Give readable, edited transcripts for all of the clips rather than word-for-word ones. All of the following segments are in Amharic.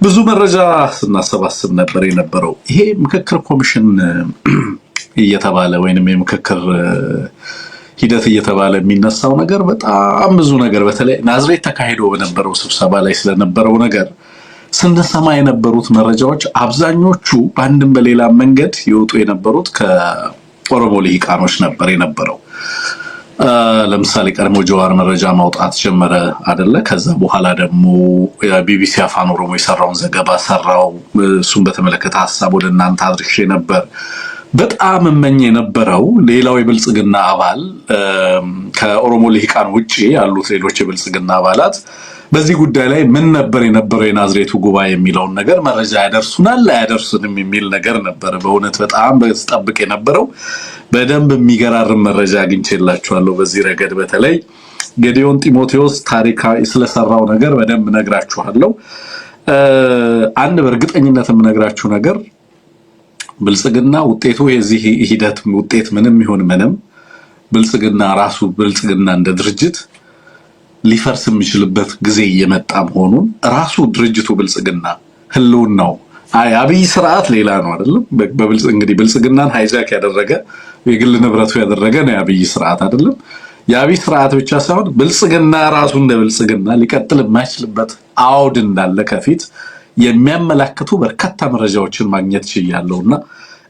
ብዙ መረጃ ስናሰባስብ ነበር የነበረው። ይሄ ምክክር ኮሚሽን እየተባለ ወይንም የምክክር ሂደት እየተባለ የሚነሳው ነገር በጣም ብዙ ነገር በተለይ ናዝሬት ተካሂዶ በነበረው ስብሰባ ላይ ስለነበረው ነገር ስንሰማ የነበሩት መረጃዎች አብዛኞቹ በአንድም በሌላ መንገድ ይወጡ የነበሩት ከኦሮሞ ልሂቃኖች ነበር የነበረው። ለምሳሌ ቀድሞ ጀዋር መረጃ ማውጣት ጀመረ አይደለ? ከዛ በኋላ ደግሞ የቢቢሲ አፋን ኦሮሞ የሰራውን ዘገባ ሰራው። እሱን በተመለከተ ሐሳብ ወደ እናንተ አድርሼ ነበር። በጣም እመኝ የነበረው ሌላው የብልጽግና አባል ከኦሮሞ ልሂቃን ውጪ ያሉት ሌሎች የብልጽግና አባላት በዚህ ጉዳይ ላይ ምን ነበር የነበረው የናዝሬቱ ጉባኤ የሚለውን ነገር መረጃ ያደርሱናል አያደርሱንም የሚል ነገር ነበር። በእውነት በጣም በተጠብቅ የነበረው በደንብ የሚገራርም መረጃ አግኝቼላችኋለሁ። በዚህ ረገድ በተለይ ጌዲዮን ጢሞቴዎስ ታሪካዊ ስለሰራው ነገር በደንብ ነግራችኋለሁ። አንድ በእርግጠኝነት የምነግራችሁ ነገር ብልጽግና ውጤቱ የዚህ ሂደት ውጤት ምንም ይሁን ምንም ብልጽግና ራሱ ብልጽግና እንደ ድርጅት ሊፈርስ የሚችልበት ጊዜ እየመጣ መሆኑን ራሱ ድርጅቱ ብልጽግና ህልውናው አብይ ስርዓት ሌላ ነው አይደለም። እንግዲህ ብልጽግናን ሃይጃክ ያደረገ የግል ንብረቱ ያደረገ ነው የአብይ ስርዓት አይደለም። የአብይ ስርዓት ብቻ ሳይሆን ብልጽግና ራሱ እንደ ብልጽግና ሊቀጥል የማይችልበት አውድ እንዳለ ከፊት የሚያመላክቱ በርካታ መረጃዎችን ማግኘት ችያለሁና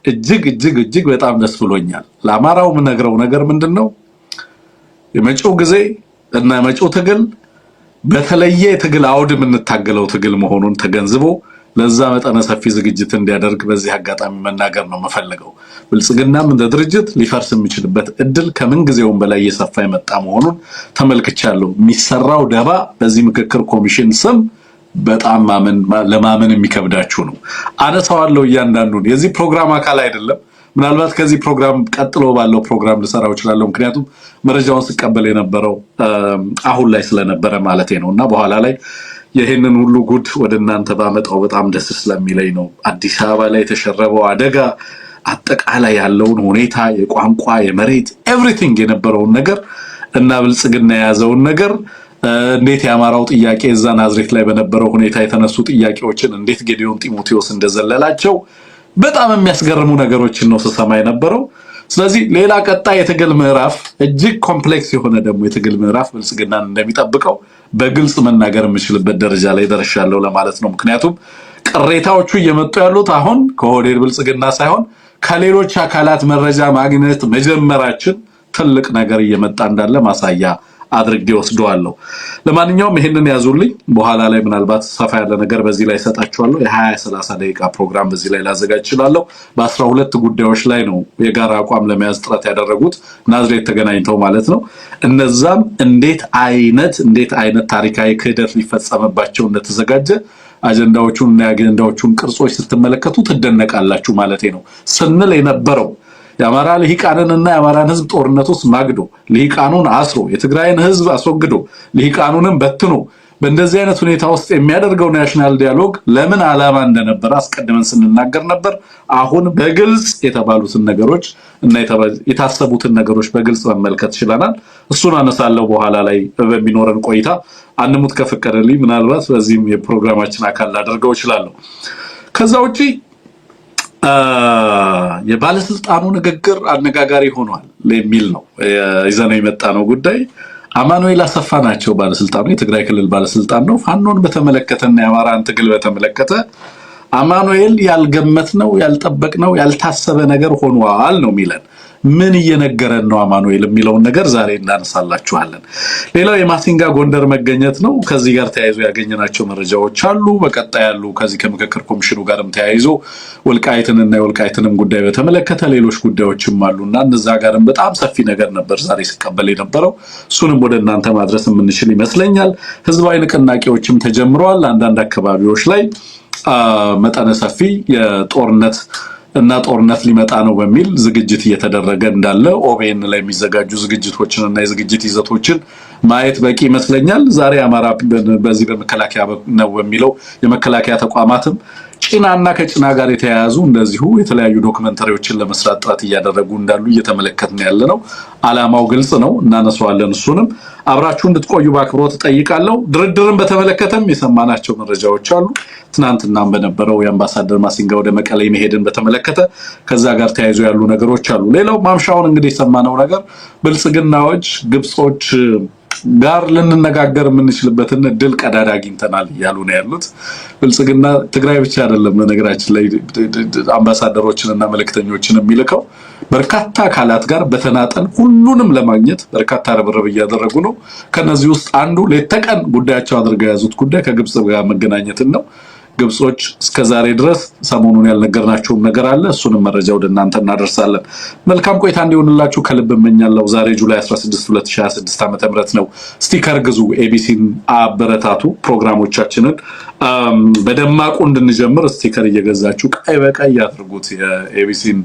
እጅግ በጣም ደስ ብሎኛል። ለአማራው የምነግረው ነገር ምንድነው? የመጪው ጊዜ እና የመጪው ትግል በተለየ የትግል አውድ የምንታገለው ትግል መሆኑን ተገንዝቦ ለዛ መጠነ ሰፊ ዝግጅት እንዲያደርግ በዚህ አጋጣሚ መናገር ነው የምፈልገው። ብልጽግናም እንደ ድርጅት ሊፈርስ የሚችልበት እድል ከምን ጊዜውም በላይ እየሰፋ የመጣ መሆኑን ተመልክቻለሁ። የሚሰራው ደባ በዚህ ምክክር ኮሚሽን ስም በጣም ለማመን የሚከብዳችሁ ነው። አነሳዋለሁ እያንዳንዱን የዚህ ፕሮግራም አካል አይደለም። ምናልባት ከዚህ ፕሮግራም ቀጥሎ ባለው ፕሮግራም ልሰራው እችላለሁ። ምክንያቱም መረጃውን ስቀበል የነበረው አሁን ላይ ስለነበረ ማለቴ ነውና በኋላ ላይ ይሄንን ሁሉ ጉድ ወደ እናንተ ባመጣው በጣም ደስ ስለሚለኝ ነው። አዲስ አበባ ላይ የተሸረበው አደጋ አጠቃላይ ያለውን ሁኔታ የቋንቋ የመሬት ኤቭሪቲንግ የነበረውን ነገር እና ብልጽግና የያዘውን ነገር እንዴት ያማራው ጥያቄ እዛ ናዝሬት ላይ በነበረው ሁኔታ የተነሱ ጥያቄዎችን እንዴት ጌዲዮን ጢሞቴዎስ እንደዘለላቸው በጣም የሚያስገርሙ ነገሮችን ነው ስሰማ የነበረው። ስለዚህ ሌላ ቀጣይ የትግል ምዕራፍ እጅግ ኮምፕሌክስ የሆነ ደግሞ የትግል ምዕራፍ ብልጽግናን እንደሚጠብቀው በግልጽ መናገር የምችልበት ደረጃ ላይ ደርሻለሁ ለማለት ነው። ምክንያቱም ቅሬታዎቹ እየመጡ ያሉት አሁን ከኦህዴድ ብልጽግና ሳይሆን ከሌሎች አካላት መረጃ ማግኘት መጀመራችን ትልቅ ነገር እየመጣ እንዳለ ማሳያ አድርጌ ወስደዋለሁ። ለማንኛውም ይሄንን ያዙልኝ። በኋላ ላይ ምናልባት ሰፋ ያለ ነገር በዚህ ላይ ሰጣችኋለሁ። የ20-30 ደቂቃ ፕሮግራም በዚህ ላይ ላዘጋጅ እችላለሁ። በ12 ጉዳዮች ላይ ነው የጋራ አቋም ለመያዝ ጥረት ያደረጉት ናዝሬት ተገናኝተው ማለት ነው። እነዛም እንዴት አይነት ታሪካዊ ክህደት ሊፈጸምባቸው እንደተዘጋጀ አጀንዳዎቹን እና የአጀንዳዎቹን ቅርጾች ስትመለከቱ ትደነቃላችሁ ማለት ነው። ስንል የነበረው የአማራ ልሂቃንንና የአማራን ህዝብ ጦርነት ውስጥ ማግዶ ልሂቃኑን አስሮ የትግራይን ህዝብ አስወግዶ ልሂቃኑንም በትኖ በእንደዚህ አይነት ሁኔታ ውስጥ የሚያደርገው ናሽናል ዲያሎግ ለምን ዓላማ እንደነበረ አስቀድመን ስንናገር ነበር። አሁን በግልጽ የተባሉትን ነገሮች እና የታሰቡትን ነገሮች በግልጽ መመልከት ችለናል። እሱን አነሳለሁ በኋላ ላይ በሚኖረን ቆይታ። አንሙት ከፈቀደልኝ ምናልባት በዚህም የፕሮግራማችን አካል ላደርገው እችላለሁ። ከዛ ውጪ የባለስልጣኑ ንግግር አነጋጋሪ ሆኗል የሚል ነው ይዘነው የመጣ ነው ጉዳይ። አማኑኤል አሰፋ ናቸው ባለስልጣኑ፣ የትግራይ ክልል ባለስልጣን ነው። ፋኖን በተመለከተና የአማራን ትግል በተመለከተ አማኑኤል ያልገመትነው ያልጠበቅነው ያልታሰበ ነገር ሆኗል ነው የሚለን። ምን እየነገረን ነው አማኑኤል የሚለውን ነገር ዛሬ እናነሳላችኋለን። ሌላው የማሲንጋ ጎንደር መገኘት ነው። ከዚህ ጋር ተያይዞ ያገኘናቸው መረጃዎች አሉ። በቀጣይ ያሉ ከዚህ ከምክክር ኮሚሽኑ ጋርም ተያይዞ ወልቃይትንና የወልቃይትንም ጉዳይ በተመለከተ ሌሎች ጉዳዮችም አሉና እነዛ ጋርም በጣም ሰፊ ነገር ነበር ዛሬ ሲቀበል የነበረው። እሱንም ወደ እናንተ ማድረስ የምንችል ይመስለኛል። ህዝባዊ ንቅናቄዎችም ተጀምረዋል። አንዳንድ አካባቢዎች ላይ መጠነ ሰፊ ጦርነት ሊመጣ ነው በሚል ዝግጅት እየተደረገ እንዳለ ኦቤን ላይ የሚዘጋጁ ዝግጅቶችን እና የዝግጅት ይዘቶችን ማየት በቂ ይመስለኛል። ዛሬ አማራ በዚህ በመከላከያ ነው በሚለው የመከላከያ ተቋማትም ከጭናና ከጭና ጋር የተያያዙ እንደዚሁ የተለያዩ ዶክመንተሪዎችን ለመስራት ጥረት እያደረጉ እንዳሉ እየተመለከትን ያለነው። አላማው ግልጽ ነው፣ እናነሳዋለን። እሱንም አብራችሁ እንድትቆዩ በአክብሮት ጠይቃለሁ። ድርድርን በተመለከተም የሰማናቸው መረጃዎች አሉ። ትናንትናም በነበረው የአምባሳደር ማሲንጋ ወደ መቀሌ መሄድን በተመለከተ ከዛ ጋር ተያይዞ ያሉ ነገሮች አሉ። ሌላው ማምሻውን እንግዲህ የሰማነው ነገር ብልጽግናዎች ግብጾች ጋር ልንነጋገር የምንችልበትን እድል ቀዳዳ አግኝተናል እያሉ ነው ያሉት። ብልጽግና ትግራይ ብቻ አይደለም ነገራችን ላይ አምባሳደሮችንና መልእክተኞችን የሚልከው በርካታ አካላት ጋር በተናጠል ሁሉንም ለማግኘት በርካታ ርብርብ እያደረጉ ነው። ከነዚህ ውስጥ አንዱ ሌት ተቀን ጉዳያቸው አድርገው የያዙት ጉዳይ ከግብጽ ጋር መገናኘትን ነው። ግብጾች እስከዛሬ ድረስ ሰሞኑን ያልነገርናቸውም ነገር አለ። እሱንም መረጃ ወደ እናንተ እናደርሳለን። መልካም ቆይታ እንዲሆንላችሁ ከልብ እመኛለሁ። ዛሬ ጁላይ 16 2026 ዓ.ም ነው። ስቲከር ግዙ፣ ኤቢሲን አበረታቱ። ፕሮግራሞቻችንን በደማቁ እንድንጀምር ስቲከር እየገዛችሁ ቀይ በቀይ አድርጉት። የኤቢሲን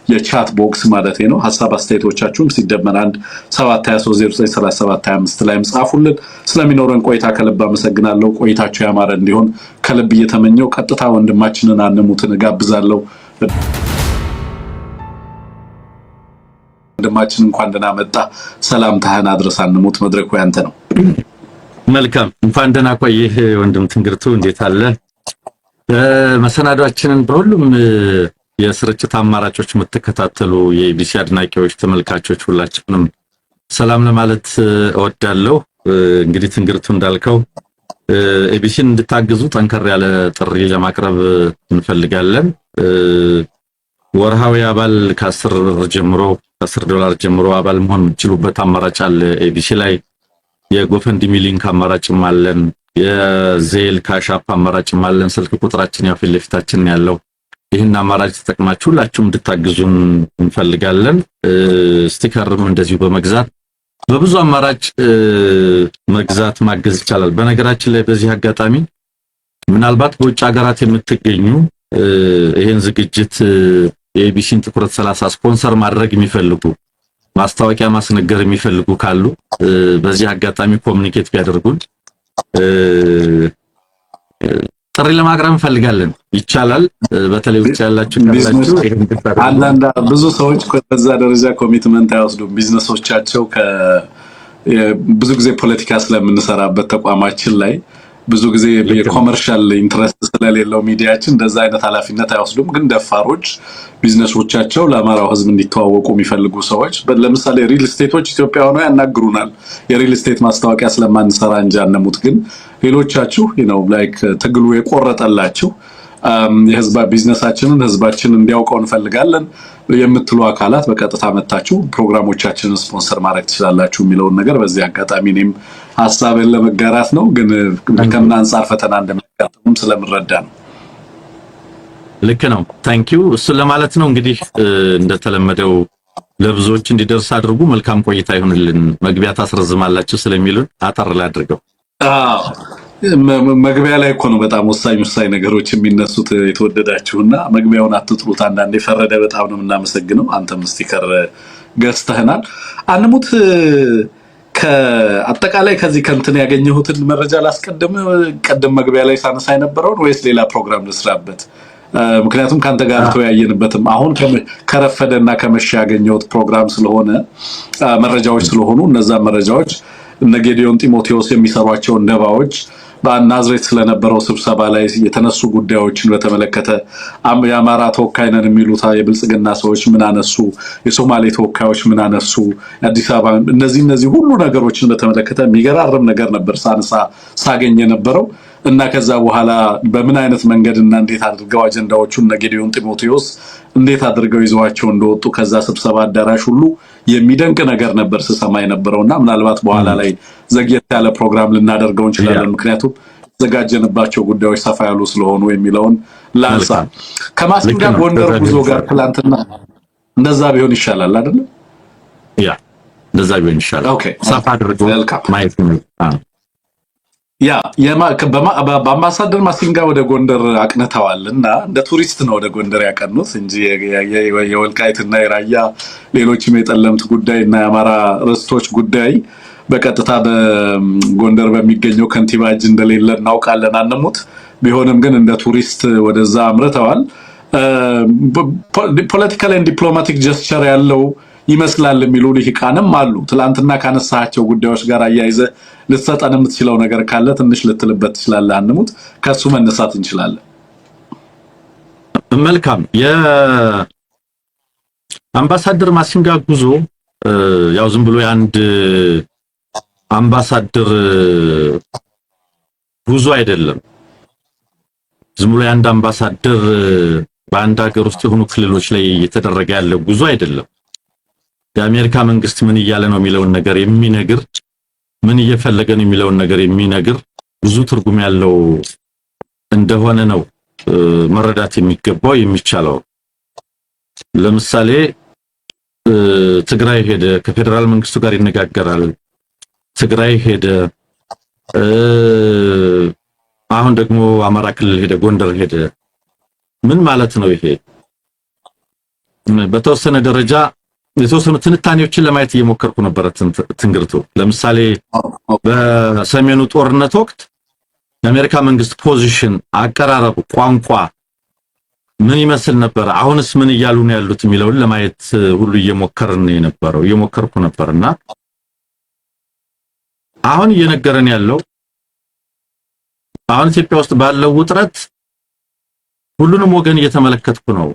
የቻት ቦክስ ማለት ነው። ሐሳብ አስተያየቶቻችሁን ሲደመር 1 723093725 ላይም ጻፉልን። ስለሚኖረን ቆይታ ከልብ አመሰግናለሁ። ቆይታችሁ ያማረ እንዲሆን ከልብ እየተመኘው ቀጥታ ወንድማችንን አንሙትን ጋብዛለሁ። ወንድማችን እንኳን ደህና መጣ። ሰላምታህን አድርስ አንሙት። መድረኩ ያንተ ነው። መልካም እንኳን ደህና ቆይህ ወንድም ትንግርቱ፣ እንዴት አለ? መሰናዷችንን በሁሉም የስርጭት አማራጮች የምትከታተሉ የኢቢሲ አድናቂዎች፣ ተመልካቾች ሁላችንም ሰላም ለማለት እወዳለሁ። እንግዲህ ትንግርቱ እንዳልከው ኢቢሲን እንድታግዙ ጠንከር ያለ ጥሪ ለማቅረብ እንፈልጋለን። ወርሃዊ አባል ከ10 ጀምሮ $10 ጀምሮ አባል መሆን የምትችሉበት አማራጭ አለ ኢቢሲ ላይ። የጎፈንድሚ ሊንክ አማራጭም አለን። የዜል ካሻፕ አማራጭም አለን። ስልክ ቁጥራችን ያው ፊት ለፊታችን ያለው። ይህን አማራጭ ተጠቅማችሁ ሁላችሁም እንድታግዙን እንፈልጋለን። ስቲከርም እንደዚሁ በመግዛት በብዙ አማራጭ መግዛት ማገዝ ይቻላል። በነገራችን ላይ በዚህ አጋጣሚ ምናልባት በውጭ ሀገራት የምትገኙ ይሄን ዝግጅት የኤቢሲን ትኩረት 30 ስፖንሰር ማድረግ የሚፈልጉ ማስታወቂያ ማስነገር የሚፈልጉ ካሉ በዚህ አጋጣሚ ኮሙኒኬት ቢያደርጉን ጥሪ ለማቅረብ እንፈልጋለን። ይቻላል። በተለይ ውጭ ያላችሁ ካላችሁ አንዳንድ ብዙ ሰዎች በዛ ደረጃ ኮሚትመንት አይወስዱም። ቢዝነሶቻቸው ብዙ ጊዜ ፖለቲካ ስለምንሰራበት ተቋማችን ላይ ብዙ ጊዜ የኮመርሻል ኢንትረስት ስለሌለው ሚዲያችን እንደዛ አይነት ኃላፊነት አይወስዱም። ግን ደፋሮች ቢዝነሶቻቸው ለአማራው ሕዝብ እንዲተዋወቁ የሚፈልጉ ሰዎች ለምሳሌ ሪል ስቴቶች ኢትዮጵያ ሆነው ያናግሩናል። የሪል ስቴት ማስታወቂያ ስለማንሰራ እንጂ አንሙት። ግን ሌሎቻችሁ ላይክ ትግሉ የቆረጠላችሁ የህዝባ ቢዝነሳችንን ህዝባችን እንዲያውቀው እንፈልጋለን የምትሉ አካላት በቀጥታ መጣችሁ ፕሮግራሞቻችንን ስፖንሰር ማድረግ ትችላላችሁ የሚለውን ነገር በዚህ አጋጣሚ እኔም ሐሳብን ለመጋራት ነው። ግን ከምን አንፃር ፈተና እንደሚያጋጥሙም ስለምረዳ ነው። ልክ ነው። ታንኪዩ። እሱ ለማለት ነው። እንግዲህ እንደተለመደው ለብዙዎች እንዲደርስ አድርጉ። መልካም ቆይታ ይሁንልን። መግቢያ ታስረዝማላችሁ ስለሚሉን አጠር ላይ አድርገው። መግቢያ ላይ እኮ ነው በጣም ወሳኝ ነገሮች የሚነሱት። የተወደዳችሁና መግቢያውን አትጥሩት። አንዳንዴ ፈረደ በጣም ነው የምናመሰግነው። አንተም ስቲከር ገዝተህናል። አንሙት ከአጠቃላይ ከዚህ ከንትን ያገኘሁትን መረጃ ላስቀድም። ቀደም መግቢያ ላይ ሳነሳ የነበረውን ወይስ ሌላ ፕሮግራም ልስራበት? ምክንያቱም ካንተ ጋር ተወያየንበትም አሁን ከረፈደና ከመሸ ያገኘሁት ፕሮግራም ስለሆነ መረጃዎች ስለሆኑ እነዛ መረጃዎች እነ ጌዲዮን ጢሞቴዎስ የሚሰሯቸው እንደባዎች በናዝሬት ስለነበረው ስብሰባ ላይ የተነሱ ጉዳዮችን በተመለከተ የአማራ ተወካይ ነን የሚሉት የብልጽግና ሰዎች ምን አነሱ፣ የሶማሌ ተወካዮች ምን አነሱ፣ አዲስ አበባ እነዚህ ሁሉ ነገሮችን በተመለከተ የሚገራርም ነገር ነበር ሳገኝ የነበረው እና ከዛ በኋላ በምን አይነት መንገድ እና እንዴት አድርገው አጀንዳዎቹን እነ ጌዲዮን ጢሞቴዎስ እንዴት አድርገው ይዘዋቸው እንደወጡ ከዛ ስብሰባ አዳራሽ ሁሉ የሚደንቅ ነገር ነበር ስሰማ የነበረውና ምናልባት በኋላ ላይ ዘግየት ያለ ፕሮግራም ልናደርገው እንችላለን። ምክንያቱም ዘጋጀንባቸው ጉዳዮች ሰፋ ያሉ ስለሆኑ የሚለውን ላንሳ። ከማሲንጋ ጎንደር ጉዞ ጋር ፕላንትና እንደዛ ቢሆን ይሻላል አይደል? ያ እንደዛ ቢሆን ይሻላል። ኦኬ ሰፋ አድርገው ማየት ነው። በአምባሳደር ማሲንጋ ወደ ጎንደር አቅንተዋል እና እንደ ቱሪስት ነው ወደ ጎንደር ያቀኑት እንጂ የወልቃይትና የራያ ሌሎችም የጠለምት ጉዳይ እና የአማራ ርስቶች ጉዳይ በቀጥታ በጎንደር በሚገኘው ከንቲባ እጅ እንደሌለ እናውቃለን። አንሙት ቢሆንም ግን እንደ ቱሪስት ወደዛ አምርተዋል። ፖለቲካል ኤንድ ዲፕሎማቲክ ጀስቸር ያለው ይመስላል የሚሉ ልሂቃንም አሉ። ትላንትና ካነሳቸው ጉዳዮች ጋር አያይዘ ልትሰጠን የምትችለው ነገር ካለ ትንሽ ልትልበት ትችላለህ። አንሙት ከሱ መነሳት እንችላለን። መልካም። የአምባሳደር ማሲንጋ ጉዞ ያው ዝም ብሎ የአንድ አምባሳደር ጉዞ አይደለም። ዝም ብሎ የአንድ አምባሳደር በአንድ ሀገር ውስጥ የሆኑ ክልሎች ላይ እየተደረገ ያለ ጉዞ አይደለም። የአሜሪካ መንግስት ምን እያለ ነው የሚለውን ነገር የሚነግር፣ ምን እየፈለገ ነው የሚለውን ነገር የሚነግር ብዙ ትርጉም ያለው እንደሆነ ነው መረዳት የሚገባው የሚቻለው። ለምሳሌ ትግራይ ሄደ፣ ከፌደራል መንግስቱ ጋር ይነጋገራል። ትግራይ ሄደ፣ አሁን ደግሞ አማራ ክልል ሄደ፣ ጎንደር ሄደ። ምን ማለት ነው ይሄ? በተወሰነ ደረጃ የተወሰኑ ትንታኔዎችን ለማየት እየሞከርኩ ነበር። ትንግርቱ ለምሳሌ በሰሜኑ ጦርነት ወቅት የአሜሪካ መንግስት ፖዚሽን፣ አቀራረቡ፣ ቋንቋ ምን ይመስል ነበር፣ አሁንስ ምን እያሉ ነው ያሉት የሚለውን ለማየት ሁሉ እየሞከርኩ ነበርና አሁን እየነገረን ያለው አሁን ኢትዮጵያ ውስጥ ባለው ውጥረት ሁሉንም ወገን እየተመለከትኩ ነው፣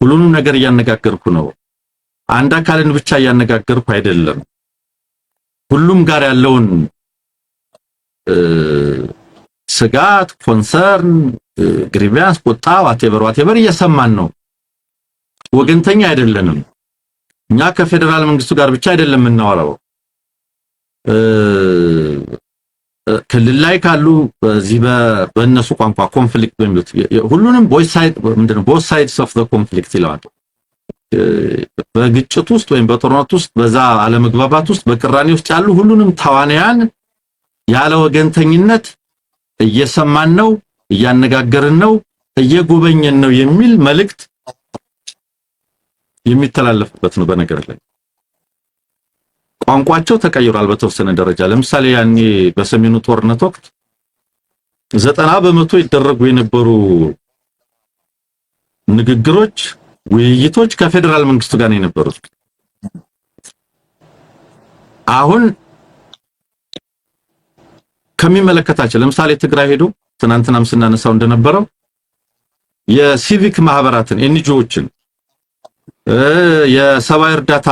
ሁሉንም ነገር እያነጋገርኩ ነው። አንድ አካልን ብቻ እያነጋገርኩ አይደለም። ሁሉም ጋር ያለውን ስጋት፣ ኮንሰርን፣ ግሪቪያንስ፣ ቁጣ ዋቴቨር እየሰማን ነው። ወገንተኛ አይደለንም። እኛ ከፌደራል መንግስቱ ጋር ብቻ አይደለም የምናወራው። ክልል ላይ ካሉ በዚህ በእነሱ ቋንቋ ኮንፍሊክት በሚሉት ሁሉንም ቦዝ ሳይድስ ኦፍ ዘ ኮንፍሊክት ይለዋል። በግጭት ውስጥ ወይም በጦርነት ውስጥ በዛ አለመግባባት ውስጥ በቅራኔ ውስጥ ያሉ ሁሉንም ተዋናያን ያለ ወገንተኝነት እየሰማን ነው፣ እያነጋገርን ነው፣ እየጎበኘን ነው የሚል መልእክት የሚተላለፍበት ነው። በነገር ላይ ቋንቋቸው ተቀይሯል በተወሰነ ደረጃ። ለምሳሌ ያኔ በሰሜኑ ጦርነት ወቅት 90% ይደረጉ የነበሩ ንግግሮች፣ ውይይቶች ከፌደራል መንግስቱ ጋር ነው የነበሩት። አሁን ከሚመለከታቸው ለምሳሌ ትግራይ ሄዶ ትናንትናም ስናነሳው እንደነበረው የሲቪክ ማህበራትን ኤንጂኦዎችን የሰብአዊ እርዳታ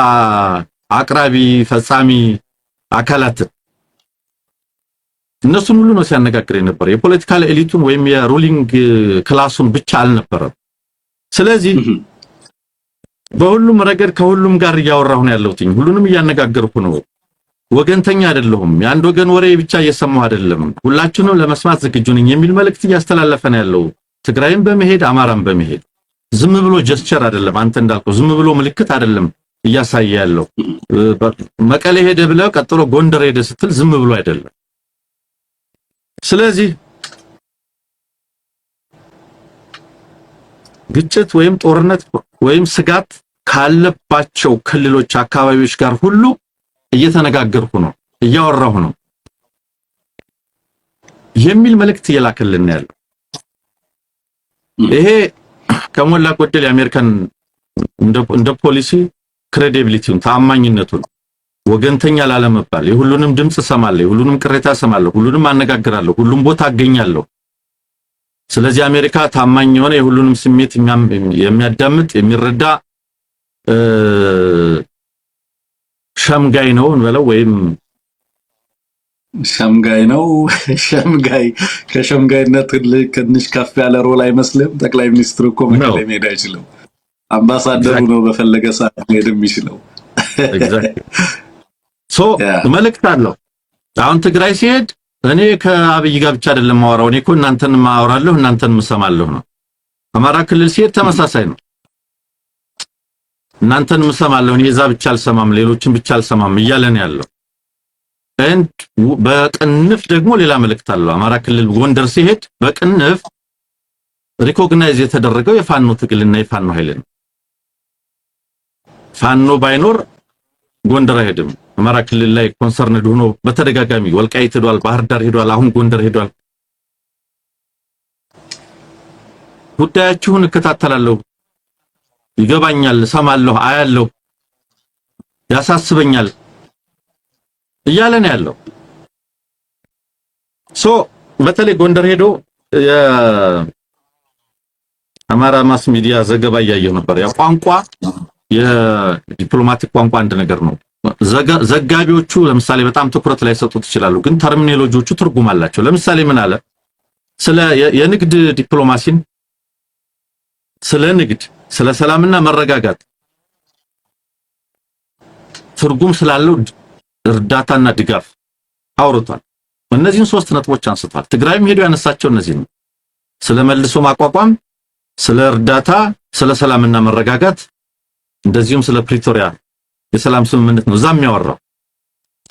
አቅራቢ ፈጻሚ አካላትን እነሱን ሁሉ ነው ሲያነጋግር የነበረ። የፖለቲካል ኤሊቱን ወይም የሩሊንግ ክላሱን ብቻ አልነበረም። ስለዚህ በሁሉም ረገድ ከሁሉም ጋር እያወራሁ ነው ያለሁት። ሁሉንም እያነጋገርኩ ነው። ወገንተኛ አይደለሁም። የአንድ ወገን ወሬ ብቻ እየሰማሁ አይደለም። ሁላችንም ለመስማት ዝግጁ ነኝ የሚል መልእክት እያስተላለፈ ነው ያለው። ትግራይም በመሄድ አማራም በመሄድ ዝም ብሎ ጀስቸር አይደለም። አንተ እንዳልከው ዝም ብሎ ምልክት አይደለም እያሳየ ያለው። መቀሌ ሄደ ብለው ቀጥሎ ጎንደር ሄደ ስትል ዝም ብሎ አይደለም። ስለዚህ ግጭት ወይም ጦርነት ወይም ስጋት ካለባቸው ክልሎች አካባቢዎች ጋር ሁሉ እየተነጋገርኩ ነው፣ እያወራሁ ነው የሚል መልእክት እየላከልን ያለው። ይሄ ከሞላ ጎደል የአሜሪካን እንደ ፖሊሲ ክሬዲቢሊቲውን፣ ታማኝነቱን፣ ወገንተኛ ላለመባል የሁሉንም ድምጽ ሰማለሁ፣ የሁሉንም ቅሬታ ሰማለሁ፣ ሁሉንም አነጋግራለሁ፣ ሁሉም ቦታ አገኛለሁ። ስለዚህ አሜሪካ ታማኝ የሆነ የሁሉንም ስሜት የሚያዳምጥ የሚረዳ ሸምጋይ ነው እንበለው፣ ወይም ሸምጋይ ነው። ሸምጋይ ከሸምጋይነት ትንሽ ከፍ ያለ ሮል አይመስልም? ጠቅላይ ሚኒስትሩ እኮ መቀሌ መሄድ አይችልም። አምባሳደሩ ነው በፈለገ ሰዓት መሄድ የሚችለው። መልእክት አለው። አሁን ትግራይ ሲሄድ እኔ ከአብይ ጋር ብቻ አይደለም ማወራው፣ እኔ እኮ እናንተን ማወራለሁ፣ እናንተን መሰማለሁ ነው። አማራ ክልል ሲሄድ ተመሳሳይ ነው። እናንተን መሰማለሁ፣ እኔ እዛ ብቻ አልሰማም፣ ሌሎችን ብቻ አልሰማም እያለን ያለው። በቅንፍ ደግሞ ሌላ መልእክት አለው። አማራ ክልል ጎንደር ሲሄድ በቅንፍ ሪኮግናይዝ የተደረገው የፋኖ ትግልና የፋኖ ኃይል ነው። ፋኖ ባይኖር ጎንደር አይሄድም። አማራ ክልል ላይ ኮንሰርንድ ሆኖ በተደጋጋሚ ወልቃይት ሄዷል፣ ባህር ዳር ሄዷል፣ አሁን ጎንደር ሄዷል። ጉዳያችሁን እከታተላለሁ፣ ይገባኛል፣ ሰማለሁ፣ አያለሁ፣ ያሳስበኛል እያለ ነው ያለው። በተለይ ጎንደር ሄዶ የአማራ ማስ ሚዲያ ዘገባ እያየሁ ነበር። ያ ቋንቋ የዲፕሎማቲክ ቋንቋ አንድ ነገር ነው። ዘጋቢዎቹ ለምሳሌ በጣም ትኩረት ላይ ሰጡት ይችላሉ፣ ግን ተርሚኖሎጂዎቹ ትርጉም አላቸው። ለምሳሌ ምን አለ? ስለ የንግድ ዲፕሎማሲን፣ ስለ ንግድ፣ ስለ ሰላምና መረጋጋት ትርጉም ስላለው እርዳታና ድጋፍ አውርቷል። እነዚህን 3 ነጥቦች አንስቷል። ትግራይም ሄዶ ያነሳቸው እነዚህ ነው። ስለ መልሶ ማቋቋም፣ ስለ እርዳታ፣ ስለ ሰላምና መረጋጋት እንደዚሁም ስለ ፕሪቶሪያ የሰላም ስምምነት ነው ዛም ያወራው።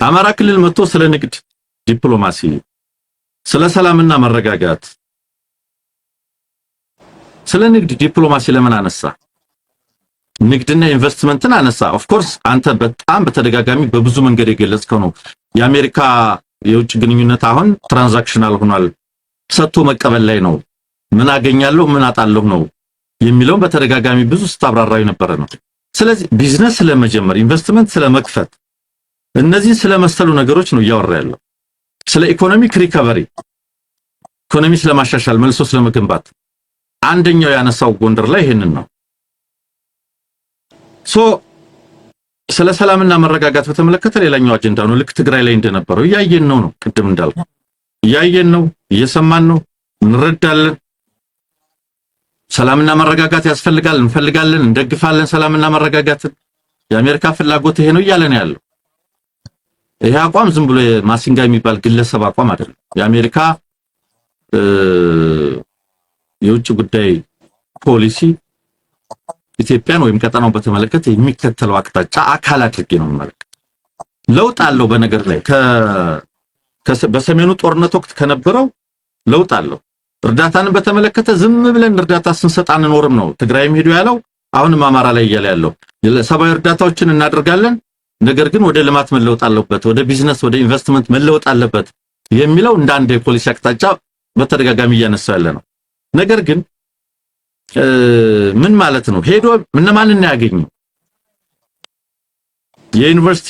አማራ ክልል መጥቶ ስለ ንግድ ዲፕሎማሲ፣ ስለ ሰላምና መረጋጋት፣ ስለ ንግድ ዲፕሎማሲ ለምን አነሳ? ንግድና ኢንቨስትመንትን አነሳ። ኦፍ ኮርስ አንተ በጣም በተደጋጋሚ በብዙ መንገድ የገለጽከው ነው። የአሜሪካ የውጭ ግንኙነት አሁን ትራንዛክሽናል ሆኗል፣ ሰጥቶ መቀበል ላይ ነው። ምን አገኛለሁ ምን አጣለሁ ነው የሚለው በተደጋጋሚ ብዙ ስታብራራው የነበረ ነው። ስለዚህ ቢዝነስ ስለመጀመር፣ ኢንቨስትመንት ስለመክፈት፣ እነዚህ ስለመሰሉ ነገሮች ነው እያወራ ያለው። ስለ ኢኮኖሚክ ሪከቨሪ፣ ኢኮኖሚ ስለማሻሻል፣ መልሶ ስለመገንባት አንደኛው ያነሳው ጎንደር ላይ ይሄንን ነው። ስለ ሰላምና መረጋጋት በተመለከተ ሌላኛው አጀንዳ ነው። ልክ ትግራይ ላይ እንደነበረው እያየን ነው። ቅድም እንዳልኩ እያየን ነው፣ እየሰማን ነው፣ እንረዳለን። ሰላምና መረጋጋት ያስፈልጋል፣ እንፈልጋለን፣ እንደግፋለን ሰላምና መረጋጋትን። የአሜሪካ ፍላጎት ይሄ ነው እያለ ነው ያለው። ይሄ አቋም ዝም ብሎ ማሲንጋ የሚባል ግለሰብ አቋም አይደለም። የአሜሪካ የውጭ ጉዳይ ፖሊሲ ኢትዮጵያን ወይም ቀጠናውን በተመለከተ የሚከተለው አቅጣጫ አካል አድርጌ ነው ማለት። ለውጥ አለው በነገር ላይ በሰሜኑ ጦርነት ወቅት ከነበረው ለውጥ አለው። እርዳታንን በተመለከተ ዝም ብለን እርዳታ ስንሰጥ አንኖርም ነው ትግራይም ሄዶ ያለው። አሁንም አማራ ላይ እያለ ያለው ሰብአዊ እርዳታዎችን እናደርጋለን፣ ነገር ግን ወደ ልማት መለወጥ አለበት፣ ወደ ቢዝነስ ወደ ኢንቨስትመንት መለወጥ አለበት የሚለው እንደ አንድ የፖሊሲ አቅጣጫ በተደጋጋሚ እያነሳ ያለ ነው። ነገር ግን ምን ማለት ነው? ሄዶ እነማንን ያገኘው? የዩኒቨርሲቲ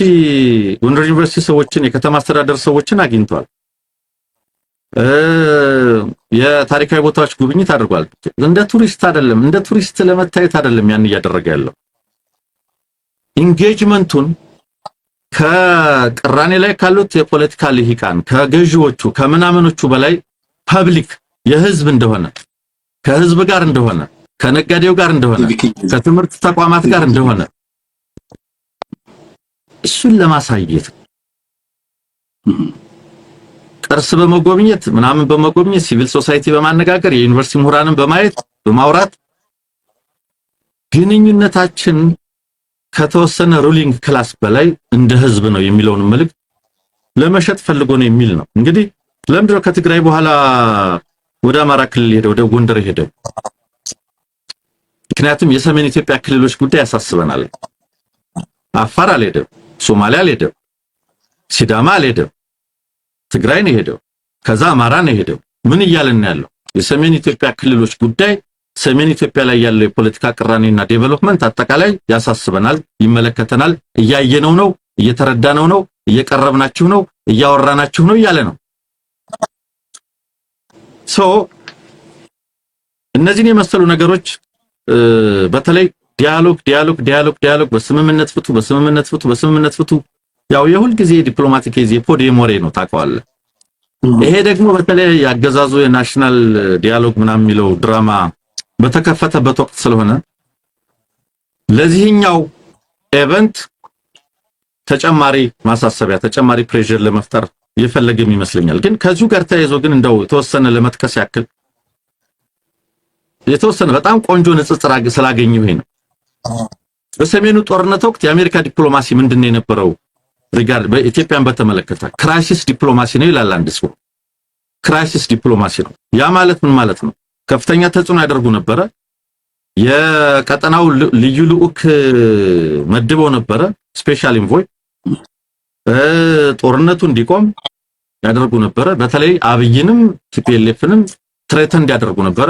ጎንደር ዩኒቨርሲቲ ሰዎችን፣ የከተማ አስተዳደር ሰዎችን አግኝቷል። የታሪካዊ ቦታዎች ጉብኝት አድርጓል። እንደ ቱሪስት አይደለም፣ እንደ ቱሪስት ለመታየት አይደለም ያን እያደረገ ያለው። ኢንጌጅመንቱን ከቅራኔ ላይ ካሉት የፖለቲካ ልሂቃን ከገዢዎቹ ከምናምኖቹ በላይ ፐብሊክ የህዝብ እንደሆነ፣ ከህዝብ ጋር እንደሆነ፣ ከነጋዴው ጋር እንደሆነ፣ ከትምህርት ተቋማት ጋር እንደሆነ እሱን ለማሳየት ቅርስ በመጎብኘት ምናምን በመጎብኘት ሲቪል ሶሳይቲ በማነጋገር የዩኒቨርሲቲ ምሁራንን በማየት በማውራት ግንኙነታችን ከተወሰነ ሩሊንግ ክላስ በላይ እንደ ህዝብ ነው የሚለውን መልእክት ለመሸጥ ፈልጎ ነው የሚል ነው። እንግዲህ ለምንድን ነው ከትግራይ በኋላ ወደ አማራ ክልል ሄደ፣ ወደ ጎንደር ሄደ? ምክንያቱም የሰሜን ኢትዮጵያ ክልሎች ጉዳይ ያሳስበናል። አፋር አልሄደም፣ ሶማሊያ አልሄደም፣ ሲዳማ አልሄደም፣ ትግራይ ነው ሄደው፣ ከዛ አማራ ነው ሄደው። ምን እያለን ያለው? የሰሜን ኢትዮጵያ ክልሎች ጉዳይ ሰሜን ኢትዮጵያ ላይ ያለው የፖለቲካ ቅራኔና ዴቨሎፕመንት አጠቃላይ ያሳስበናል፣ ይመለከተናል፣ እያየነው ነው፣ እየተረዳነው ነው፣ እየቀረብናችሁ ነው፣ እያወራናችሁ ነው እያለ ነው። እነዚህን የመሰሉ ነገሮች በተለይ ዲያሎግ በስምምነት ፍቱ ያው የሁል ጊዜ ዲፕሎማቲክ የፖዲየም ወሬ ነው ታውቀዋለህ። ይሄ ደግሞ በተለይ ያገዛዙ የናሽናል ዲያሎግ ምናምን የሚለው ድራማ በተከፈተበት ወቅት ስለሆነ ለዚህኛው ኢቨንት ተጨማሪ ማሳሰቢያ ተጨማሪ ፕሬሸር ለመፍጠር የፈለገም ይመስለኛል። ግን ከዚሁ ጋር ተያይዞ ግን እንደው ተወሰነ ለመጥቀስ ያክል የተወሰነ በጣም ቆንጆ ንጽጽር ስላገኘው ይሄ ነው። በሰሜኑ ጦርነት ወቅት የአሜሪካ ዲፕሎማሲ ምንድነው የነበረው? ሪጋርድ በኢትዮጵያን በተመለከተ ክራይሲስ ዲፕሎማሲ ነው ይላል አንድ ሰው። ክራይሲስ ዲፕሎማሲ ነው። ያ ማለት ምን ማለት ነው? ከፍተኛ ተጽዕኖ ያደርጉ ነበረ። የቀጠናው ልዩ ልዑክ መድበው ነበረ፣ ስፔሻል ኢንቮይ ጦርነቱ እንዲቆም ያደርጉ ነበረ። በተለይ አብይንም ቲፒኤልኤፍንም ትሬተን እንዲያደርጉ ነበረ።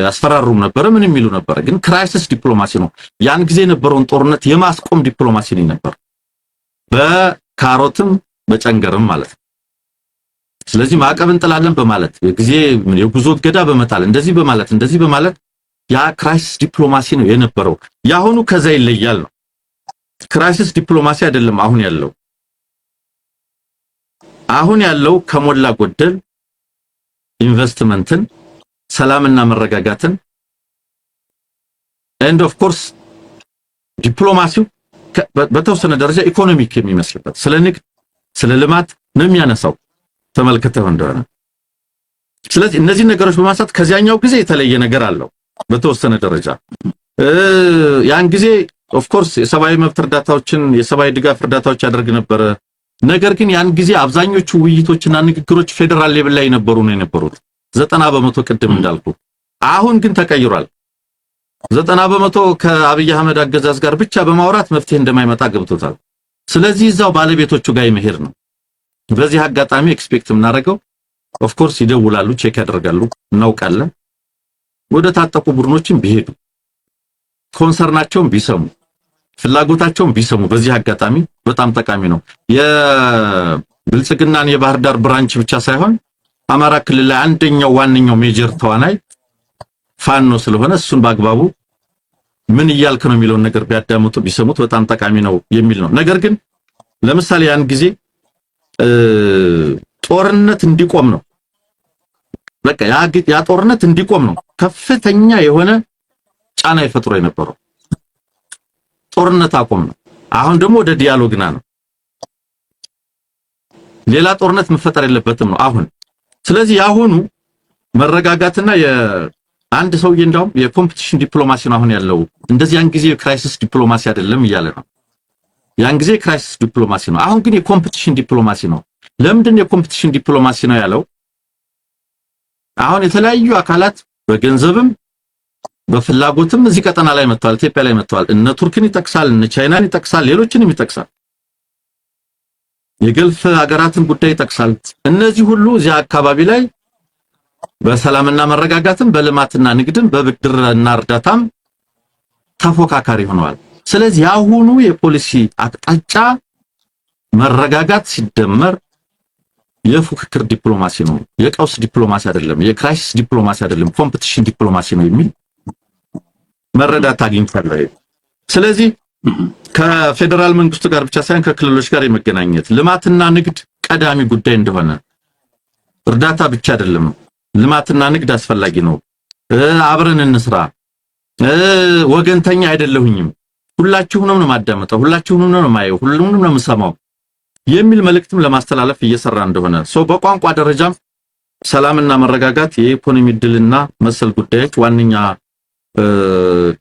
ያስፈራሩም ነበር ምን የሚሉ ነበር ግን ክራይሲስ ዲፕሎማሲ ነው ያን ጊዜ የነበረውን ጦርነት የማስቆም ዲፕሎማሲ ነበር በካሮትም በጨንገርም ማለት ነው ስለዚህ ማዕቀብ እንጥላለን በማለት የጊዜ የጉዞ ገዳ በመጣል እንደዚህ በማለት ያ ክራይሲስ ዲፕሎማሲ ነው የነበረው ያሁኑ ከዛ ይለያል ነው ክራይሲስ ዲፕሎማሲ አይደለም አሁን ያለው ከሞላ ጎደል ኢንቨስትመንትን ሰላምና መረጋጋትን and of course ዲፕሎማሲው በተወሰነ ደረጃ ኢኮኖሚክ የሚመስልበት ስለ ንግድ ስለ ልማት ነው የሚያነሳው ተመልክተው እንደሆነ ስለዚህ እነዚህ ነገሮች በማሳት ከዚያኛው ጊዜ የተለየ ነገር አለው በተወሰነ ደረጃ ያን ጊዜ of course የሰብአዊ መብት እርዳታዎችን የሰብአዊ ድጋፍ እርዳታዎች ያደርግ ነበር ነገር ግን ያን ጊዜ አብዛኞቹ ውይይቶችና ንግግሮች ፌደራል ሌቭል ላይ የነበሩት 90% ቅድም እንዳልኩ አሁን ግን ተቀይሯል 90% ከአብይ አህመድ አገዛዝ ጋር ብቻ በማውራት መፍትሄ እንደማይመጣ ገብቶታል ስለዚህ እዛው ባለቤቶቹ ጋር ይመሄድ ነው በዚህ አጋጣሚ ኤክስፔክት እናደርገው of course ይደውላሉ ቼክ ያደርጋሉ እናውቃለን ወደ ታጠቁ ቡድኖችን ቢሄዱ ኮንሰርናቸውን ቢሰሙ ፍላጎታቸውን ቢሰሙ በዚህ አጋጣሚ በጣም ጠቃሚ ነው የብልጽግናን የባህር ዳር ብራንች ብቻ ሳይሆን አማራ ክልል ላይ አንደኛው ዋንኛው ሜጀር ተዋናይ ፋኖ ስለሆነ እሱን ባግባቡ ምን ይያልክ ነው የሚለው ነገር ቢያዳምጡ ቢሰሙት በጣም ጠቃሚ ነው የሚል ነው ነገር ግን ለምሳሌ ያን ጊዜ ጦርነት እንዲቆም ነው በቃ ያ ጦርነት እንዲቆም ነው ከፍተኛ የሆነ ጫና ይፈጥሮ የነበረው ጦርነት አቆም ነው አሁን ደግሞ ወደ ዲያሎግና ነው ሌላ ጦርነት መፈጠር የለበትም ነው አሁን ስለዚህ ያሁኑ መረጋጋትና የአንድ ሰውዬ እንዳውም የኮምፒቲሽን ዲፕሎማሲ ነው አሁን ያለው እንደዚህ ያን ጊዜ ክራይሲስ ዲፕሎማሲ አይደለም ይያለ ነው ያን ጊዜ ክራይሲስ ዲፕሎማሲ ነው አሁን ግን የኮምፒቲሽን ዲፕሎማሲ ነው ለምንድን የኮምፒቲሽን ዲፕሎማሲ ነው ያለው አሁን የተለያዩ አካላት በገንዘብም በፍላጎትም እዚህ ቀጠና ላይ መጥተዋል ኢትዮጵያ ላይ መጥተዋል እነ ቱርክን ይጠቅሳል እነ ቻይናን ይጠቅሳል ሌሎችንም ይጠቅሳል የገልፍ ሀገራትን ጉዳይ ይጠቅሳል እነዚህ ሁሉ እዚህ አካባቢ ላይ በሰላምና መረጋጋትም በልማትና ንግድም በብድርና እርዳታም ተፎካካሪ ሆነዋል ስለዚህ ያሁኑ የፖሊሲ አቅጣጫ መረጋጋት ሲደመር የፉክክር ዲፕሎማሲ ነው የቀውስ ዲፕሎማሲ አይደለም የክራይሲስ ዲፕሎማሲ አይደለም ኮምፒቲሽን ዲፕሎማሲ ነው የሚል መረዳት አግኝቷል ስለዚህ ከፌደራል መንግስቱ ጋር ብቻ ሳይሆን ከክልሎች ጋር የመገናኘት ልማትና ንግድ ቀዳሚ ጉዳይ እንደሆነ እርዳታ ብቻ አይደለም ልማትና ንግድ አስፈላጊ ነው አብረን እንስራ ወገንተኛ አይደለሁኝም ሁላችሁንም ነው ማዳመጠው ሁላችሁንም ነው ማየው ሁሉንም ነው የምሰማው የሚል መልእክትም ለማስተላለፍ እየሰራ እንደሆነ በቋንቋ ደረጃም ሰላምና መረጋጋት የኢኮኖሚ ድልና መሰል ጉዳዮች ዋንኛ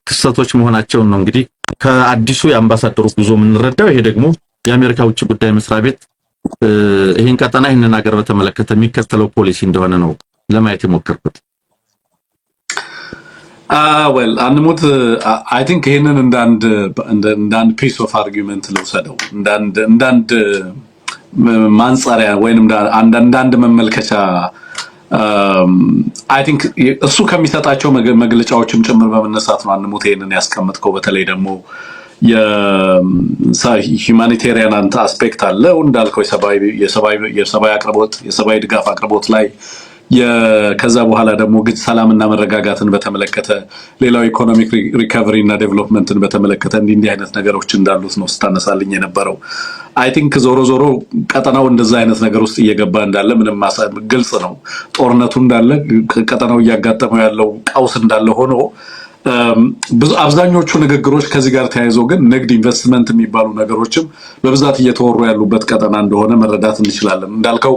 ክስተቶች መሆናቸውን ነው እንግዲህ ከአዲሱ የአምባሳደሩ ጉዞ የምንረዳው ይሄ ደግሞ የአሜሪካ ውጭ ጉዳይ መስሪያ ቤት ይሄን ቀጠና ይሄንን ሀገር በተመለከተ የሚከተለው ፖሊሲ እንደሆነ ነው ለማየት የሞከርኩት well አንሙት I think ይሄንን እንዳንድ piece of argument ለውሰደው እንዳንድ ማንጻሪያ ወይንም እንዳንድ መመልከቻ I think እሱ ከሚሰጣቸው መግለጫዎችም ጭምር በመነሳት ነው አንሙት ይሄንን ያስቀመጥከው በተለይ ደግሞ የሁማኒቴሪያን አስፔክት አለ እንዳልከው የሰብአዊ አቅርቦት የሰብአዊ ድጋፍ አቅርቦት ላይ ከዛ በኋላ ደግሞ ግድ ሰላምና መረጋጋትን በተመለከተ ሌላው ኢኮኖሚክ ሪከቨሪ እና ዴቨሎፕመንትን በተመለከተ እንዲህ አይነት ነገሮች እንዳሉት ነው ስታነሳልኝ የነበረው I think ዞሮ ቀጠናው እንደዛ አይነት ነገር ውስጥ እየገባ እንዳለ ምንም ግልጽ ነው ጦርነቱ እንዳለ ቀጠናው እያጋጠመው ያለው ቀውስ እንዳለ ሆኖ ብዙ አብዛኞቹ ንግግሮች ከዚህ ጋር ተያይዞ ግን ንግድ ኢንቨስትመንት የሚባሉ ነገሮችም በብዛት እየተወሩ ያሉበት ቀጠና እንደሆነ መረዳት እንችላለን እንዳልከው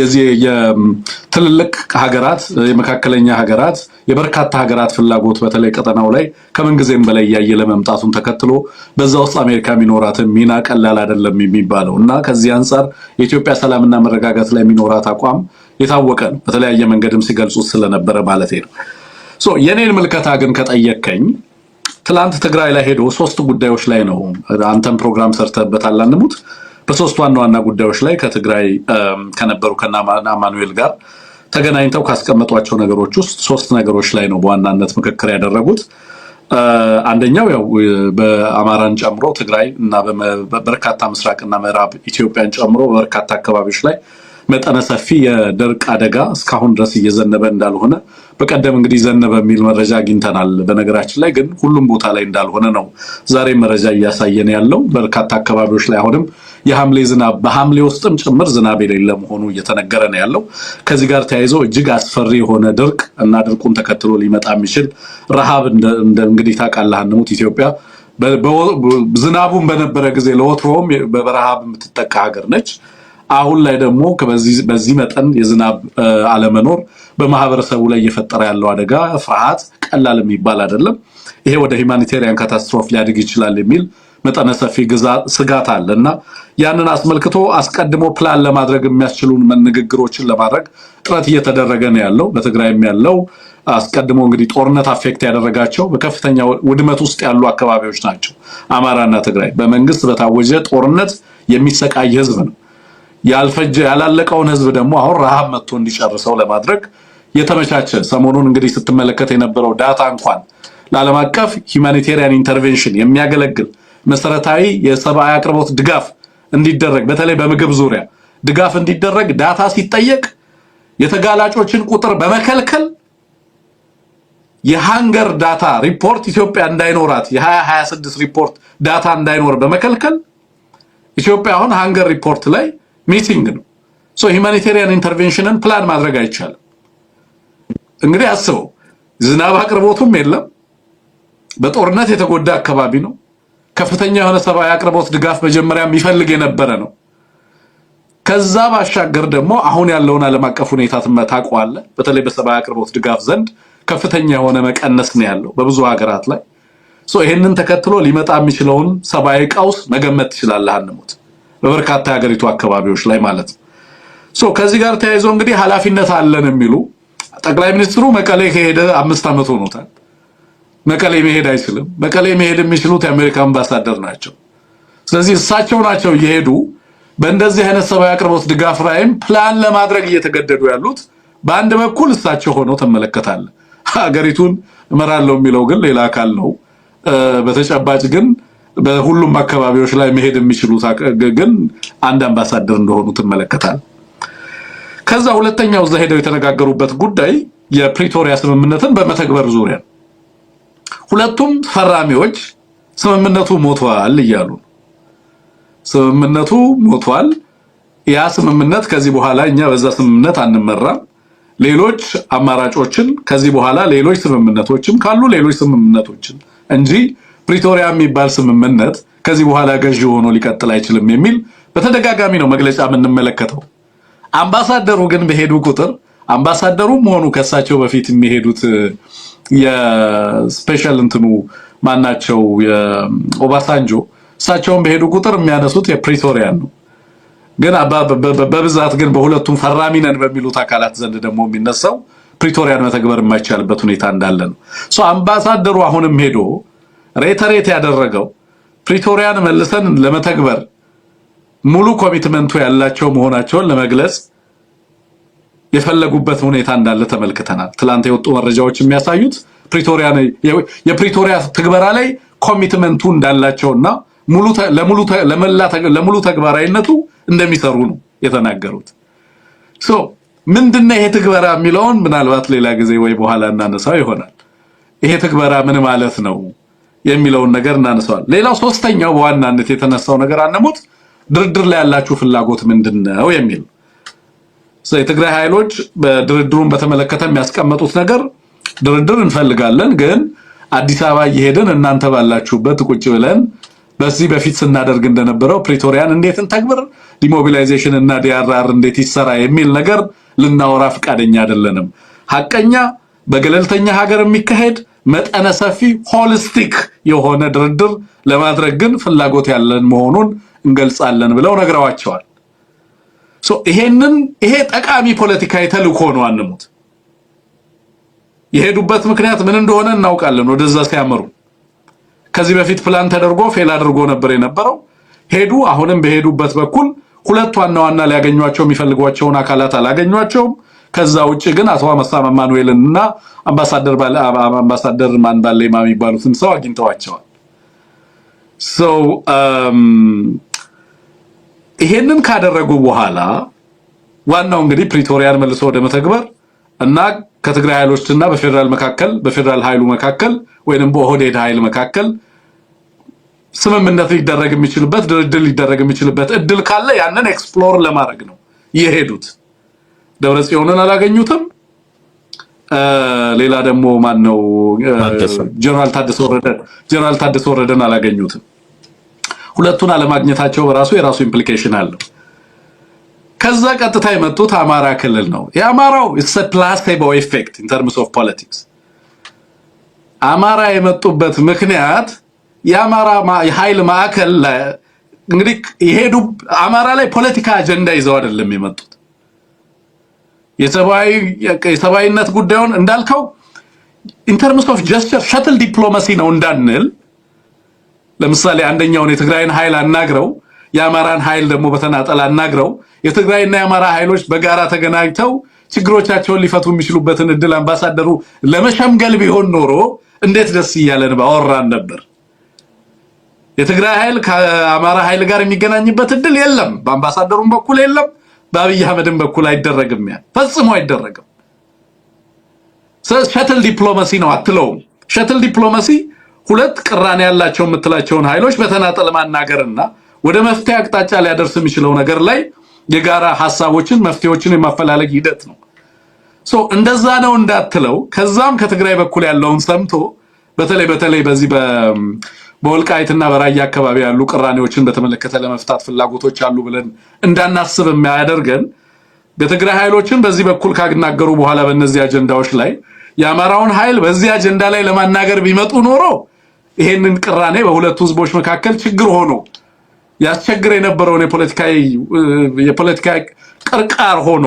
የዚህ የትልልቅ ሀገራት የመካከለኛ ሀገራት የበርካታ ሀገራት ፍላጎት በተለይ ቀጠናው ላይ ከመንግዜም በላይ ያየለ መምጣቱን ተከትሎ በዛ ውስጥ አሜሪካ ሚኖራት ሚና ቀላል አይደለም የሚባለው እና ከዚህ አንፃር የኢትዮጵያ ሰላምና መረጋጋት ላይ ሚኖራት አቋም የታወቀ ነው በተለያየ መንገድም ሲገልጹት ስለነበረ ማለት ነው የኔን መልከታ ግን ከጠየቀኝ ትላንት ትግራይ ላይ ሄዶ ሶስት ጉዳዮች ላይ ነው አንተም ፕሮግራም ሰርተበታል አንሙት በሶስት ዋና ጉዳዮች ላይ ከትግራይ ከነበሩ ከናማኑኤል ጋር ተገናኝተው ካስቀመጧቸው ነገሮች ውስጥ 3 ነገሮች ላይ ነው በዋናነት ምክክር ያደረጉት። አንደኛው ያው በአማራን ጨምሮ ትግራይ እና በበርካታ ምስራቅና ምዕራብ ኢትዮጵያን ጨምሮ በርካታ አካባቢዎች ላይ መጠነ ሰፊ የድርቅ አደጋ እስካሁን ድረስ እየዘነበ እንዳልሆነ በቀደም እንግዲህ ዘነበ የሚል መረጃ አግኝተናል። በነገራችን ላይ ግን ሁሉም ቦታ ላይ እንዳልሆነ ነው ዛሬ መረጃ እያሳየን ያለው። በርካታ አካባቢዎች ላይ አሁንም የሐምሌ ዝናብ በሐምሌ ውስጥም ጭምር ዝናብ የሌለ መሆኑ እየተነገረ ነው ያለው። ከዚህ ጋር ተያይዞ እጅግ አስፈሪ የሆነ ድርቅ እና ድርቁን ተከትሎ ሊመጣ የሚችል ረሃብ እንግዲህ ታውቃለህ አንሙት ኢትዮጵያ ዝናቡን በነበረ ጊዜ ለወትሮም በረሃብ የምትጠቃ ሀገር ነች። አሁን ላይ ደግሞ በዚህ መጠን የዝናብ አለመኖር በማህበረሰቡ ላይ እየፈጠረ ያለው አደጋ ፍርሃት ቀላል የሚባል አይደለም። ይሄ ወደ ሂውማኒቴሪያን ካታስትሮፍ ሊያድግ ይችላል የሚል መጠነ ሰፊ ስጋት አለና ያንን አስመልክቶ አስቀድሞ ፕላን ለማድረግ የሚያስችሉን ንግግሮችን ለማድረግ ጥረት እየተደረገ ነው ያለው። በትግራይም ያለው አስቀድሞ እንግዲህ ጦርነት አፌክት ያደረጋቸው በከፍተኛ ውድመት ውስጥ ያሉ አካባቢዎች ናቸው። አማራና ትግራይ በመንግስት በታወጀ ጦርነት የሚሰቃይ ህዝብ ነው። ያላለቀውን ህዝብ ደግሞ አሁን ረሃብ መጥቶ እንዲጨርሰው ለማድረግ የተመቻቸ ሰሞኑን እንግዲህ ስትመለከት የነበረው ዳታ እንኳን ለዓለም አቀፍ ሂውማኒቴሪያን ኢንተርቬንሽን የሚያገለግል መሰረታዊ የሰብአዊ አቅርቦት ድጋፍ እንዲደረግ በተለይ በምግብ ዙሪያ ድጋፍ እንዲደረግ ዳታ ሲጠየቅ የተጋላጮችን ቁጥር በመከልከል የሃንገር ዳታ ሪፖርት ኢትዮጵያ እንዳይኖራት የ2026 ሪፖርት ዳታ እንዳይኖር በመከልከል ኢትዮጵያ አሁን ሃንገር ሪፖርት ላይ ሚቲንግ ነው። ሂውማኒቴሪያን ኢንተርቬንሽንን ፕላን ማድረግ አይቻልም። እንግዲህ አስበው ዝናብ አቅርቦቱም የለም። በጦርነት የተጎዳ አካባቢ ነው። ከፍተኛ የሆነ ሰብአዊ አቅርቦት ድጋፍ መጀመሪያ የሚፈልግ የነበረ ነው። ከዛ ባሻገር ደግሞ አሁን ያለውን ዓለም አቀፍ ሁኔታ ታውቀዋለህ። በተለይ በሰብአዊ አቅርቦት ድጋፍ ዘንድ ከፍተኛ የሆነ መቀነስ ነው ያለው በብዙ ሀገራት ላይ። ይሄንን ተከትሎ ሊመጣ የሚችለውን ሰብአዊ ቀውስ መገመት ትችላለህ አንሙት በበርካታ ሀገሪቱ አካባቢዎች ላይ ማለት ነው። ከዚህ ጋር ተያይዞ እንግዲህ ኃላፊነት አለን የሚሉ ጠቅላይ ሚኒስትሩ መቀሌ ከሄደ 5 ዓመት ሆኖታል። መቀሌ መሄድ አይችልም። መቀሌ መሄድ የሚችሉት የአሜሪካ አምባሳደር ናቸው። ስለዚህ እሳቸው ናቸው እየሄዱ በእንደዚህ አይነት ሰብአዊ አቅርቦት ድጋፍ ላይም ፕላን ለማድረግ እየተገደዱ ያሉት። በአንድ በኩል እሳቸው ሆነው ተመለከታለ። ሀገሪቱን እመራለሁ የሚለው ግን ሌላ አካል ነው። በተጨባጭ ግን በሁሉም አካባቢዎች ላይ መሄድ የሚችሉት ግን አንድ አምባሳደር እንደሆኑ ትመለከታል። ከዛ ሁለተኛው እዛ ሄደው የተነጋገሩበት ጉዳይ የፕሪቶሪያ ስምምነትን በመተግበር ዙሪያ ሁለቱም ፈራሚዎች ስምምነቱ ሞቷል እያሉ ስምምነቱ ሞቷል። ያ ስምምነት ከዚህ በኋላ እኛ በዛ ስምምነት አንመራም። ሌሎች አማራጮችን ከዚህ በኋላ ሌሎች ስምምነቶችም ካሉ ሌሎች ስምምነቶችን እንጂ ፕሪቶሪያ የሚባል ስምምነት ከዚህ በኋላ ገዢ ሆኖ ሊቀጥል አይችልም የሚል በተደጋጋሚ ነው መግለጫ የምንመለከተው። አምባሳደሩ ግን በሄዱ ቁጥር አምባሳደሩም ሆኑ ከሳቸው በፊት የሚሄዱት የስፔሻል እንትኑ ማናቸው የኦባሳንጆ እሳቸውን በሄዱ ቁጥር የሚያነሱት የፕሪቶሪያን ነው። ግን በብዛት ግን በሁለቱም ፈራሚ ነን በሚሉት አካላት ዘንድ ደግሞ የሚነሳው ፕሪቶሪያን መተግበር የማይቻልበት ሁኔታ እንዳለ ነው። አምባሳደሩ አሁንም ሄዶ ሬተሬት ያደረገው ፕሪቶሪያን መልሰን ለመተግበር ሙሉ ኮሚትመንቱ ያላቸው መሆናቸውን ለመግለጽ የፈለጉበት ሁኔታ እንዳለ ተመልክተናል። ትላንት የወጡ መረጃዎች የሚያሳዩት የፕሪቶሪያ ትግበራ ላይ ኮሚትመንቱ እንዳላቸውና ለሙሉ ተግባራዊነቱ እንደሚሰሩ ነው የተናገሩት። ምንድነው ይሄ ትግበራ የሚለውን ምናልባት ሌላ ጊዜ ወይ በኋላ እናነሳው ይሆናል። ይሄ ትግበራ ምን ማለት ነው የሚለውን ነገር እናነሳዋለን። ሌላው ሶስተኛው በዋናነት የተነሳው ነገር አንሙት ድርድር ላይ ያላችሁ ፍላጎት ምንድነው የሚል የትግራይ ኃይሎች በድርድሩን በተመለከተ የሚያስቀምጡት ነገር ድርድር እንፈልጋለን፣ ግን አዲስ አበባ እየሄድን እናንተ ባላችሁበት ቁጭ ብለን በዚህ በፊት ስናደርግ እንደነበረው ፕሪቶሪያን እንዴት እንተግብር፣ ዲሞቢላይዜሽን እና ዲአርአር እንዴት ይሰራ የሚል ነገር ልናወራ ፈቃደኛ አይደለንም። ሐቀኛ በገለልተኛ ሀገር የሚካሄድ መጠነ ሰፊ ሆሊስቲክ የሆነ ድርድር ለማድረግ ግን ፍላጎት ያለን መሆኑን እንገልጻለን ብለው ነግረዋቸዋል። ይሄ ጠቃሚ ፖለቲካዊ ተልእኮ ነው አንሙት። የሄዱበት ምክንያት ምን እንደሆነ እናውቃለን። ወደዛ ሲያመሩ ከዚህ በፊት ፕላን ተደርጎ ፌል አድርጎ ነበር የነበረው። ሄዱ። አሁንም በሄዱበት በኩል ሁለት ዋና ሊያገኟቸው የሚፈልጓቸውን አካላት አላገኟቸውም። ከዛ ውጪ ግን አቶ መሳማ ማኑኤልና አምባሳደር ማንባሌማ የሚባሉትን ሰው አግኝተዋቸዋል። ይሄንን ካደረጉ በኋላ ዋናው እንግዲህ ፕሪቶሪያን መልሶ ወደ መተግበር እና ከትግራይ ኃይሎችና በፌደራል ኃይሉ መካከል ወይንም በኦህዴድ ኃይል መካከል ስምምነት ሊደረግ የሚችልበት ድርድር ሊደረግ የሚችልበት እድል ካለ ያንን ኤክስፕሎር ለማድረግ ነው የሄዱት። ደብረጽዮንን አላገኙትም። ሌላ ደግሞ ማን ነው ጀነራል ታደሰ ወረደን አላገኙትም። ሁለቱን አለማግኘታቸው በራሱ የራሱ ኢምፕሊኬሽን አለው። ከዛ ቀጥታ የመጡት አማራ ክልል ነው። የአማራው it's a placebo effect in terms of politics። አማራ የመጡበት ምክንያት የአማራ የኃይል ማዕከል እንግዲህ ይሄዱ አማራ ላይ ፖለቲካ አጀንዳ ይዘው አይደለም የመጡት። የሰብአዊነት ጉዳዩን እንዳልከው in terms of gesture shuttle diplomacy ነው እንዳንል። ለምሳሌ አንደኛውን የትግራይን ኃይል አናግረው የአማራን ኃይል ደግሞ በተናጠል አናግረው የትግራይና የአማራ ኃይሎች በጋራ ተገናኝተው ችግሮቻቸውን ሊፈቱ የሚችሉበትን እድል አምባሳደሩ ለመሸምገል ቢሆን ኖሮ እንዴት ደስ ይያለን ባወራን ነበር። የትግራይ ኃይል ከአማራ ኃይል ጋር የሚገናኝበት እድል የለም። በአምባሳደሩም በኩል የለም፣ በአብይ አህመድም በኩል አይደረግም። ፈጽሞ አይደረግም። ሸትል ዲፕሎማሲ ነው አትለውም። ሸትል ዲፕሎማሲ ሁለት ቅራኔ ያላቸው የምትላቸውን ኃይሎች በተናጠል ማናገርና ወደ መፍትሄ አቅጣጫ ሊያደርስ የሚችለው ነገር ላይ የጋራ ሐሳቦችን መፍትሄዎችን የማፈላለግ ሂደት ነው። እንደዛ ነው እንዳትለው። ከዛም ከትግራይ በኩል ያለውን ሰምቶ በተለይ በዚህ በወልቃይትና በራያ አካባቢ ያሉ ቅራኔዎችን በተመለከተ ለመፍታት ፍላጎቶች አሉ ብለን እንዳናስብ የሚያደርገን በትግራይ ኃይሎችን በዚህ በኩል ካገናገሩ በኋላ በእነዚህ አጀንዳዎች ላይ የአማራውን ኃይል በዚህ አጀንዳ ላይ ለማናገር ቢመጡ ኖሮ ይሄንን ቅራኔ በሁለቱ ህዝቦች መካከል ችግር ሆኖ ያስቸግር የነበረውን የፖለቲካ ቅርቃር ሆኖ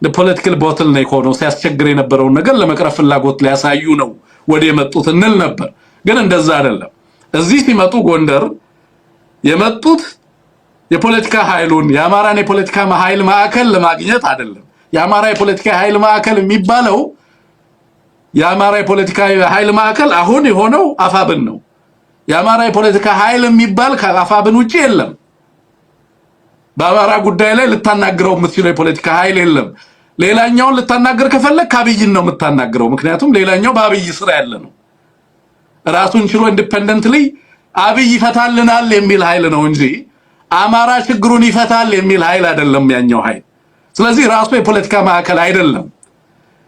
ለፖለቲካል ቦትልኔክ ሆኖ ሲያስቸግር የነበረውን ነገር ለመቅረፍ ፍላጎት ሊያሳዩ ነው ወደ የመጡት እንል ነበር። ግን እንደዛ አይደለም። እዚህ ሲመጡ ጎንደር የመጡት የፖለቲካ ኃይሉን የአማራን የፖለቲካ ኃይል ማዕከል ለማግኘት አይደለም። የአማራ የፖለቲካ ኃይል ማዕከል የሚባለው የአማራ የፖለቲካ ኃይል ማዕከል አሁን የሆነው አፋብን ነው። የአማራ የፖለቲካ ኃይል የሚባል ከአፋብን ውጪ የለም። በአማራ ጉዳይ ላይ ልታናግረው የምትችለው የፖለቲካ ኃይል የለም። ሌላኛውን ልታናገር ከፈለክ አብይን ነው የምታናግረው። ምክንያቱም ሌላኛው በአብይ ስራ ያለ ነው። ራሱን ችሎ ኢንዲፔንደንትሊ አብይ ይፈታልናል የሚል ኃይል ነው እንጂ አማራ ችግሩን ይፈታል የሚል ኃይል አይደለም ያኛው ኃይል። ስለዚህ ራሱ የፖለቲካ ማዕከል አይደለም።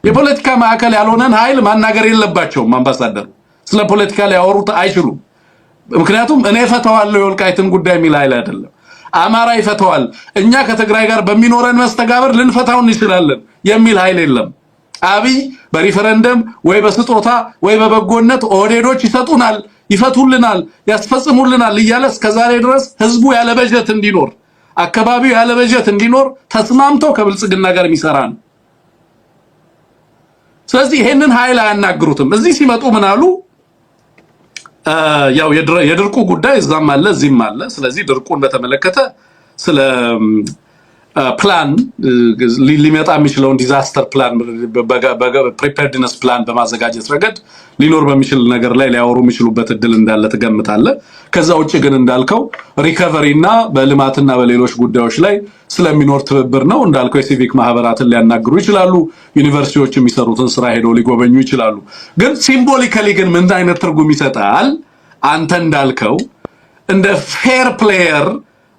የፖለቲካ ማዕከል ያልሆነን ኃይል ማናገር የለባቸውም። አምባሳደሩ ስለ ፖለቲካ ሊያወሩት አይችሉም። ምክንያቱም እኔ ፈታዋለሁ የወልቃይትን ጉዳይ የሚል ኃይል አይደለም። አማራ ይፈታዋል፣ እኛ ከትግራይ ጋር በሚኖረን መስተጋብር ልንፈታው እንችላለን የሚል ኃይል የለም። አብይ በሪፈረንደም ወይ በስጦታ ወይ በበጎነት ኦህዴዶች ይሰጡናል፣ ይፈቱልናል፣ ያስፈጽሙልናል እያለ እስከዛሬ ድረስ ህዝቡ ያለ በጀት እንዲኖር አካባቢው ያለ በጀት እንዲኖር ተስማምቶ ከብልጽግና ጋር የሚሰራ ነው። ስለዚህ ይሄንን ኃይል አያናግሩትም። እዚህ ሲመጡ ምን አሉ? ያው የድርቁ ጉዳይ እዛም አለ እዚህም አለ። ስለዚህ ድርቁን በተመለከተ ስለ ፕላን ሊመጣ የሚችለውን ዲዛስተር ፕላን ፕሪፔርድነስ ፕላን በማዘጋጀት ረገድ ሊኖር በሚችል ነገር ላይ ሊያወሩ የሚችሉበት እድል እንዳለ ትገምታለህ። ከዛ ውጭ ግን እንዳልከው ሪከቨሪና በልማትና በሌሎች ጉዳዮች ላይ ስለሚኖር ትብብር ነው። እንዳልከው የሲቪክ ማህበራትን ሊያናግሩ ይችላሉ። ዩኒቨርሲቲዎች የሚሰሩትን ስራ ሄደው ሊጎበኙ ይችላሉ። ግን ሲምቦሊካሊ ግን ምን አይነት ትርጉም ይሰጣል? አንተ እንዳልከው እንደ ፌር ፕሌየር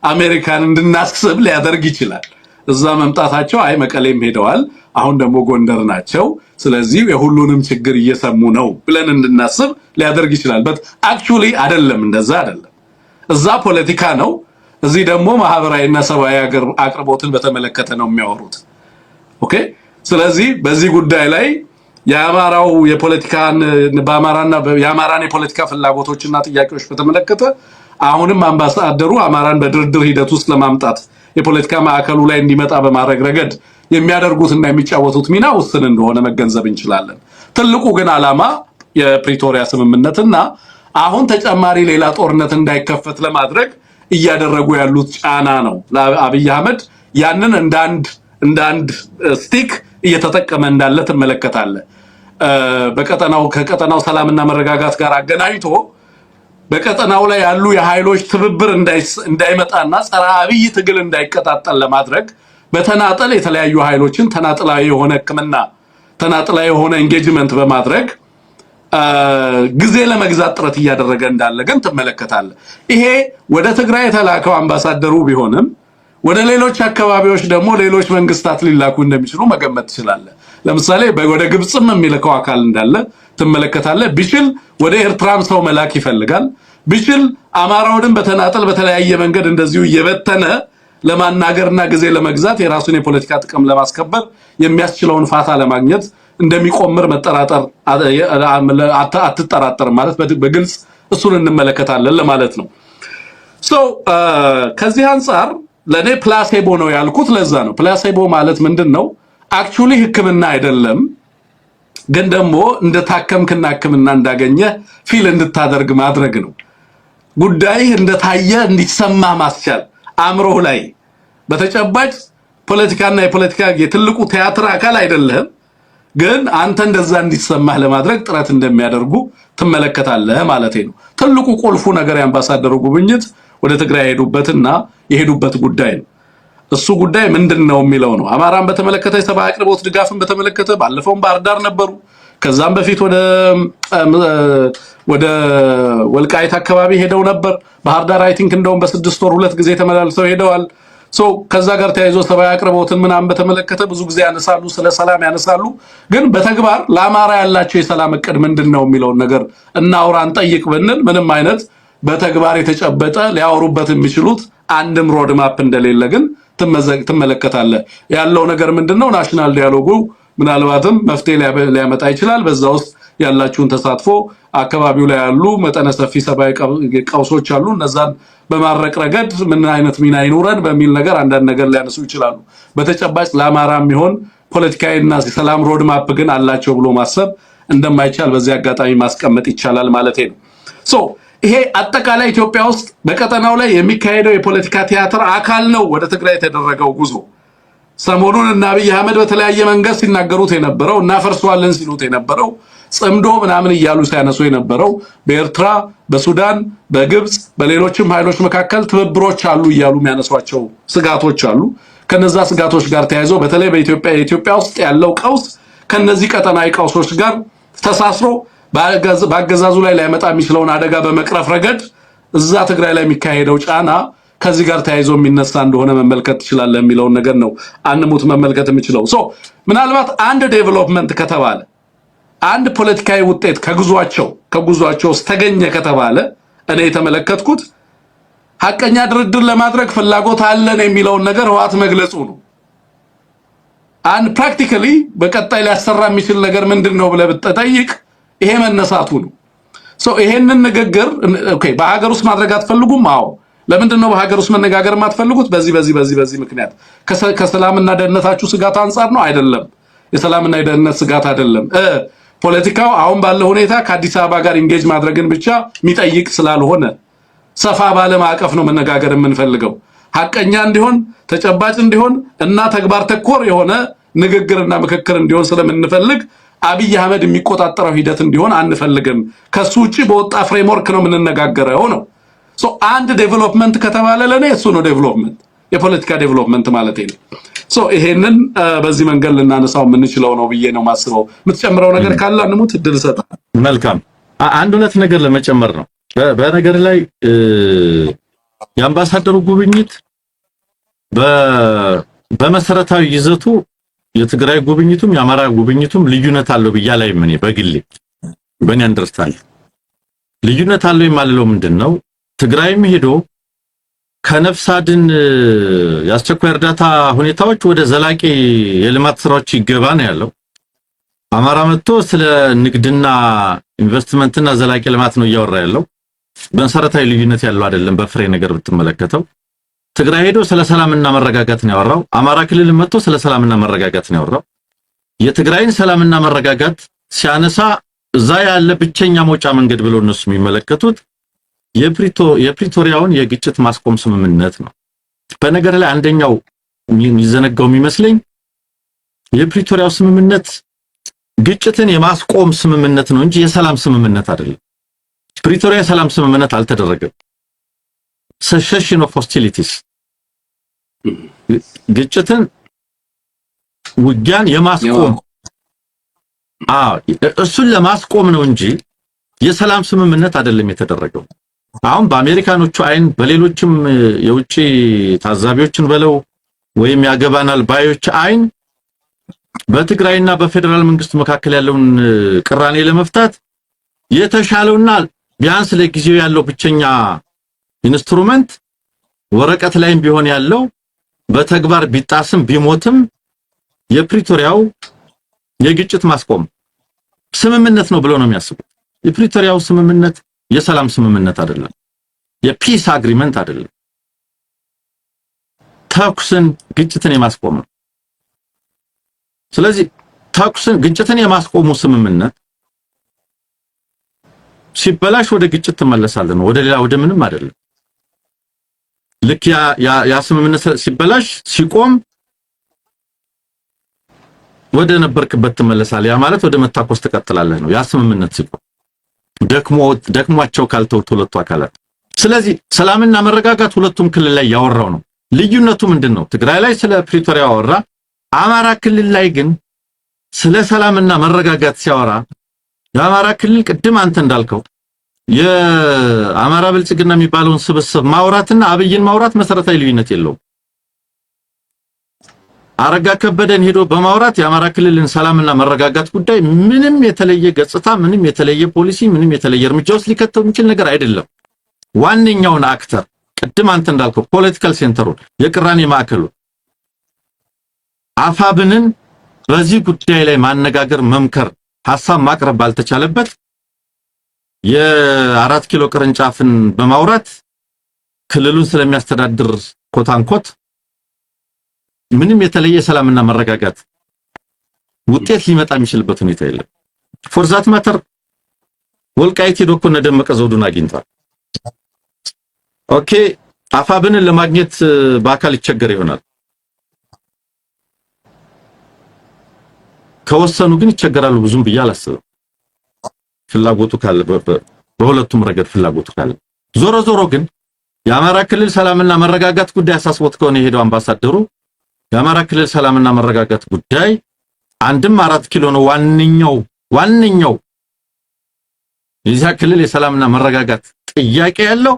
አሜሪካን እንድናስብ ሊያደርግ ይችላል። እዛ መምጣታቸው አይ መቀሌም ሄደዋል፣ አሁን ደግሞ ጎንደር ናቸው፣ ስለዚህ የሁሉንም ችግር እየሰሙ ነው ብለን እንድናስብ ሊያደርግ ይችላል። በት አክቹሊ አይደለም፣ እንደዛ አይደለም። እዛ ፖለቲካ ነው፣ እዚህ ደግሞ ማህበራዊና ሰብአዊ አቅርቦትን በተመለከተ ነው የሚያወሩት። ኦኬ። ስለዚህ በዚህ ጉዳይ ላይ የአማራው የፖለቲካን በአማራና የአማራን የፖለቲካ ፍላጎቶችና ጥያቄዎች በተመለከተ አሁንም አምባሳደሩ አማራን በድርድር ሂደት ውስጥ ለማምጣት የፖለቲካ ማዕከሉ ላይ እንዲመጣ በማድረግ ረገድ የሚያደርጉትና የሚጫወቱት ሚና ውስን እንደሆነ መገንዘብ እንችላለን። ትልቁ ግን ዓላማ የፕሪቶሪያ ስምምነትና አሁን ተጨማሪ ሌላ ጦርነት እንዳይከፈት ለማድረግ እያደረጉ ያሉት ጫና ነው። አብይ አህመድ ያንን እንደ አንድ ስቲክ እየተጠቀመ እንዳለ ትመለከታለህ። በቀጠናው ከቀጠናው ሰላምና መረጋጋት ጋር አገናኝቶ በቀጠናው ላይ ያሉ የኃይሎች ትብብር እንዳይመጣና ጸረ አብይ ትግል እንዳይቀጣጠል ለማድረግ በተናጠል የተለያዩ ኃይሎችን ተናጥላዊ የሆነ ሕክምና ተናጥላዊ የሆነ ኤንጌጅመንት በማድረግ ጊዜ ለመግዛት ጥረት እያደረገ እንዳለ ግን ትመለከታለህ። ይሄ ወደ ትግራይ የተላከው አምባሳደሩ ቢሆንም ወደ ሌሎች አካባቢዎች ደግሞ ሌሎች መንግስታት ሊላኩ እንደሚችሉ መገመት ትችላለህ። ለምሳሌ ወደ ግብጽም የሚልከው አካል እንዳለ ትመለከታለህ። ቢችል ወደ ኤርትራም ሰው መላክ ይፈልጋል። ቢችል አማራውንም በተናጠል በተለያየ መንገድ እንደዚሁ እየበተነ ለማናገርና ጊዜ ለመግዛት የራሱን የፖለቲካ ጥቅም ለማስከበር የሚያስችለውን ፋታ ለማግኘት እንደሚቆምር መጠራጠር አትጠራጠርም ማለት በግልጽ እሱን እንመለከታለን ለማለት ነው። ከዚህ አንፃር ለኔ ፕላሴቦ ነው ያልኩት ለዛ ነው። ፕላሴቦ ማለት ምንድነው? አክቹሊ ህክምና አይደለም፣ ግን ደግሞ እንደታከምክና ህክምና እንዳገኘ ፊል እንድታደርግ ማድረግ ነው። ጉዳይህ እንደታየ እንዲሰማ ማስቻል አእምሮህ ላይ በተጨባጭ ፖለቲካና የፖለቲካ የትልቁ ቲያትር አካል አይደለም፣ ግን አንተ እንደዛ እንዲሰማህ ለማድረግ ጥረት እንደሚያደርጉ ትመለከታለህ ማለት ነው። ትልቁ ቁልፉ ነገር የአምባሳደሩ ጉብኝት ወደ ትግራይ የሄዱበት ጉዳይ ነው። እሱ ጉዳይ ምንድነው የሚለው ነው። አማራን በተመለከተ የሰብአዊ አቅርቦት ድጋፍን በተመለከተ ባለፈውም ባህር ዳር ነበሩ። ከዛም በፊት ወደ ወልቃይት አካባቢ ሄደው ነበር። ባህር ዳር አይ ቲንክ እንደውም በ6 ወር 2 ጊዜ ተመላልሰው ሄደዋል። ከዛ ጋር ተያይዞ ሰብአዊ አቅርቦትን ምናምን በተመለከተ ብዙ ጊዜ ያነሳሉ፣ ስለ ሰላም ያነሳሉ። ግን በተግባር ለአማራ ያላቸው የሰላም እቅድ ምንድነው የሚለውን ነገር እናውራን ጠይቅ ብንል ምንም አይነት በተግባር የተጨበጠ ሊያወሩበት የሚችሉት አንድም ሮድ ማፕ እንደሌለ ግን ትመለከታለህ። ያለው ነገር ምንድነው? ናሽናል ዲያሎጉ ምናልባትም መፍትሄ ሊያመጣ ይችላል። በዛ ውስጥ ያላችሁን ተሳትፎ አካባቢው ላይ ያሉ መጠነ ሰፊ ሰብአዊ ቀውሶች አሉ፣ እነዛን በማረቅ ረገድ ምን አይነት ሚና ይኖረን በሚል ነገር አንዳንድ ነገር ሊያነሱ ይችላሉ። በተጨባጭ ለአማራ የሚሆን ፖለቲካዊና ሰላም ሮድ ማፕ ግን አላቸው ብሎ ማሰብ እንደማይቻል በዚህ አጋጣሚ ማስቀመጥ ይቻላል ማለት ነው። ይሄ አጠቃላይ ኢትዮጵያ ውስጥ በቀጠናው ላይ የሚካሄደው የፖለቲካ ቲያትር አካል ነው። ወደ ትግራይ የተደረገው ጉዞ ሰሞኑን እና አብይ አህመድ በተለያየ መንገድ ሲናገሩት የነበረው እናፈርሰዋለን ሲሉት የነበረው ጽምዶ ምናምን እያሉ ሲያነሱ የነበረው በኤርትራ፣ በሱዳን፣ በግብጽ በሌሎችም ኃይሎች መካከል ትብብሮች አሉ እያሉ የሚያነሷቸው ስጋቶች አሉ። ከነዛ ስጋቶች ጋር ተያይዞ በተለይ በኢትዮጵያ ውስጥ ያለው ቀውስ ከነዚህ ቀጠናዊ ቀውሶች ጋር ተሳስሮ በአገዛዙ ላይ ሊያመጣ የሚችለውን አደጋ በመቅረፍ ረገድ እዛ ትግራይ ላይ የሚካሄደው ጫና ከዚህ ጋር ተያይዞ የሚነሳ እንደሆነ መመልከት ትችላለህ የሚለውን ነገር ነው አንሙት መመልከት የሚችለው። ምናልባት አንድ ዴቨሎፕመንት ከተባለ አንድ ፖለቲካዊ ውጤት ከጉዟቸው ተገኘ ከተባለ እኔ የተመለከትኩት ሐቀኛ ድርድር ለማድረግ ፍላጎት አለን የሚለውን ነገር ህወሓት መግለጹ ነው። አንድ ፕራክቲካሊ በቀጣይ ሊያሰራ የሚችል ነገር ምንድነው ብለህ ብትጠይቅ ይሄ መነሳቱ ነው። ይሄንን ንግግር በሀገር ውስጥ ማድረግ አትፈልጉም? አዎ። ለምንድን ነው በሀገር ውስጥ መነጋገር የማትፈልጉት? በዚህ ምክንያት ከሰላምና ደህንነታችሁ ስጋት አንጻር ነው? አይደለም። የሰላምና የደህንነት ስጋት አይደለም። ፖለቲካው አሁን ባለው ሁኔታ ከአዲስ አበባ ጋር ኢንጌጅ ማድረግን ብቻ የሚጠይቅ ስላልሆነ ሰፋ ባለ ማዕቀፍ ነው መነጋገር የምንፈልገው። ሐቀኛ እንዲሆን፣ ተጨባጭ እንዲሆን እና ተግባር ተኮር የሆነ ንግግርና ምክክር እንዲሆን ስለምንፈልግ አብይ አህመድ የሚቆጣጠረው ሂደት እንዲሆን አንፈልግም። ከሱ ውጪ በወጣ ፍሬምወርክ ነው የምንነጋገረው ነው። አንድ ዴቨሎፕመንት ከተባለ ለኔ እሱ ነው ዴቨሎፕመንት፣ የፖለቲካ ዴቨሎፕመንት ማለት ነው። ይሄንን በዚህ መንገድ ልናነሳው የምንችለው ነው ብዬ ነው ማስበው። የምትጨምረው ነገር ካለ አንሙት እድል ሰጣለሁ። መልካም። አንድ ሁለት ነገር ለመጨመር ነው። በነገር ላይ የአምባሳደሩ ጉብኝት በመሰረታዊ ይዘቱ የትግራይ ጉብኝቱም የአማራ ጉብኝቱም ልዩነት አለው ብያ ላይ ምን በግሌ በእኔ አንደርስታንድ ልዩነት አለው የማልለው ምንድነው? ትግራይም ሄዶ ከነፍስ አድን የአስቸኳይ እርዳታ ሁኔታዎች ወደ ዘላቂ የልማት ስራዎች ይገባ ነው ያለው። አማራ መጥቶ ስለ ንግድና ኢንቨስትመንትና ዘላቂ ልማት ነው እያወራ ያለው። በመሰረታዊ ልዩነት ያለው አይደለም። በፍሬ ነገር ብትመለከተው ትግራይ ሄዶ ስለ ሰላምና መረጋጋት ነው ያወራው። አማራ ክልል መጥቶ ስለ ሰላምና መረጋጋት ነው ያወራው። የትግራይን ሰላምና መረጋጋት ሲያነሳ እዛ ያለ ብቸኛ መውጫ መንገድ ብለው እነሱ የሚመለከቱት የፕሪቶሪያውን የግጭት ማስቆም ስምምነት ነው። በነገር ላይ አንደኛው የሚዘነጋው የሚመስለኝ የፕሪቶሪያው ስምምነት ግጭትን የማስቆም ስምምነት ነው እንጂ የሰላም ስምምነት አይደለም። ፕሪቶሪያ የሰላም ስምምነት አልተደረገም። cessation of hostilities ግጭትን ውጊያን የማስቆም እሱን ለማስቆም ነው እንጂ የሰላም ስምምነት አይደለም የተደረገው። አሁን በአሜሪካኖቹ አይን በሌሎችም የውጪ ታዛቢዎችን በለው ወይም ያገባናል ባዮች አይን በትግራይና በፌደራል መንግስት መካከል ያለውን ቅራኔ ለመፍታት የተሻለውና ቢያንስ ለጊዜው ያለው ብቸኛ ኢንስትሩመንት ወረቀት ላይም ቢሆን ያለው በተግባር ቢጣስም ቢሞትም የፕሪቶሪያው የግጭት ማስቆም ስምምነት ነው ብሎ ነው የሚያስቡት። የፕሪቶሪያው ስምምነት የሰላም ስምምነት አይደለም፣ የፒስ አግሪመንት አይደለም። ተኩስን ግጭትን የማስቆም ነው። ስለዚህ ተኩስን ግጭትን የማስቆሙ ስምምነት ሲበላሽ ወደ ግጭት ተመለሳለን፣ ወደ ሌላ ወደ ምንም አይደለም። ልክ ያ ስምምነት ሲበላሽ ሲቆም ወደ ነበርክበት ተመለሳለህ። ያ ማለት ወደ መታኮስ ተቀጥላለህ ነው ያ ስምምነት ሲቆም ደክሟቸው ካልተውት ሁለቱ አካላት። ስለዚህ ሰላምና መረጋጋት ሁለቱም ክልል ላይ ያወራው ነው። ልዩነቱ ምንድነው? ትግራይ ላይ ስለ ፕሪቶሪያ ያወራ፣ አማራ ክልል ላይ ግን ስለ ሰላምና መረጋጋት ሲያወራ የአማራ ክልል ቅድም አንተ እንዳልከው የአማራ ብልጽግና የሚባለውን ስብስብ ማውራትና አብይን ማውራት መሰረታዊ ልዩነት የለውም። አረጋ ከበደን ሄዶ በማውራት የአማራ ክልልን ሰላምና መረጋጋት ጉዳይ ምንም የተለየ ገጽታ፣ ምንም የተለየ ፖሊሲ፣ ምንም የተለየ እርምጃ ውስጥ ሊከተው የሚችል ነገር አይደለም። ዋነኛውን አክተር ቅድም አንተ እንዳልከው ፖለቲካል ሴንተሩን የቅራኔ ማዕከሉ አፋብንን በዚህ ጉዳይ ላይ ማነጋገር፣ መምከር፣ ሐሳብ ማቅረብ ባልተቻለበት የ4 ኪሎ ቅርንጫፍን በማውራት ክልሉን ስለሚያስተዳድር ኮታንኮት ምንም የተለየ ሰላምና መረጋጋት ውጤት ሊመጣ የሚችልበት ሁኔታ የለም። ፎርዛት ማተር ወልቃይት ሄዶ እኮ እነ ደመቀ ዘውዱን አግኝቷል። ኦኬ አፋብንን ለማግኘት በአካል ይቸገር ይሆናል። ከወሰኑ ግን ይቸገራሉ ብዙም ብዬ አላስብም። ፍላጎቱ ካለ በሁለቱም ረገድ ፍላጎቱ ካለ ዞሮ ዞሮ ግን የአማራ ክልል ሰላምና መረጋጋት ጉዳይ አሳስቦት ከሆነ የሄደው አምባሳደሩ የአማራ ክልል ሰላምና መረጋጋት ጉዳይ አንድም 4 ኪሎ ነው ዋነኛው የዚያ ክልል የሰላምና መረጋጋት ጥያቄ ያለው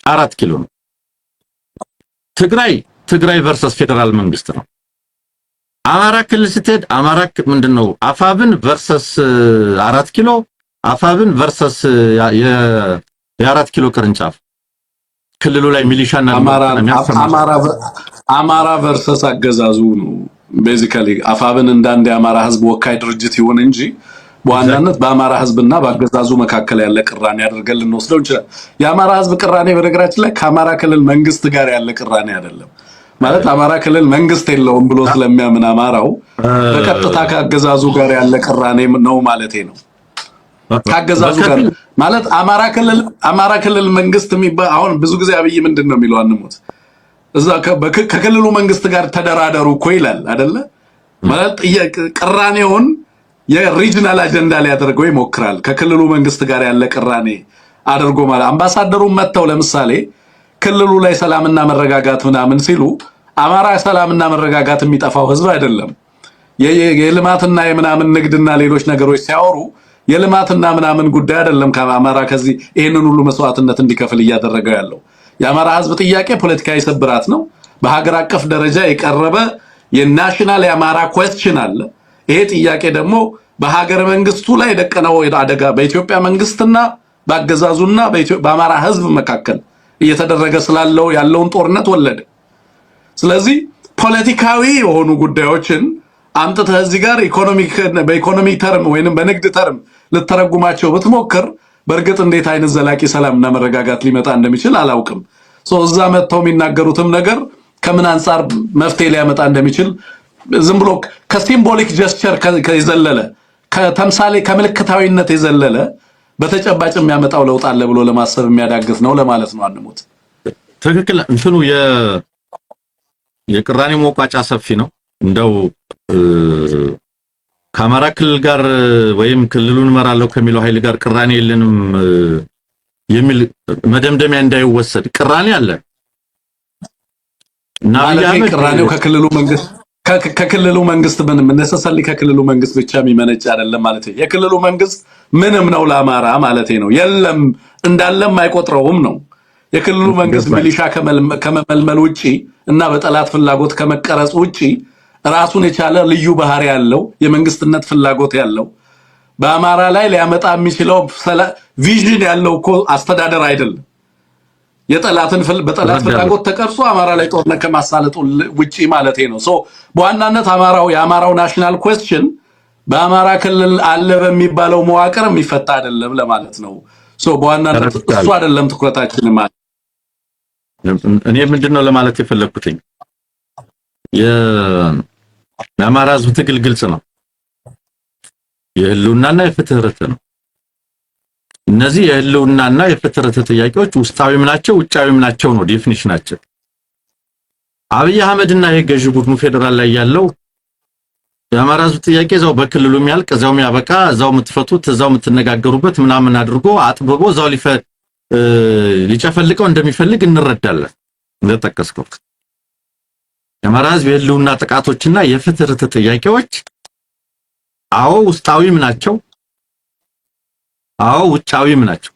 4 ኪሎ ነው። ትግራይ ቨርሰስ ፌደራል መንግስት ነው። አማራ ክልል ስትሄድ ምንድነው አፋብን ቨርሰስ 4 ኪሎ፣ አፋብን ቨርሰስ የ4 ኪሎ ቅርንጫፍ ክልሉ ላይ ሚሊሻና አማራ ቨርሰስ አገዛዙ ነው። ቤዚካሊ አፋብን እንዳንድ የአማራ ህዝብ ወካይ ድርጅት ይሁን እንጂ በዋናነት በአማራ ህዝብና በአገዛዙ መካከል ያለ ቅራኔ አድርገን ልንወስደው እንችላለን። የአማራ ህዝብ ቅራኔ በነገራችን ላይ ከአማራ ክልል መንግስት ጋር ያለ ቅራኔ አይደለም። ማለት አማራ ክልል መንግስት የለውም ብሎ ስለሚያምን አማራው በቀጥታ ከአገዛዙ ጋር ያለ ቅራኔ ነው ማለቴ ነው። ከአገዛዙ ጋር ማለት አማራ ክልል መንግስት የሚባል አሁን ብዙ ጊዜ አብይ ምንድነው የሚለው አንሞት እዛ ከክልሉ መንግስት ጋር ተደራደሩ እኮ ይላል አይደለ? ማለት ቅራኔውን የሪጅናል አጀንዳ ላይ ያደርገው ይሞክራል። ከክልሉ መንግስት ጋር ያለ ቅራኔ አድርጎ ማለት አምባሳደሩን መተው ለምሳሌ ክልሉ ላይ ሰላምና መረጋጋት ምናምን ሲሉ አማራ ሰላምና መረጋጋት የሚጠፋው ህዝብ አይደለም። የልማትና የምናምን ንግድና ሌሎች ነገሮች ሲያወሩ የልማትና ምናምን ጉዳይ አይደለም። ከአማራ ከዚህ ይሄንን ሁሉ መስዋዕትነት እንዲከፍል እያደረገው ያለው የአማራ ህዝብ ጥያቄ ፖለቲካዊ ስብራት ነው። በሀገር አቀፍ ደረጃ የቀረበ የናሽናል የአማራ ኩዌስችን አለ። ይሄ ጥያቄ ደግሞ በሀገር መንግስቱ ላይ የደቀነው አደጋ በኢትዮጵያ መንግስትና በአገዛዙና በአማራ ህዝብ መካከል እየተደረገ ስላለው ያለውን ጦርነት ወለደ። ስለዚህ ፖለቲካዊ የሆኑ ጉዳዮችን አምጥተህ እዚህ ጋር በኢኮኖሚ ተርም ወይንም በንግድ ተርም ልተረጉማቸው ብትሞክር በእርግጥ እንዴት አይነት ዘላቂ ሰላምና መረጋጋት ሊመጣ እንደሚችል አላውቅም። እዛ መጥተው የሚናገሩትም ነገር ከምን አንፃር መፍትሄ ሊያመጣ እንደሚችል ዝም ብሎ ከሲምቦሊክ ጀስቸር ከዘለለ ከተምሳሌ ከምልክታዊነት የዘለለ በተጨባጭ የሚያመጣው ለውጥ አለ ብሎ ለማሰብ የሚያዳግት ነው ለማለት ነው። አንሞት ትክክል እንትኑ የቅራኔ መቋጫ ሰፊ ነው። እንደው ከአማራ ክልል ጋር ወይም ክልሉን እመራለሁ ከሚለው ኃይል ጋር ቅራኔ የለንም የሚል መደምደሚያ እንዳይወሰድ ቅራኔ አለ እና ቅራኔው ከክልሉ መንግስት ምንም ነሰሰሊ ከክልሉ መንግስት ብቻ የሚመነጭ አይደለም ማለት ነው። የክልሉ መንግስት ምንም ነው ለአማራ ማለት ነው የለም እንዳለም አይቆጥረውም ነው። የክልሉ መንግስት ሚሊሻ ከመመልመል ውጪ እና በጠላት ፍላጎት ከመቀረጽ ውጪ ራሱን የቻለ ልዩ ባህሪ ያለው የመንግስትነት ፍላጎት ያለው በአማራ ላይ ሊያመጣ የሚችለው ቪዥን ያለው እኮ አስተዳደር አይደለም። በጠላት ፍላጎት ተቀርጾ አማራ ላይ ጦርነት ከማሳለጡ ውጪ ማለት ነው። በዋናነት የአማራው ናሽናል ኩዌስችን በአማራ ክልል አለ በሚባለው መዋቅር የሚፈታ አይደለም ለማለት ነው። በዋናነት እሱ አይደለም ትኩረታችን ማለት እኔ ምንድነው ለማለት የፈለኩትኝ የአማራ ህዝብ ትግል ግልጽ ነው። የህልውናና የፍትህ ርትዕ ነው። እነዚህ የህልውናና የፍትህ ርትዕ ጥያቄዎች ውስጣዊም ናቸው ውጫዊም ናቸው ነው ዲፊኒሽናቸው። አብይ አህመድና የገዢ ቡድኑ ፌደራል ላይ ያለው የአማራ ህዝብ ጥያቄ እዛው በክልሉ የሚያልቅ እዛው የሚያበቃ እዛው የምትፈቱት እዛው የምትነጋገሩበት ምናምን አድርጎ አጥብቦ እዛው ሊጨፈልቀው እንደሚፈልግ እንረዳለን። እንደተጠቀስከው የአማራ ህዝብ የህልውና ጥቃቶችና የፍትህ ርትዕ ጥያቄዎች አዎ ውስጣዊም ናቸው አዎ ውጫዊም ናቸው።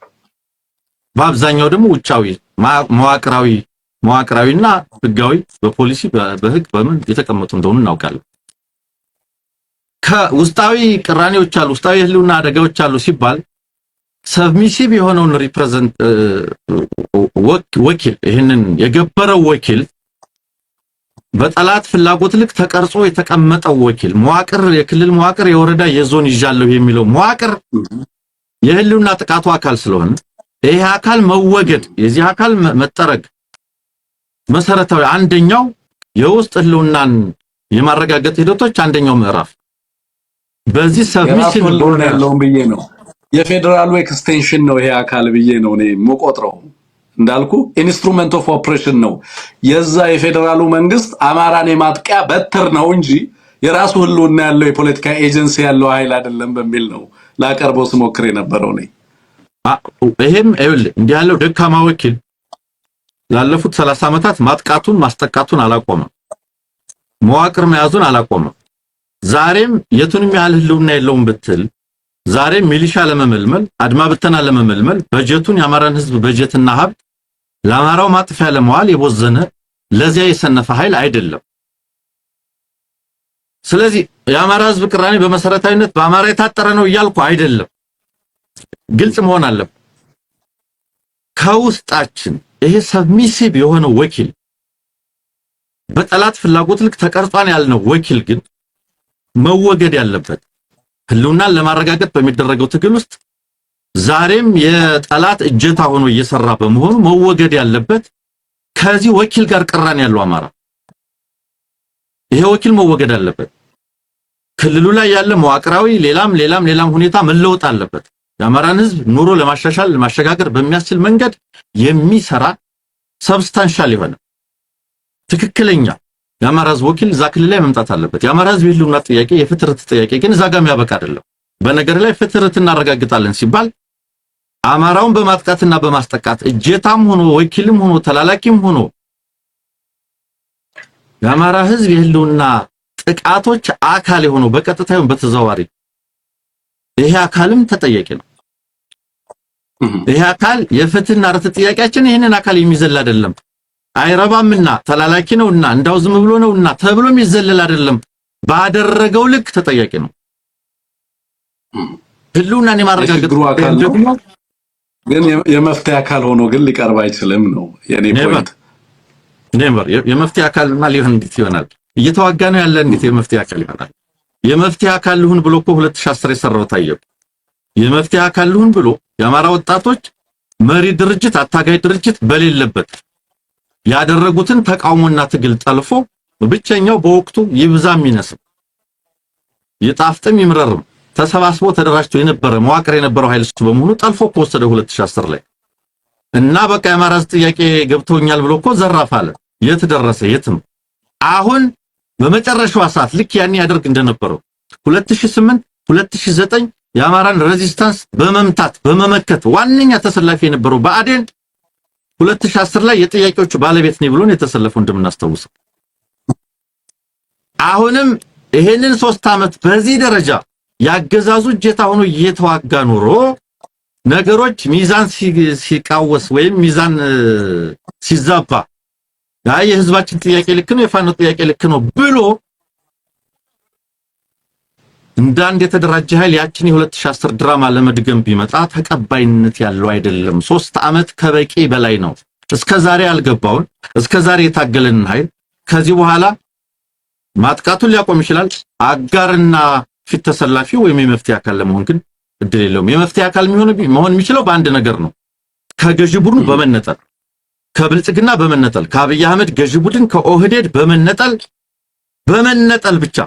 በአብዛኛው ደግሞ ውጫዊ መዋቅራዊና ህጋዊ በፖሊሲ በህግ በምን የተቀመጡ እንደሆኑ እናውቃለን። ከውስጣዊ ቅራኔዎች አሉ ውስጣዊ የህልውና አደጋዎች አሉ ሲባል ሰብሚሲቭ የሆነውን ሪፕሬዘንት ወኪል ይሄንን የገበረው ወኪል በጠላት ፍላጎት ልክ ተቀርጾ የተቀመጠው ወኪል መዋቅር የክልል መዋቅር የወረዳ የዞን ይዣለሁ የሚለው መዋቅር የህልውና ጥቃቱ አካል ስለሆነ ይሄ አካል መወገድ የዚህ አካል መጠረግ መሰረታዊ አንደኛው የውስጥ ህልውናን የማረጋገጥ ሂደቶች አንደኛው ምዕራፍ በዚህ ሰብሚሽን ያለው ብዬ ነው የፌደራሉ ኤክስቴንሽን ነው ይሄ አካል ብዬ ነው እኔ መቆጥረው እንዳልኩ ኢንስትሩመንት ኦፍ ኦፕሬሽን ነው የዛ የፌደራሉ መንግስት አማራን የማጥቂያ በትር ነው እንጂ የራሱ ህልውና ያለው የፖለቲካ ኤጀንሲ ያለው ኃይል አይደለም በሚል ነው ላቀርበው ስሞክር የነበረው ነኝ። ይሄም እንዲህ ያለው ደካማ ወኪል ላለፉት 30 ዓመታት ማጥቃቱን ማስጠቃቱን አላቆመም። መዋቅር መያዙን አላቆመም። ዛሬም የቱንም ያህል ህልውና የለውም ብትል ዛሬም ሚሊሻ ለመመልመል አድማ ብተና ለመመልመል በጀቱን የአማራን ህዝብ በጀትና ሀብት ለአማራው ማጥፊያ ለመዋል የቦዘነ ለዚያ የሰነፈ ኃይል አይደለም። ስለዚህ የአማራ ህዝብ ቅራኔ በመሰረታዊነት በአማራ የታጠረ ነው እያልኩ አይደለም። ግልጽ መሆን አለበት። ከውስጣችን ይሄ ሰብሚሲቭ የሆነው ወኪል በጠላት ፍላጎት ልክ ተቀርጿን ያልነው ወኪል ግን መወገድ ያለበት ህልውናን ለማረጋገጥ በሚደረገው ትግል ውስጥ ዛሬም የጠላት እጀታ ሆኖ እየሰራ በመሆኑ መወገድ ያለበት ከዚህ ወኪል ጋር ቅራኔ ያለው አማራ ይሄ ወኪል መወገድ አለበት። ክልሉ ላይ ያለ መዋቅራዊ ሌላም ሁኔታ መለወጥ አለበት። የአማራን ህዝብ ኑሮ ለማሻሻል ለማሸጋገር በሚያስችል መንገድ የሚሰራ ሰብስታንሻል የሆነ ትክክለኛ የአማራ ህዝብ ወኪል እዛ ክልል ላይ መምጣት አለበት። የአማራ ህዝብ የህልውና ጥያቄ የፍትህ ርትዕ ጥያቄ ግን እዛ ጋር የሚያበቃ አይደለም። በነገር ላይ ፍትህ ርትዕ እናረጋግጣለን ሲባል አማራውን በማጥቃትና በማስጠቃት እጀታም ሆኖ ወኪልም ሆኖ ተላላኪም ሆኖ የአማራ ህዝብ የህልውና ጥቃቶች አካል የሆነው በቀጥታ ይሁን በተዘዋዋሪ ይሄ አካልም ተጠያቂ ነው። ይሄ አካል የፍትህና ርትዕ ጥያቄያችን ይሄንን አካል የሚዘል አይደለም። አይረባምና ተላላኪ ነውና እንዳው ዝም ብሎ ነውና ተብሎ የሚዘለል አይደለም። ባደረገው ልክ ተጠያቂ ነው። ህልውናን የማረጋገጥ ደግሞ ግን የመፍትሄ አካል ሆኖ ግን ሊቀርብ አይችልም ነው የኔ ፖይንት። ኔቨር የመፍትሄ አካልማ ሊሆን እንዴት ይሆናል? እየተዋጋ ነው ያለ እንዴት የመፍትሄ አካል ይሆናል? የመፍትሄ አካል ልሁን ብሎ እኮ 2010 የሰራው ታየው። የመፍትሄ አካል ልሁን ብሎ የአማራ ወጣቶች መሪ ድርጅት አታጋይ ድርጅት በሌለበት ያደረጉትን ተቃውሞና ትግል ጠልፎ ብቸኛው በወቅቱ ይብዛም ይነስም ይጣፍጥም ይምረርም ተሰባስቦ ተደራጅቶ የነበረ መዋቅር የነበረው ኃይል እሱ በመሆኑ ጠልፎ ወሰደ 2010 ላይ እና በቃ የአማራ ጥያቄ ገብቶኛል ብሎ እኮ ዘራፍ አለ። የት ደረሰ? የትም። አሁን በመጨረሻው ሰዓት ልክ ያኔ ያደርግ እንደነበረው 2008 2009 የአማራን ሬዚስታንስ በመምታት በመመከት ዋነኛ ተሰላፊ የነበረው ብአዴን 2010 ላይ የጥያቄዎቹ ባለቤት ነኝ ብሎን የተሰለፈው እንደምናስተውሰው አሁንም ይሄንን 3 ዓመት በዚህ ደረጃ ያገዛዙ እጀታ ሆኖ እየተዋጋ ኖሮ ነገሮች ሚዛን ሲቃወስ ወይም ሚዛን ሲዛባ የህዝባችን ጥያቄ ልክ ነው የፋኖ ጥያቄ ልክ ነው ብሎ እንዳንድ የተደራጀ ኃይል ያችን የ2010 ድራማ ለመድገም ቢመጣ ተቀባይነት ያለው አይደለም። 3 ዓመት ከበቂ በላይ ነው። እስከዛሬ አልገባውን እስከዛሬ የታገለን ኃይል ከዚህ በኋላ ማጥቃቱን ሊያቆም ይችላል። አጋርና ፊት ተሰላፊ ወይም የመፍትሄ አካል ለመሆን ግን እድል የለውም። የመፍትሄ አካል መሆን የሚችለው በአንድ ነገር ነው። ከገዢ ቡድኑ በመነጠል ከብልጽግና በመነጠል ከአብይ አህመድ ገዢ ቡድን ከኦህዴድ በመነጠል ብቻ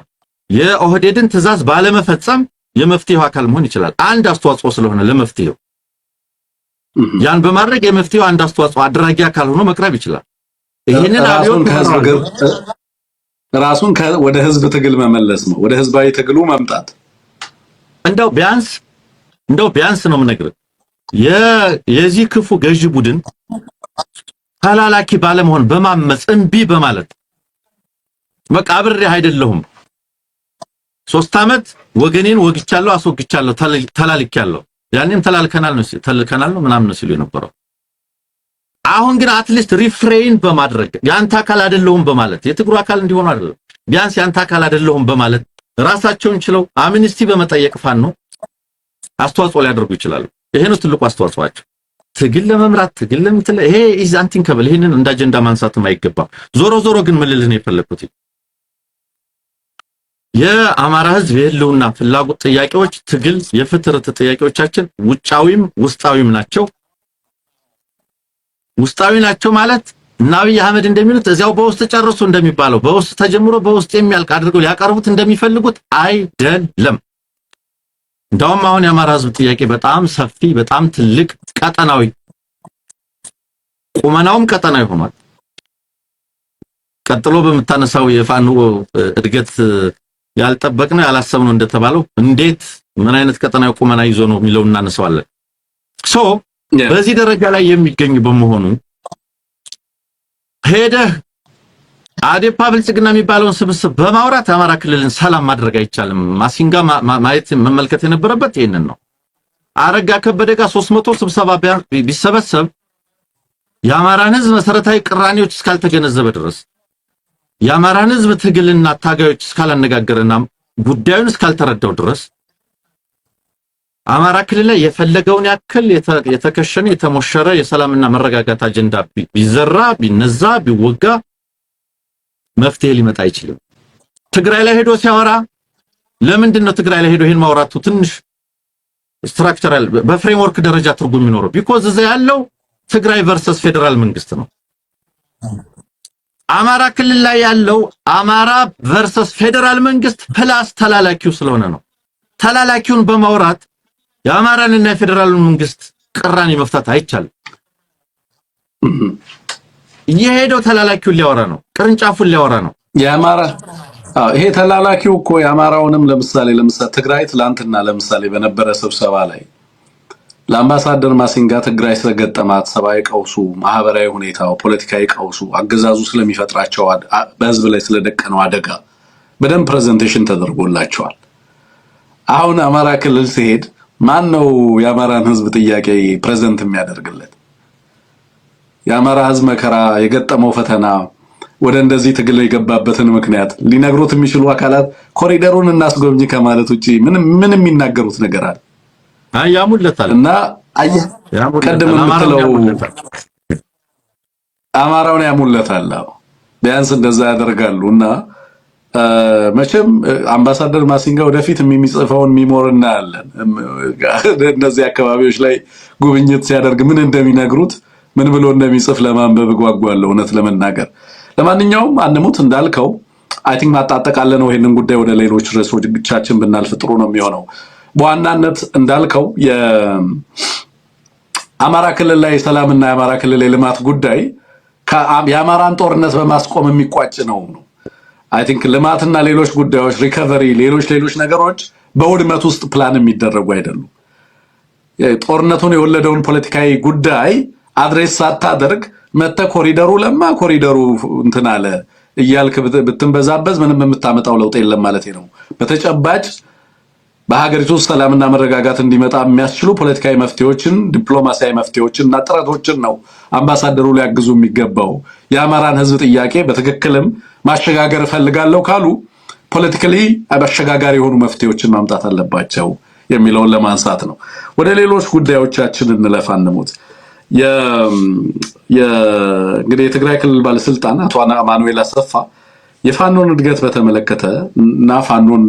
የኦህዴድን ትዕዛዝ ባለመፈጸም የመፍትሄው አካል መሆን ይችላል። አንድ አስተዋጽኦ ስለሆነ ለመፍትሄው ያን በማድረግ የመፍትሄው አንድ አስተዋጽኦ አድራጊ አካል ሆኖ መቅረብ ይችላል። ይሄንን ራሱን ወደ ህዝብ ትግል መመለስ ነው። ወደ ህዝባዊ ትግሉ መምጣት እንደው ቢያንስ ነው የምነግርህ የዚህ ክፉ ገዢ ቡድን ተላላኪ ባለመሆን በማመጽ እምቢ በማለት መቃብር አይደለሁም 3 ዓመት ወገኔን ወግቻለሁ አስወግቻለሁ ተላልካለሁ ያኔም ተላልከናል ነው ምናምን ነው ሲሉ የነበረው። አሁን ግን አትሊስት ሪፍሬን በማድረግ ያንተ አካል አይደለሁም በማለት የትግሩ አካል እንዲሆኑ አይደለም ቢያንስ ያንተ አካል አይደለሁም በማለት ራሳቸውን ችለው አምኒስቲ በመጠየቅ ፋኖ አስተዋጽኦ ሊያደርጉ ይችላሉ። ይሄ ነው ትልቁ አስተዋጽኦአቸው። ትግል ለመምራት ትግል ለምትለ ይሄ ኢዛንቲን ከበል ይሄንን እንደ አጀንዳ ማንሳትም አይገባም። ዞሮ ግን ምልልህ ነው የፈለኩት የአማራ ህዝብ የህልውና ፍላጎት ጥያቄዎች ትግል የፍትርት ጥያቄዎቻችን ውጫዊም ውስጣዊም ናቸው። ውስጣዊ ናቸው ማለት አብይ አህመድ እንደሚሉት እዚያው በውስጥ ጨርሱ እንደሚባለው በውስጥ ተጀምሮ በውስጥ የሚያልቅ አድርገው ሊያቀርቡት እንደሚፈልጉት አይደለም። እንዳውም አሁን የአማራ ህዝብ ጥያቄ በጣም ሰፊ በጣም ትልቅ ቀጠናዊ ቁመናውም ቀጠናዊ ሆኗል። ቀጥሎ በመታነሳው የፋኖ እድገት ያልጠበቅነው ያላሰብነው እንደተባለው እንዴት ምን አይነት ቀጠናዊ ቁመና ይዞ ነው የሚለው እናነሳዋለን። በዚህ ደረጃ ላይ የሚገኙ በመሆኑ ሄደህ አዴፓ ብልጽግና የሚባለውን ስብስብ በማውራት የአማራ ክልልን ሰላም ማድረግ አይቻልም። ማሲንጋ ማየት መመልከት የነበረበት ይሄንን ነው። አረጋ ከበደ ጋር 300 ስብሰባ ቢሰበሰብ የአማራን ህዝብ መሰረታዊ ቅራኔዎች እስካልተገነዘበ ድረስ የአማራን ህዝብ ትግልና ታጋዮች እስካላነጋገረና ጉዳዩን እስካልተረዳው ድረስ አማራ ክልል ላይ የፈለገውን ያክል የተከሸነ የተሞሸረ የሰላምና መረጋጋት አጀንዳ ቢዘራ ቢነዛ ቢወጋ መፍትሄ ሊመጣ አይችልም። ትግራይ ላይ ሄዶ ሲያወራ ለምንድን ነው ትግራይ ላይ ሄዶ ይሄን ማውራቱ ትንሽ ስትራክቸራል በፍሬምወርክ ደረጃ ትርጉም የሚኖረው? ቢኮዝ እዛ ያለው ትግራይ ቨርሰስ ፌደራል መንግስት ነው። አማራ ክልል ላይ ያለው አማራ ቨርሰስ ፌደራል መንግስት ፕላስ ተላላኪው ስለሆነ ነው። ተላላኪውን በማውራት የአማራንና የፌደራሉን መንግስት ቅራኔ መፍታት አይቻልም። የሄደው ተላላኪውን ሊያወራ ነው፣ ቅርንጫፉን ሊያወራ ነው። ይሄ ተላላኪው እኮ የአማራውንም ለምሳሌ ትግራይ ትላንትና ለምሳሌ በነበረ ስብሰባ ላይ ለአምባሳደር ማሲንጋ ትግራይ ስለገጠማት ሰብአዊ ቀውሱ፣ ማህበራዊ ሁኔታው፣ ፖለቲካዊ ቀውሱ፣ አገዛዙ ስለሚፈጥራቸው በህዝብ ላይ ስለደቀነው አደጋ በደንብ ፕሬዘንቴሽን ተደርጎላቸዋል። አሁን አማራ ክልል ሲሄድ ማን ነው የአማራን ህዝብ ጥያቄ ፕሬዘንት የሚያደርግለት? የአማራ ህዝብ መከራ የገጠመው ፈተና ወደ እንደዚህ ትግል የገባበትን ምክንያት ሊነግሩት የሚችሉ አካላት ኮሪደሩን እናስጎብኝ ከማለት ውጪ ምንም የሚናገሩት ነገር አለ? ያሙለታል እና ቀደም የምትለው አማራውን ያሙለታል። ቢያንስ እንደዛ ያደርጋሉ። እና መቼም አምባሳደር ማሲንጋ ወደፊት የሚጽፈውን ሚሞር እናያለን። እነዚህ አካባቢዎች ላይ ጉብኝት ሲያደርግ ምን እንደሚነግሩት ምን ብሎ እንደሚጽፍ ለማንበብ ጓጓለሁ እውነት ለመናገር። ለማንኛውም አንሙት እንዳልከው አይ ቲንክ ማጣጣቃለን ነው። ይሄንን ጉዳይ ወደ ሌሎች ርዕሶቻችን ብናልፍ ጥሩ ነው የሚሆነው። በዋናነት እንዳልከው የአማራ ክልል ላይ ሰላምና የአማራ ክልል የልማት ጉዳይ የአማራን ጦርነት በማስቆም የሚቋጭ ነው። አይ ቲንክ ልማትና ሌሎች ጉዳዮች ሪከቨሪ ሌሎች ነገሮች በውድመት ውስጥ ፕላን የሚደረጉ አይደሉም። ጦርነቱን የወለደውን ፖለቲካዊ ጉዳይ አድሬስ ሳታደርግ መተ ኮሪደሩ ለማ ኮሪደሩ እንትን አለ እያልክ ብትንበዛበዝ ምንም የምታመጣው ለውጥ የለም ማለት ነው። በተጨባጭ በሀገሪቱ ሰላምና መረጋጋት እንዲመጣ የሚያስችሉ ፖለቲካዊ መፍትሄዎችን፣ ዲፕሎማሲያዊ መፍትሄዎችን እና ጥረቶችን ነው አምባሳደሩ ሊያግዙ የሚገባው። የአማራን ህዝብ ጥያቄ በትክክልም ማሸጋገር እፈልጋለሁ ካሉ ፖለቲካሊ አሸጋጋሪ የሆኑ መፍትሄዎችን ማምጣት አለባቸው የሚለውን ለማንሳት ነው። ወደ ሌሎች ጉዳዮቻችን እንለፍ አንሙት። እንግዲህ የትግራይ ክልል ባለስልጣን አቶ አማኑኤል አሰፋ የፋኖን እድገት በተመለከተ እና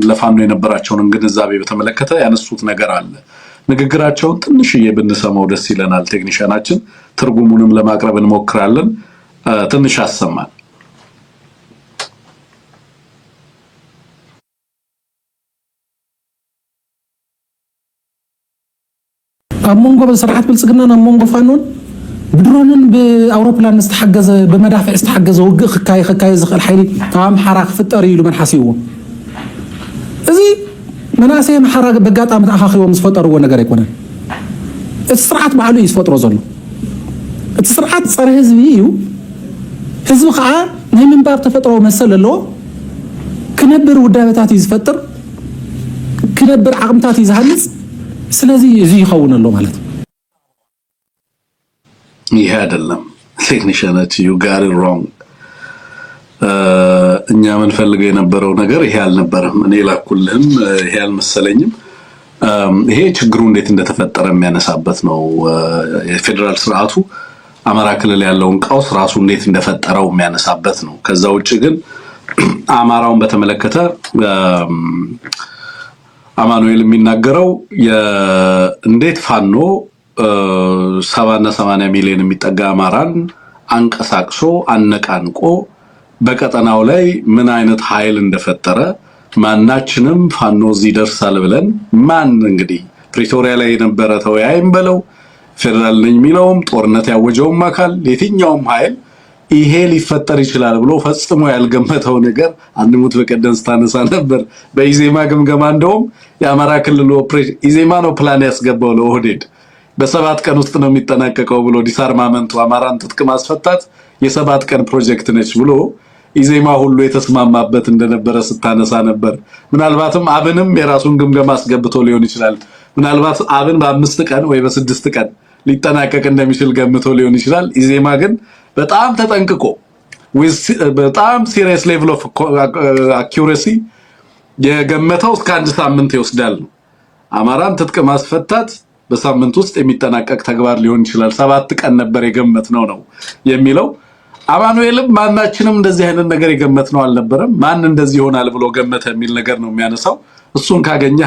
ለፋኖ የነበራቸውን ግንዛቤ በተመለከተ ያነሱት ነገር አለ። ንግግራቸውን ትንሽዬ ብንሰማው ደስ ይለናል። ቴክኒሻናችን ትርጉሙንም ለማቅረብ እንሞክራለን። ትንሽ አሰማን። አሞንጎ በስርዓት ብልጽግና አሞንጎ ፋኖን بدرونن بأوروبلان نستحجز بمدافع استحجز وق خكاي زخل حيلي قام حراك فطر يلو من حسيو زي مناسي محراك بقاطع متأخخي ومسفطروا ونجار يكونن السرعات بعلو يسفطروا زلوا السرعات صار هزبيو هزب خاء نهي من باب تفطروا مسل له كنبر ودابتات يزفطر كنبر عقمتات يزهلز سلازي يزي يخون له مالت ይሄ አይደለም ቴክኒሻናት you got it wrong እኛ ምን ፈልገው የነበረው ነገር ይሄ አልነበረም። እኔ ላኩልህም ይሄ አልመሰለኝም። ይሄ ችግሩ እንዴት እንደተፈጠረ የሚያነሳበት ነው። የፌደራል ስርዓቱ አማራ ክልል ያለውን ቀውስ ራሱ እንዴት እንደፈጠረው የሚያነሳበት ነው። ከዛ ውጪ ግን አማራውን በተመለከተ አማኑኤል የሚናገረው እንዴት ፋኖ 70 ሚሊዮን የሚጠጋ አማራን አንቀሳቅሶ አነቃንቆ በቀጠናው ላይ ምን አይነት ኃይል እንደፈጠረ ማናችንም ፋኖ እዚህ ደርሳል ብለን ማን እንግዲህ ፕሪቶሪያ ላይ የነበረ ተወያይም በለው ፌደራል ነኝ የሚለውም ጦርነት ያወጀውም አካል የትኛውም ኃይል ይሄ ሊፈጠር ይችላል ብሎ ፈጽሞ ያልገመተው ነገር አንሙት በቀደም ስታነሳ ነበር። በኢዜማ ግምገማ እንደውም የአማራ ክልል ኦፕሬሽን ኢዜማ ነው ፕላን ያስገባው ለኦህዴድ በ7 ቀን ውስጥ ነው የሚጠናቀቀው ብሎ ዲስአርማመንቱ አማራን ትጥቅ ማስፈታት የ7 ቀን ፕሮጀክት ነች ብሎ ኢዜማ ሁሉ የተስማማበት እንደነበረ ስታነሳ ነበር። ምናልባትም አብንም የራሱን ግምገማ አስገብቶ ሊሆን ይችላል። ምናልባት አብን በ5 ቀን ወይ በ6 ቀን ሊጠናቀቅ እንደሚችል ገምቶ ሊሆን ይችላል። ኢዜማ ግን በጣም ተጠንቅቆ በጣም ሲሪየስ ሌቭል ኦፍ አኪዩሬሲ የገመተው እስከ 1 ሳምንት ይወስዳል። አማራን ትጥቅ ማስፈታት በሳምንት ውስጥ የሚጠናቀቅ ተግባር ሊሆን ይችላል። 7 ቀን ነበር የገመትነው ነው የሚለው። አማኑኤልም ማናችንም እንደዚህ አይነት ነገር የገመትነው አልነበረም። ማን እንደዚህ ይሆናል ብሎ ገመተ የሚል ነገር ነው የሚያነሳው። እሱን ካገኘ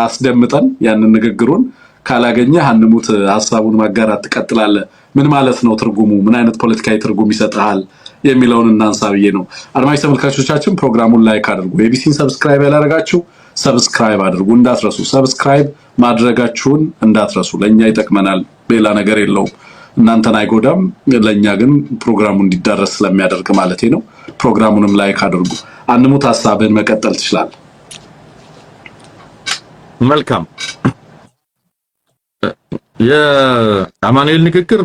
አስደምጠን ያንን ንግግሩን ካላገኘ አንሙት ሐሳቡን ማጋራት ትቀጥላለህ። ምን ማለት ነው ትርጉሙ? ምን አይነት ፖለቲካዊ ትርጉም ይሰጣል የሚለውን እናንሳ ብዬ ነው። አድማጭ ተመልካቾቻችን ፕሮግራሙን ላይክ አድርጉ። ኤቢሲን ሰብስክራይብ ያላደረጋችሁ ሰብስክራይብ አድርጉ እንዳትረሱ። ሰብስክራይብ ማድረጋችሁን እንዳትረሱ። ለኛ ይጠቅመናል፣ ሌላ ነገር የለውም። እናንተን አይጎዳም፣ ለኛ ግን ፕሮግራሙ እንዲዳረስ ስለሚያደርግ ማለት ነው። ፕሮግራሙንም ላይክ አድርጉ። አንሙት ሐሳብን መቀጠል ትችላል። መልካም የአማኑኤል ንግግር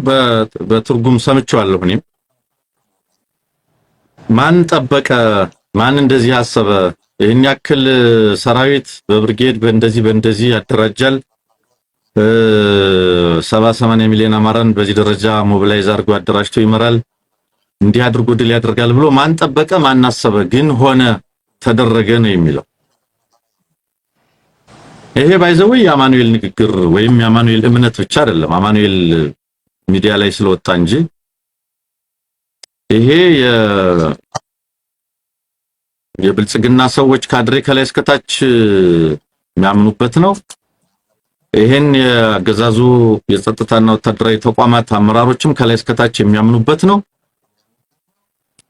በትርጉም ሰምቻለሁ። እኔም ማን ጠበቀ? ማን እንደዚህ አሰበ? ይሄን ያክል ሰራዊት በብርጌድ በእንደዚህ ያደራጃል፣ 70-80 ሚሊዮን አማራን በዚህ ደረጃ ሞቢላይዝ አድርጎ አደራጅቶ ይመራል፣ እንዲህ አድርጎ ድል ያደርጋል ብሎ ማን ጠበቀ? ማን አሰበ? ግን ሆነ፣ ተደረገ ነው የሚለው። ይሄ ባይዘው የአማኑኤል ንግግር ወይም የአማኑኤል እምነት ብቻ አይደለም። አማኑኤል ሚዲያ ላይ ስለወጣ እንጂ ይሄ የብልጽግና ሰዎች ካድሬ ከላይ እስከታች የሚያምኑበት ነው። ይሄን የአገዛዙ የጸጥታና ወታደራዊ ተቋማት አመራሮችም ከላይ እስከታች የሚያምኑበት ነው።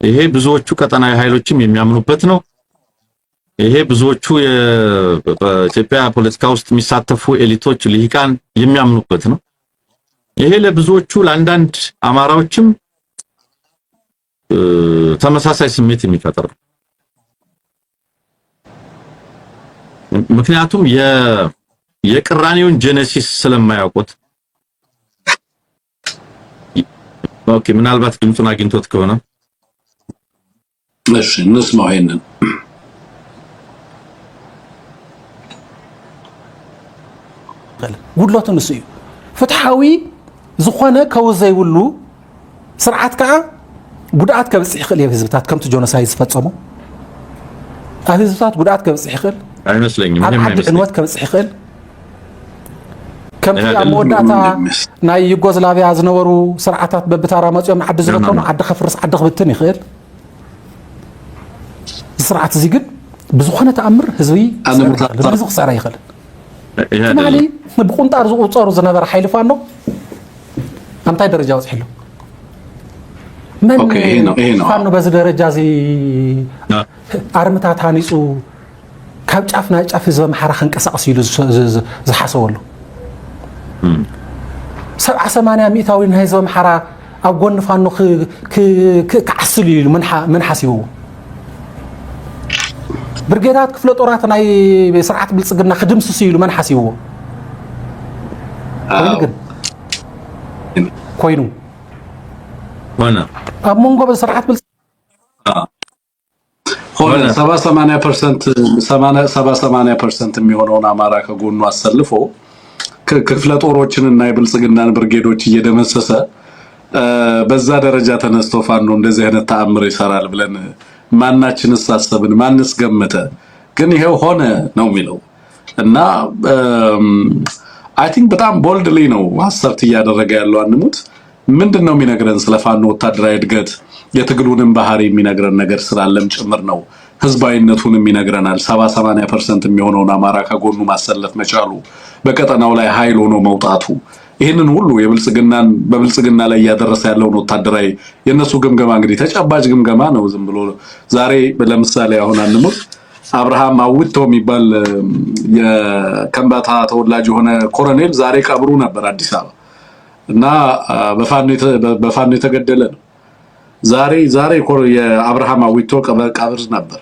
ይሄ ብዙዎቹ ቀጠናዊ ኃይሎችም የሚያምኑበት ነው። ይሄ ብዙዎቹ በኢትዮጵያ ፖለቲካ ውስጥ የሚሳተፉ ኤሊቶች ልሂቃን የሚያምኑበት ነው። ይሄ ለብዙዎቹ ለአንዳንድ አማራዎችም ተመሳሳይ ስሜት የሚፈጥር ነው። ምክንያቱም የቅራኔውን ጄኔሲስ ስለማያውቁት ኦኬ ምናልባት ድምጹን አግኝቶት ከሆነ እሺ እንስማው ይሄንን ጉድለቱን እሱ እዩ ፍትሓዊ ዝኾነ ከውዘይ ሁሉ ስርዓት ከዓ ጉድኣት ከብፅሕ ይኽእል እዩ ህዝብታት ከምቲ ጆኖሳይድ ዝፈጸሙ ኣብ ህዝብታት ጉድኣት ከብፅሕ ይኽእል አይመስለኝም ኣብ ዓዲ ዕንወት ከብፅሕ ይኽእል ከምቲ ኣብ መወዳእታ ናይ ዩጎዝላቪያ ዝነበሩ ስርዓታት በብታራ መፅኦም ዓዲ ዝበተኑ ዓዲ ከፍርስ ዓዲ ክብትን ይኽእል ስርዓት እዚ ግን ብዝኾነ ተኣምር ህዝቢ ህዝቢ ክሰራ ይኽእል ትማሊ ብቁንጣር ዝቁፀሩ ዝነበረ ሓይሊ ፋኖ ኣምታይ ደረጃ ወፅሒሉ من ፋኖ በዚ ደረጃ እዚ ኣርምታት ሃኒፁ ካብ ጫፍ ናይ ጫፍ ህዝቢ ኣምሓራ ክንቀሳቀስ ኢሉ ዝሓሰበሉ 70-80 ሚእታዊ ናይ ህዝቢ ኣምሓራ ኣብ ጎኒ ፋኖ ክዓስሉ ኢሉ ምን ሓሲቡ ብርጌዳት ክፍለ ጦራት ናይ ስርዓት ብልጽግና ክድምስሱ ኢሉ መን ሓሲቡ ኮይኑ ሆነ ኣብ መንጎ በስርዓት ብልጽግና ሆነ 70-80% የሚሆነውን አማራ ከጎኑ አሰልፎ ክፍለ ጦሮችንና የብልጽግናን ብርጌዶች እየደመሰሰ በዛ ደረጃ ተነስቶ ፋኖ እንደዚህ አይነት ተአምር ይሰራል ብለን ማናችንስ አሰብን ማንስ ገመተ ግን ይሄው ሆነ ነው የሚለው እና አይ ቲንክ በጣም ቦልድሊ ነው አሰርት እያደረገ ያለው አንሙት ምንድነው የሚነግረን ስለ ፋኖ ወታደራዊ እድገት የትግሉንም ባህሪ የሚነግረን ነገር ስላለም ጭምር ነው ህዝባዊነቱንም ይነግረናል 70-80% የሚሆነውን አማራ ከጎኑ ማሰለፍ መቻሉ በቀጠናው ላይ ኃይል ሆኖ መውጣቱ ይሄንን ሁሉ በብልጽግና ላይ ያደረሰ ያለውን ወታደራዊ የነሱ ግምገማ እንግዲህ ተጨባጭ ግምገማ ነው ዝም ብሎ ዛሬ ለምሳሌ አሁን አንሙት አብርሃም አውቶ የሚባል የከምባታ ተወላጅ የሆነ ኮሎኔል ዛሬ ቀብሩ ነበር አዲስ አበባ እና በፋኖ የተገደለ ነው ዛሬ የአብርሃም አውቶ ቀብር ነበር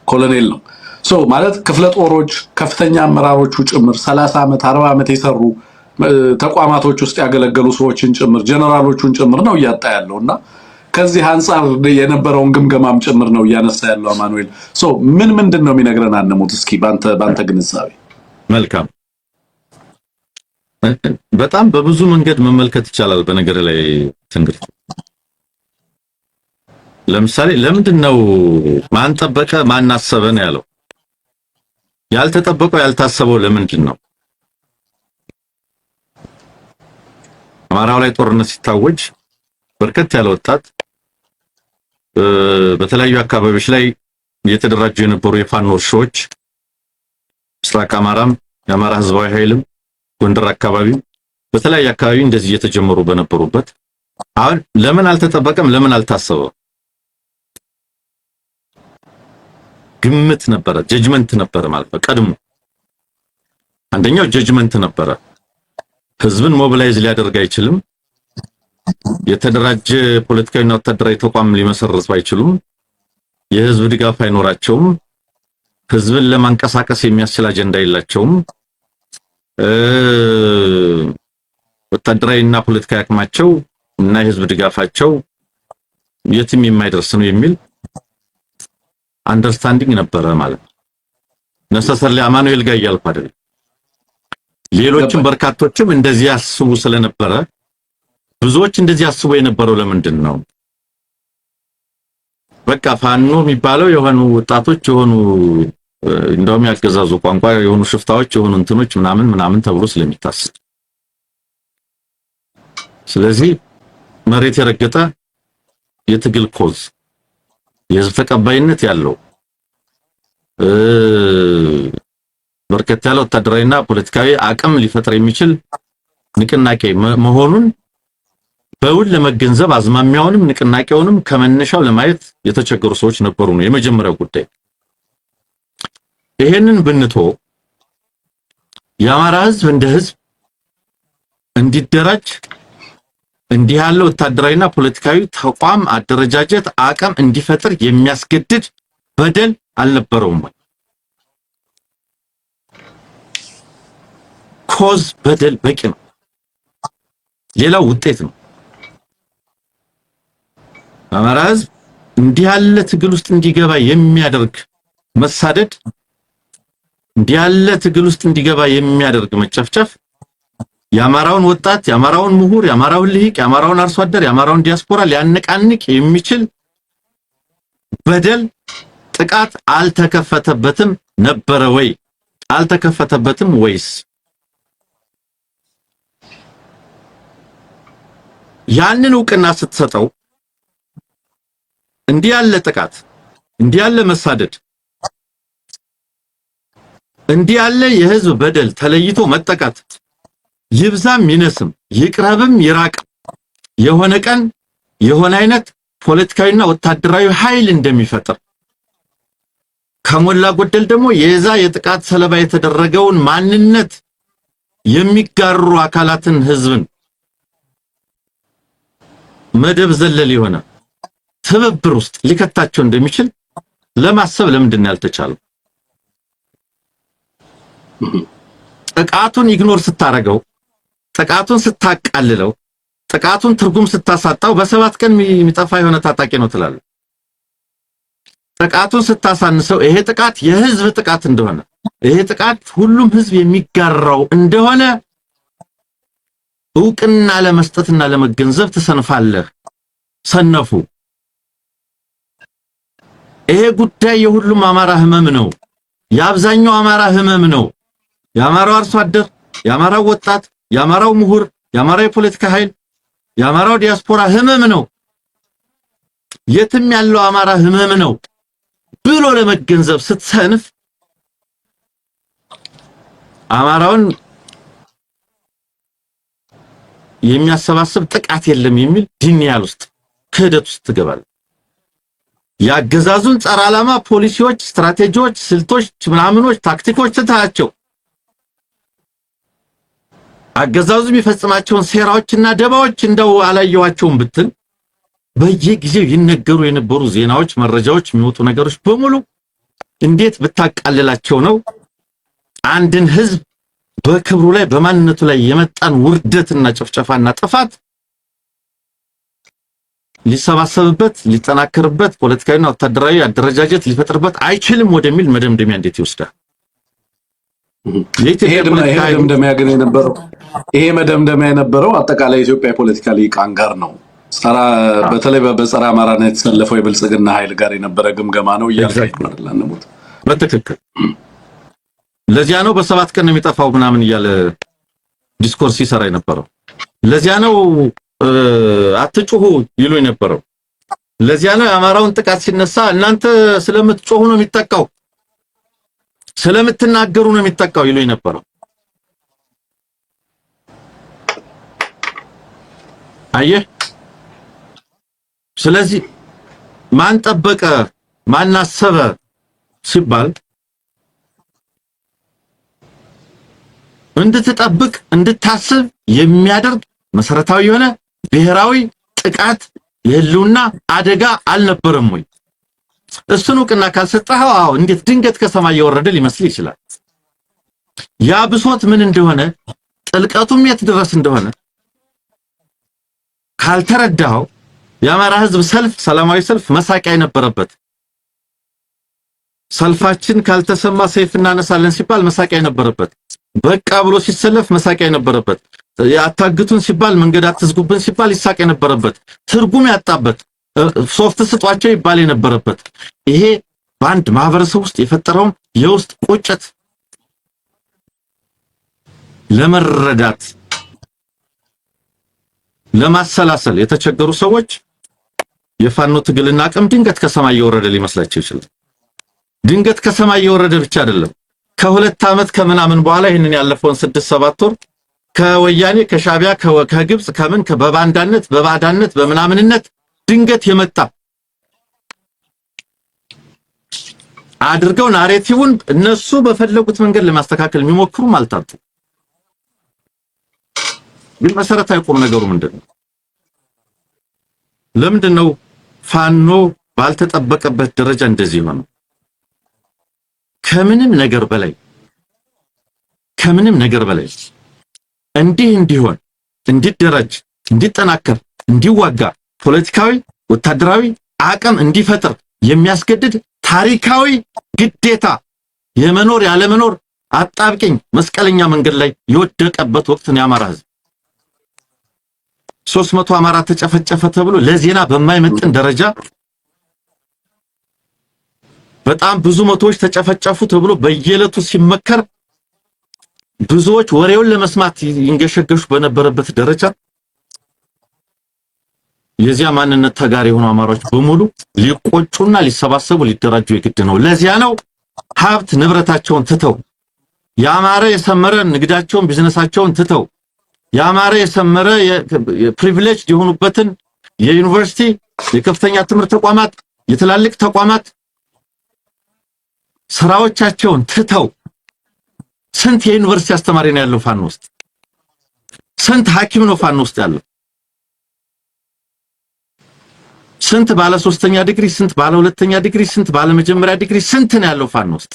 ኮሎኔል ነው ሶ ማለት ክፍለ ጦሮች ከፍተኛ አመራሮቹ ጭምር 30 ዓመት 40 ዓመት የሰሩ ተቋማቶች ውስጥ ያገለገሉ ሰዎችን ጭምር ጀነራሎቹን ጭምር ነው ያጣ ያለውና ከዚህ አንፃር የነበረውን ግምገማም ጭምር ነው ያነሳ ያለው አማኑኤል ሶ ምንድነው የሚነግረን አንሙት እስኪ ባንተ ግንዛቤ መልካም በጣም በብዙ መንገድ መመልከት ይቻላል በነገር ላይ ትንግርት ለምሳሌ ለምንድነው ማን ጠበቀ ማን አሰበ ነው ያለው ያልተጠበቀው ያልታሰበው ለምንድነው አማራው ላይ ጦርነት ሲታወጅ በርከት ያለ ወጣት በተለያዩ አካባቢዎች ላይ የተደራጁ የነበሩ የፋኖ ሾዎች ምስራቅ አማራም የአማራ ህዝባዊ ኃይልም ጎንደር አካባቢ በተለያየ አካባቢ እንደዚህ እየተጀመሩ በነበሩበት አሁን ለምን አልተጠበቀም ለምን አልታሰበው ግምት ነበረ ጀጅመንት ነበረ ማለት ነው ቀድሞ አንደኛው ጀጅመንት ነበረ ህዝብን ሞቢላይዝ ሊያደርግ አይችልም የተደራጀ ፖለቲካዊና ወታደራዊ ተቋም ሊመሰርቱ አይችሉም የህዝብ ድጋፍ አይኖራቸውም ህዝብን ለማንቀሳቀስ የሚያስችል አጀንዳ የላቸውም ወታደራዊና ፖለቲካዊ አቅማቸው እና የህዝብ ድጋፋቸው የትም የማይደርስ ነው የሚል አንደርስታንዲንግ ነበረ ማለት ነሰሰርሊ አማኑኤል ጋር ያልኩ አይደል ሌሎችም በርካቶችም እንደዚህ ያስቡ ስለነበረ ብዙዎች እንደዚህ ያስቡ የነበረው ለምንድን ነው በቃ ፋኖ የሚባለው የሆኑ ወጣቶች የሆኑ እንደውም ያልገዛዙ ቋንቋ የሆኑ ሽፍታዎች የሆኑ እንትኖች ምናምን ተብሎ ስለሚታሰብ ስለዚህ መሬት የረገጠ የትግል ኮዝ የህዝብ ተቀባይነት ያለው በርከት ያለ ወታደራዊና ፖለቲካዊ አቅም ሊፈጥር የሚችል ንቅናቄ መሆኑን በውል ለመገንዘብ አዝማሚያውንም ንቅናቄውንም ከመነሻው ለማየት የተቸገሩ ሰዎች ነበሩ ነው የመጀመሪያው ጉዳይ ይሄንን ብንቶ የአማራ ህዝብ እንደ ህዝብ እንዲደራጅ እንዲህ ያለ ወታደራዊና ፖለቲካዊ ተቋም አደረጃጀት አቅም እንዲፈጥር የሚያስገድድ በደል አልነበረውም ኮዝ በደል በቂ ነው። ሌላው ውጤት ነው። አማራ ህዝብ እንዲህ ያለ ትግል ውስጥ እንዲገባ የሚያደርግ መሳደድ፣ እንዲህ ያለ ትግል ውስጥ እንዲገባ የሚያደርግ መጨፍጨፍ የአማራውን ወጣት፣ የአማራውን ምሁር፣ የአማራውን ልሂቅ፣ የአማራውን አርሶ አደር፣ የአማራውን ዲያስፖራ ሊያነቃንቅ የሚችል በደል ጥቃት አልተከፈተበትም ነበረ ወይ? አልተከፈተበትም ወይስ? ያንን እውቅና ስትሰጠው እንዲህ ያለ ጥቃት፣ እንዲህ ያለ መሳደድ፣ እንዲህ ያለ የህዝብ በደል ተለይቶ መጠቃት ይብዛም ይነስም ይቅረብም ይራቅ የሆነ ቀን የሆነ አይነት ፖለቲካዊና ወታደራዊ ኃይል እንደሚፈጥር ከሞላ ጎደል ደግሞ የዛ የጥቃት ሰለባ የተደረገውን ማንነት የሚጋሩ አካላትን ህዝብን መደብ ዘለል የሆነ ትብብር ውስጥ ሊከታቸው እንደሚችል ለማሰብ ለምንድን ያልተቻለው? ጥቃቱን ኢግኖር ስታረገው፣ ጥቃቱን ስታቃልለው፣ ጥቃቱን ትርጉም ስታሳጣው በሰባት ቀን የሚጠፋ የሆነ ታጣቂ ነው ትላለህ። ጥቃቱን ስታሳንሰው ይሄ ጥቃት የህዝብ ጥቃት እንደሆነ፣ ይሄ ጥቃት ሁሉም ህዝብ የሚጋራው እንደሆነ እውቅና ለመስጠትና ለመገንዘብ ተሰንፋለህ። ሰነፉ። ይሄ ጉዳይ የሁሉም አማራ ህመም ነው። የአብዛኛው አማራ ህመም ነው። የአማራው አርሶ አደር፣ የአማራው ወጣት፣ የአማራው ምሁር፣ የአማራው የፖለቲካ ኃይል፣ የአማራው ዲያስፖራ ህመም ነው። የትም ያለው አማራ ህመም ነው ብሎ ለመገንዘብ ስትሰንፍ አማራውን የሚያሰባስብ ጥቃት የለም የሚል ዲኒያል ውስጥ ክህደት ውስጥ ትገባለህ። ያገዛዙን ጸረ ዓላማ ፖሊሲዎች፣ ስትራቴጂዎች፣ ስልቶች፣ ምናምኖች፣ ታክቲኮች ትታቸው አገዛዙ የሚፈጽማቸውን ሴራዎችና ደባዎች እንደው አላየዋቸውም ብትል በየጊዜው ይነገሩ የነበሩ ዜናዎች፣ መረጃዎች፣ የሚወጡ ነገሮች በሙሉ እንዴት ብታቃልላቸው ነው አንድን ህዝብ በክብሩ ላይ በማንነቱ ላይ የመጣን ውርደትና ጭፍጨፋና ጥፋት ሊሰባሰብበት ሊጠናከርበት ፖለቲካዊና ወታደራዊ አደረጃጀት ሊፈጥርበት አይችልም ወደሚል መደምደሚያ እንዴት ይወስዳል? ይሄ መደምደሚያ የነበረው አጠቃላይ የኢትዮጵያ የፖለቲካ ሊቃን ጋር ነው። በተለይ በጸረ አማራነት የተሰለፈው የብልጽግና ኃይል ጋር የነበረ ግምገማ ነው እያልኩ በትክክል ለዚያ ነው በሰባት ቀን የሚጠፋው ምናምን እያለ ዲስኮርስ ይሰራ የነበረው። ለዚያ ነው አትጩሁ ይሉ የነበረው። ለዚያ ነው የአማራውን ጥቃት ሲነሳ እናንተ ስለምትጮሁ ነው የሚጠቃው፣ ስለምትናገሩ ነው የሚጠቃው ይሉ የነበረው። አየህ። ስለዚህ ማን ጠበቀ ማን አሰበ ሲባል እንድትጠብቅ እንድታስብ የሚያደርግ መሰረታዊ የሆነ ብሔራዊ ጥቃት የህልውና አደጋ አልነበረም ወይ? እሱን እውቅና ካልሰጠኸው እንዴት ድንገት ከሰማይ የወረደ ሊመስል ይችላል? ያ ብሶት ምን እንደሆነ ጥልቀቱም የት ድረስ እንደሆነ ካልተረዳኸው የአማራ ህዝብ ሰላማዊ ሰልፍ መሳቂያ የነበረበት፣ ሰልፋችን ካልተሰማ ሰይፍ እናነሳለን ሲባል መሳቂያ የነበረበት፣ በቃ ብሎ ሲሰለፍ መሳቂያ የነበረበት፣ ያታግቱን ሲባል መንገድ አትዝጉብን ሲባል ይሳቅ የነበረበት፣ ትርጉም ያጣበት፣ ሶፍት ስጧቸው ይባል የነበረበት፣ ይሄ በአንድ ማህበረሰብ ውስጥ የፈጠረውን የውስጥ ቁጭት ለመረዳት ለማሰላሰል የተቸገሩ ሰዎች የፋኖ ትግልና አቅም ድንገት ከሰማይ የወረደ ሊመስላቸው ይችላል። ድንገት ከሰማይ የወረደ ብቻ አይደለም። ከሁለት ዓመት ከምናምን በኋላ ይሄንን ያለፈውን 6-7 ወር ከወያኔ ከሻቢያ ከግብጽ ከምን በባንዳነት በባዳነት በምናምንነት ድንገት የመጣ አድርገው ናሬቲቭን እነሱ በፈለጉት መንገድ ለማስተካከል የሚሞክሩ ማልታጡ። ግን መሰረታዊ ቁም ነገሩ ምንድነው? ለምንድነው ፋኖ ባልተጠበቀበት ደረጃ እንደዚህ ሆነ? ከምንም ነገር በላይ እንዲሆን እንዲደረጅ እንዲጠናከር እንዲዋጋ ፖለቲካዊ ወታደራዊ አቅም እንዲፈጥር የሚያስገድድ ታሪካዊ ግዴታ የመኖር ያለመኖር አጣብቂኝ መስቀለኛ መንገድ ላይ የወደቀበት ወቅት ነው የአማራ ህዝብ። 300 አማራ ተጨፈጨፈ ተብሎ ለዜና በማይመጥን ደረጃ በጣም ብዙ መቶዎች ተጨፈጨፉ ተብሎ በየዕለቱ ሲመከር ብዙዎች ወሬውን ለመስማት ይንገሸገሹ በነበረበት ደረጃ የዚያ ማንነት ተጋሪ የሆኑ አማራዎች በሙሉ ሊቆጩና ሊሰባሰቡ ሊደራጁ የግድ ነው። ለዚያ ነው ሀብት ንብረታቸውን ትተው ያማረ የሰመረ ንግዳቸውን ቢዝነሳቸውን ትተው ያማረ የሰመረ የፕሪቪሌጅ የሆኑበትን የዩኒቨርሲቲ የከፍተኛ ትምህርት ተቋማት የትላልቅ ተቋማት ስራዎቻቸውን ትተው ስንት የዩኒቨርሲቲ አስተማሪ ነው ያለው ፋኖ ውስጥ? ስንት ሐኪም ነው ፋኖ ውስጥ ያለው? ስንት ባለ 3ኛ ዲግሪ፣ ስንት ባለ 2ኛ ዲግሪ፣ ስንት ባለ መጀመሪያ ዲግሪ ስንት ነው ያለው ፋኖ ውስጥ?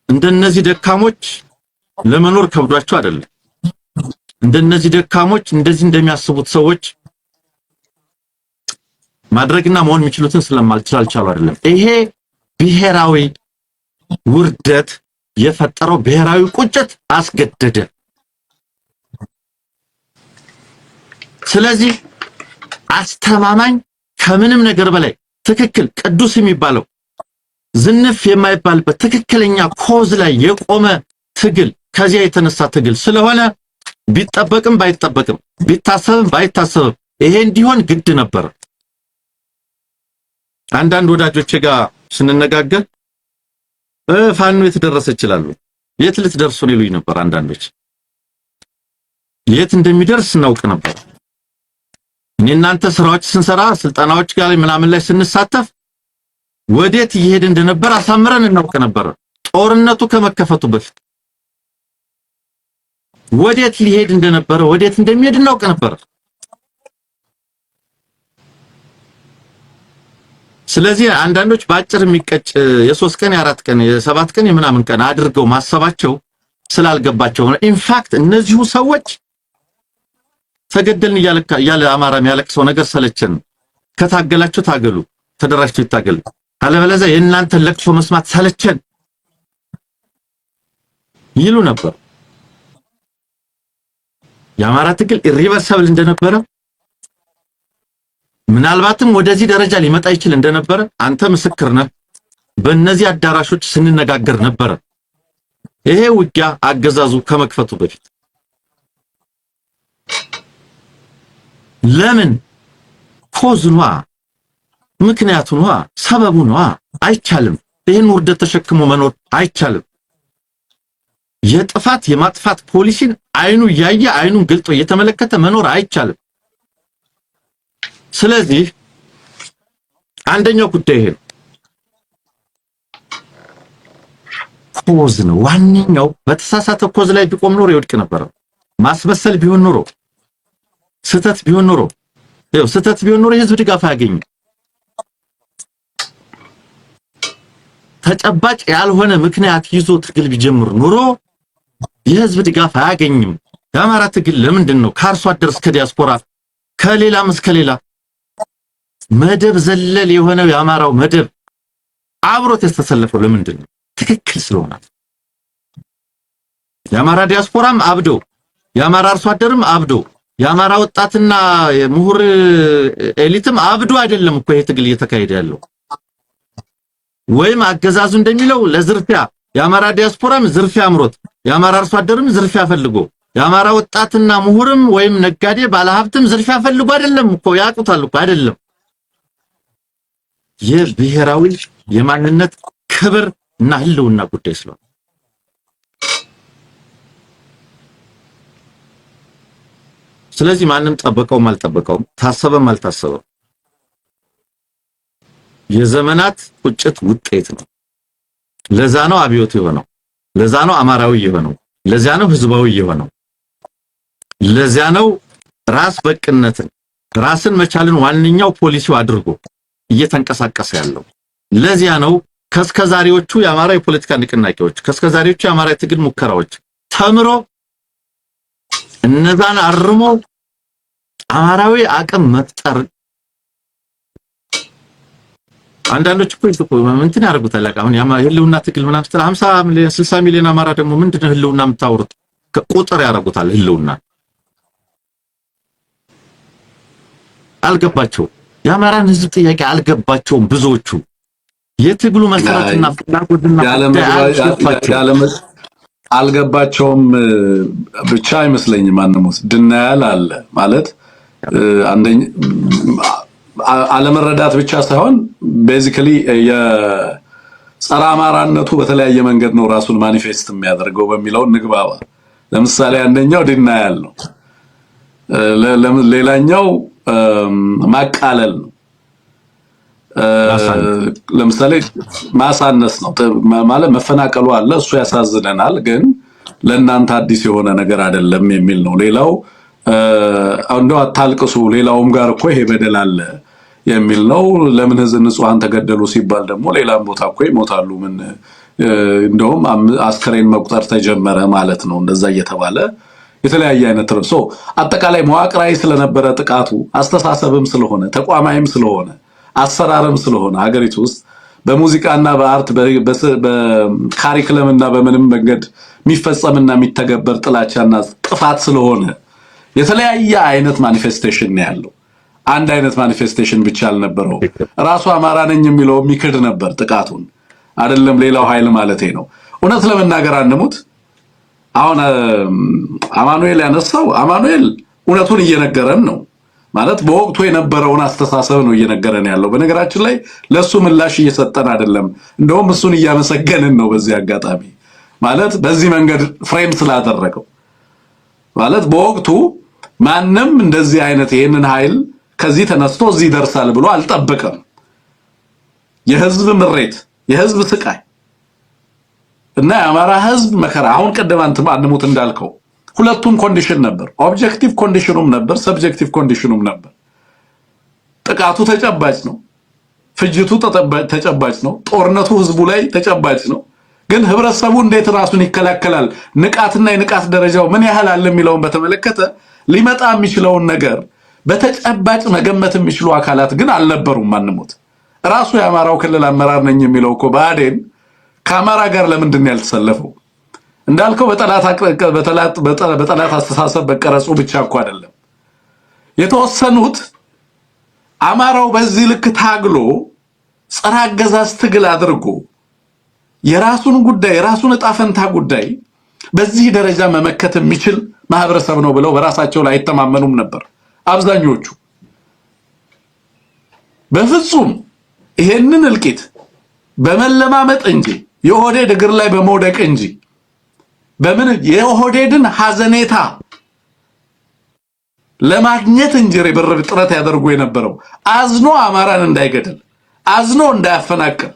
እንደነዚህ ደካሞች ለመኖር ከብዷቸው አይደለም። እንደነዚህ ደካሞች እንደዚህ እንደሚያስቡት ሰዎች ማድረግና መሆን የሚችሉትን ስለማልቻሉ አይደለም። ይሄ ብሔራዊ ውርደት የፈጠረው ብሔራዊ ቁጭት አስገደደ። ስለዚህ አስተማማኝ ከምንም ነገር በላይ ትክክል ቅዱስ የሚባለው ዝንፍ የማይባልበት ትክክለኛ ኮዝ ላይ የቆመ ትግል ከዚያ የተነሳ ትግል ስለሆነ ቢጠበቅም ባይጠበቅም ቢታሰብም ባይታሰብም ይሄ እንዲሆን ግድ ነበር። አንዳንድ ወዳጆቼ ጋር ስንነጋገር ፋኖ የተደረሰ ይችላል የት ልትደርሱ ነው ይሉኝ ነበር። አንዳንዶች የት እንደሚደርስ እናውቅ ነበር። እኔ እናንተ ስራዎች ስንሰራ ስልጣናዎች ጋር ምናምን ላይ ስንሳተፍ ወዴት እየሄደ እንደነበር አሳምረን እናውቅ ነበር። ጦርነቱ ከመከፈቱ በፊት ወዴት ሊሄድ እንደነበረ ወዴት እንደሚሄድ እናውቅ ነበር። ስለዚህ አንዳንዶች ባጭር የሚቀጭ የ3 ቀን የ4 ቀን የ7 ቀን የምናምን ቀን አድርገው ማሰባቸው ስላልገባቸው ነው። ኢንፋክት እነዚሁ ሰዎች ተገደልን ያለ አማራ የሚያለቅሰው ነገር ሰለቸን፣ ከታገላችሁ ታገሉ፣ ተደራጅቱ ይታገሉ፣ አለበለዚያ የእናንተ ለቅሶ መስማት ሰለቸን ይሉ ነበር። የአማራ ትግል ኢሪቨርሰብል እንደነበረ ምናልባትም ወደዚህ ደረጃ ሊመጣ ይችል እንደነበረ አንተ ምስክር ነህ። በእነዚህ አዳራሾች ስንነጋገር ነበር። ይሄ ውጊያ አገዛዙ ከመክፈቱ በፊት ለምን ኮዝኗ ምክንያቱኗ ሰበቡኗ አይቻልም። ይሄን ውርደት ተሸክሞ መኖር አይቻልም። የጥፋት የማጥፋት ፖሊሲን አይኑ ያየ አይኑን ገልጦ እየተመለከተ መኖር አይቻልም። ስለዚህ አንደኛው ጉዳይ ይሄ ኮዝ ነው። ዋንኛው በተሳሳተ ኮዝ ላይ ቢቆም ኖሮ ይወድቅ ነበር። ማስመሰል ቢሆን ኖሮ ስተት ቢሆን ኖሮ ስተት ቢሆን ኖሮ የህዝብ ድጋፍ አያገኝም። ተጨባጭ ያልሆነ ምክንያት ይዞ ትግል ቢጀምር ኖሮ የህዝብ ድጋፍ አያገኝም። የአማራ ትግል ለምንድን ነው ከአርሶ አደር እስከ ዲያስፖራ ከሌላም እስከ ሌላ መደብ ዘለል የሆነው የአማራው መደብ አብሮት የተሰለፈው ለምንድን ነው? ትክክል ስለሆነ። የአማራ ዲያስፖራም አብዶ የአማራ አርሶ አደርም አብዶ የአማራ ወጣትና የምሁር ኤሊትም አብዶ አይደለም እኮ ይሄ ትግል እየተካሄደ ያለው። ወይም አገዛዙ እንደሚለው ለዝርፊያ የአማራ ዲያስፖራም ዝርፊያ አምሮት የአማራ አርሶ አደርም ዝርፊያ ፈልጎ የአማራ ወጣትና ምሁርም ወይም ነጋዴ ባለሀብትም ዝርፊያ ፈልጎ አይደለም እኮ ያቁታል እኮ አይደለም። የብሔራዊ የማንነት ክብር እና ህልውና ጉዳይ ስለሆነ ስለዚህ ማንም ጠበቀውም አልጠበቀውም ታሰበም አልታሰበም የዘመናት ቁጭት ውጤት ነው። ለዛ ነው አብዮት የሆነው፣ ለዛ ነው አማራዊ የሆነው፣ ለዛ ነው ህዝባዊ የሆነው፣ ለዛ ነው ራስ በቅነትን ራስን መቻልን ዋንኛው ፖሊሲው አድርጎ እየተንቀሳቀሰ ያለው። ለዚያ ነው ከስከዛሪዎቹ የአማራ የፖለቲካ ንቅናቄዎች ከስከዛሪዎቹ የአማራ ትግል ሙከራዎች ተምሮ እነዛን አርሞ አማራዊ አቅም መፍጠር አንዳንዶች እኮ እንትን ያደርጉታል። አሁን የህልውና ትግል ምናምን 50 ሚሊዮን 60 ሚሊዮን አማራ ደግሞ ምንድነው ህልውና የምታወሩት? ቁጥር ያደርጉታል። ህልውና አልገባቸውም። የአማራን ህዝብ ጥያቄ አልገባቸውም። ብዙዎቹ የትግሉ መሰረትና ፍላጎትና አልገባቸውም ብቻ አይመስለኝም። ማንሙስ ድናያል አለ ማለት አንደኛ አለመረዳት ብቻ ሳይሆን ቤዚካሊ የጸረ አማራነቱ በተለያየ መንገድ ነው ራሱን ማኒፌስት የሚያደርገው በሚለው ንግባባ። ለምሳሌ አንደኛው ዲናያል ነው፣ ሌላኛው ማቃለል ነው። ለምሳሌ ማሳነስ ነው ማለት መፈናቀሉ አለ፣ እሱ ያሳዝነናል፣ ግን ለእናንተ አዲስ የሆነ ነገር አይደለም የሚል ነው። ሌላው እንደው አታልቅሱ፣ ሌላውም ጋር እኮ ይሄ በደል አለ የሚል ነው። ለምን ህዝብ ንጹሃን ተገደሉ ሲባል ደግሞ ሌላም ቦታ እኮ ይሞታሉ፣ ምን እንደውም አስከሬን መቁጠር ተጀመረ ማለት ነው። እንደዛ እየተባለ የተለያየ አይነት ርዕሶ አጠቃላይ መዋቅራዊ ስለነበረ ጥቃቱ አስተሳሰብም ስለሆነ ተቋማዊም ስለሆነ አሰራርም ስለሆነ ሀገሪቱ ውስጥ በሙዚቃና በአርት በካሪክለምና በምንም መንገድ የሚፈጸምና የሚተገበር ጥላቻና ጥፋት ስለሆነ የተለያየ አይነት ማኒፌስቴሽን ነው ያለው። አንድ አይነት ማኒፌስቴሽን ብቻ አልነበረው። ራሱ አማራ ነኝ የሚለው የሚክድ ነበር ጥቃቱን አይደለም ሌላው ኃይል ማለቴ ነው። እውነት ለመናገር አንሙት። አሁን አማኑኤል ያነሳው አማኑኤል እውነቱን እየነገረን ነው ማለት በወቅቱ የነበረውን አስተሳሰብ ነው እየነገረን ያለው። በነገራችን ላይ ለሱ ምላሽ እየሰጠን አይደለም፣ እንደውም እሱን እያመሰገንን ነው በዚህ አጋጣሚ ማለት በዚህ መንገድ ፍሬም ስላደረገው ማለት በወቅቱ ማንም እንደዚህ አይነት ይሄንን ኃይል ከዚህ ተነስቶ እዚህ ይደርሳል ብሎ አልጠበቀም። የህዝብ ምሬት፣ የህዝብ ስቃይ እና የአማራ ህዝብ መከራ አሁን ቀደም አንሙት እንዳልከው ሁለቱም ኮንዲሽን ነበር። ኦብጀክቲቭ ኮንዲሽኑም ነበር፣ ሰብጀክቲቭ ኮንዲሽኑም ነበር። ጥቃቱ ተጨባጭ ነው፣ ፍጅቱ ተጨባጭ ነው፣ ጦርነቱ ህዝቡ ላይ ተጨባጭ ነው። ግን ህብረተሰቡ እንዴት ራሱን ይከላከላል፣ ንቃትና የንቃት ደረጃው ምን ያህል አለ የሚለውን በተመለከተ ሊመጣ የሚችለውን ነገር በተጨባጭ መገመት የሚችሉ አካላት ግን አልነበሩም። ማንሙት ራሱ የአማራው ክልል አመራር ነኝ የሚለው እኮ ብአዴን ከአማራ ጋር ለምንድን ነው ያልተሰለፈው? እንዳልከው በጠላት አስተሳሰብ በቀረጹ ብቻ እኮ አይደለም። የተወሰኑት አማራው በዚህ ልክ ታግሎ ጸረ አገዛዝ ትግል አድርጎ የራሱን ጉዳይ የራሱን ዕጣ ፈንታ ጉዳይ በዚህ ደረጃ መመከት የሚችል ማህበረሰብ ነው ብለው በራሳቸው ላይ አይተማመኑም ነበር አብዛኞቹ። በፍጹም ይሄንን እልቂት በመለማመጥ እንጂ የኦህዴድ እግር ላይ በመውደቅ እንጂ በምን የኦህዴድን ሐዘኔታ ለማግኘት እንጂ ርብርብ ጥረት ያደርጉ የነበረው አዝኖ አማራን እንዳይገድል፣ አዝኖ እንዳያፈናቅል፣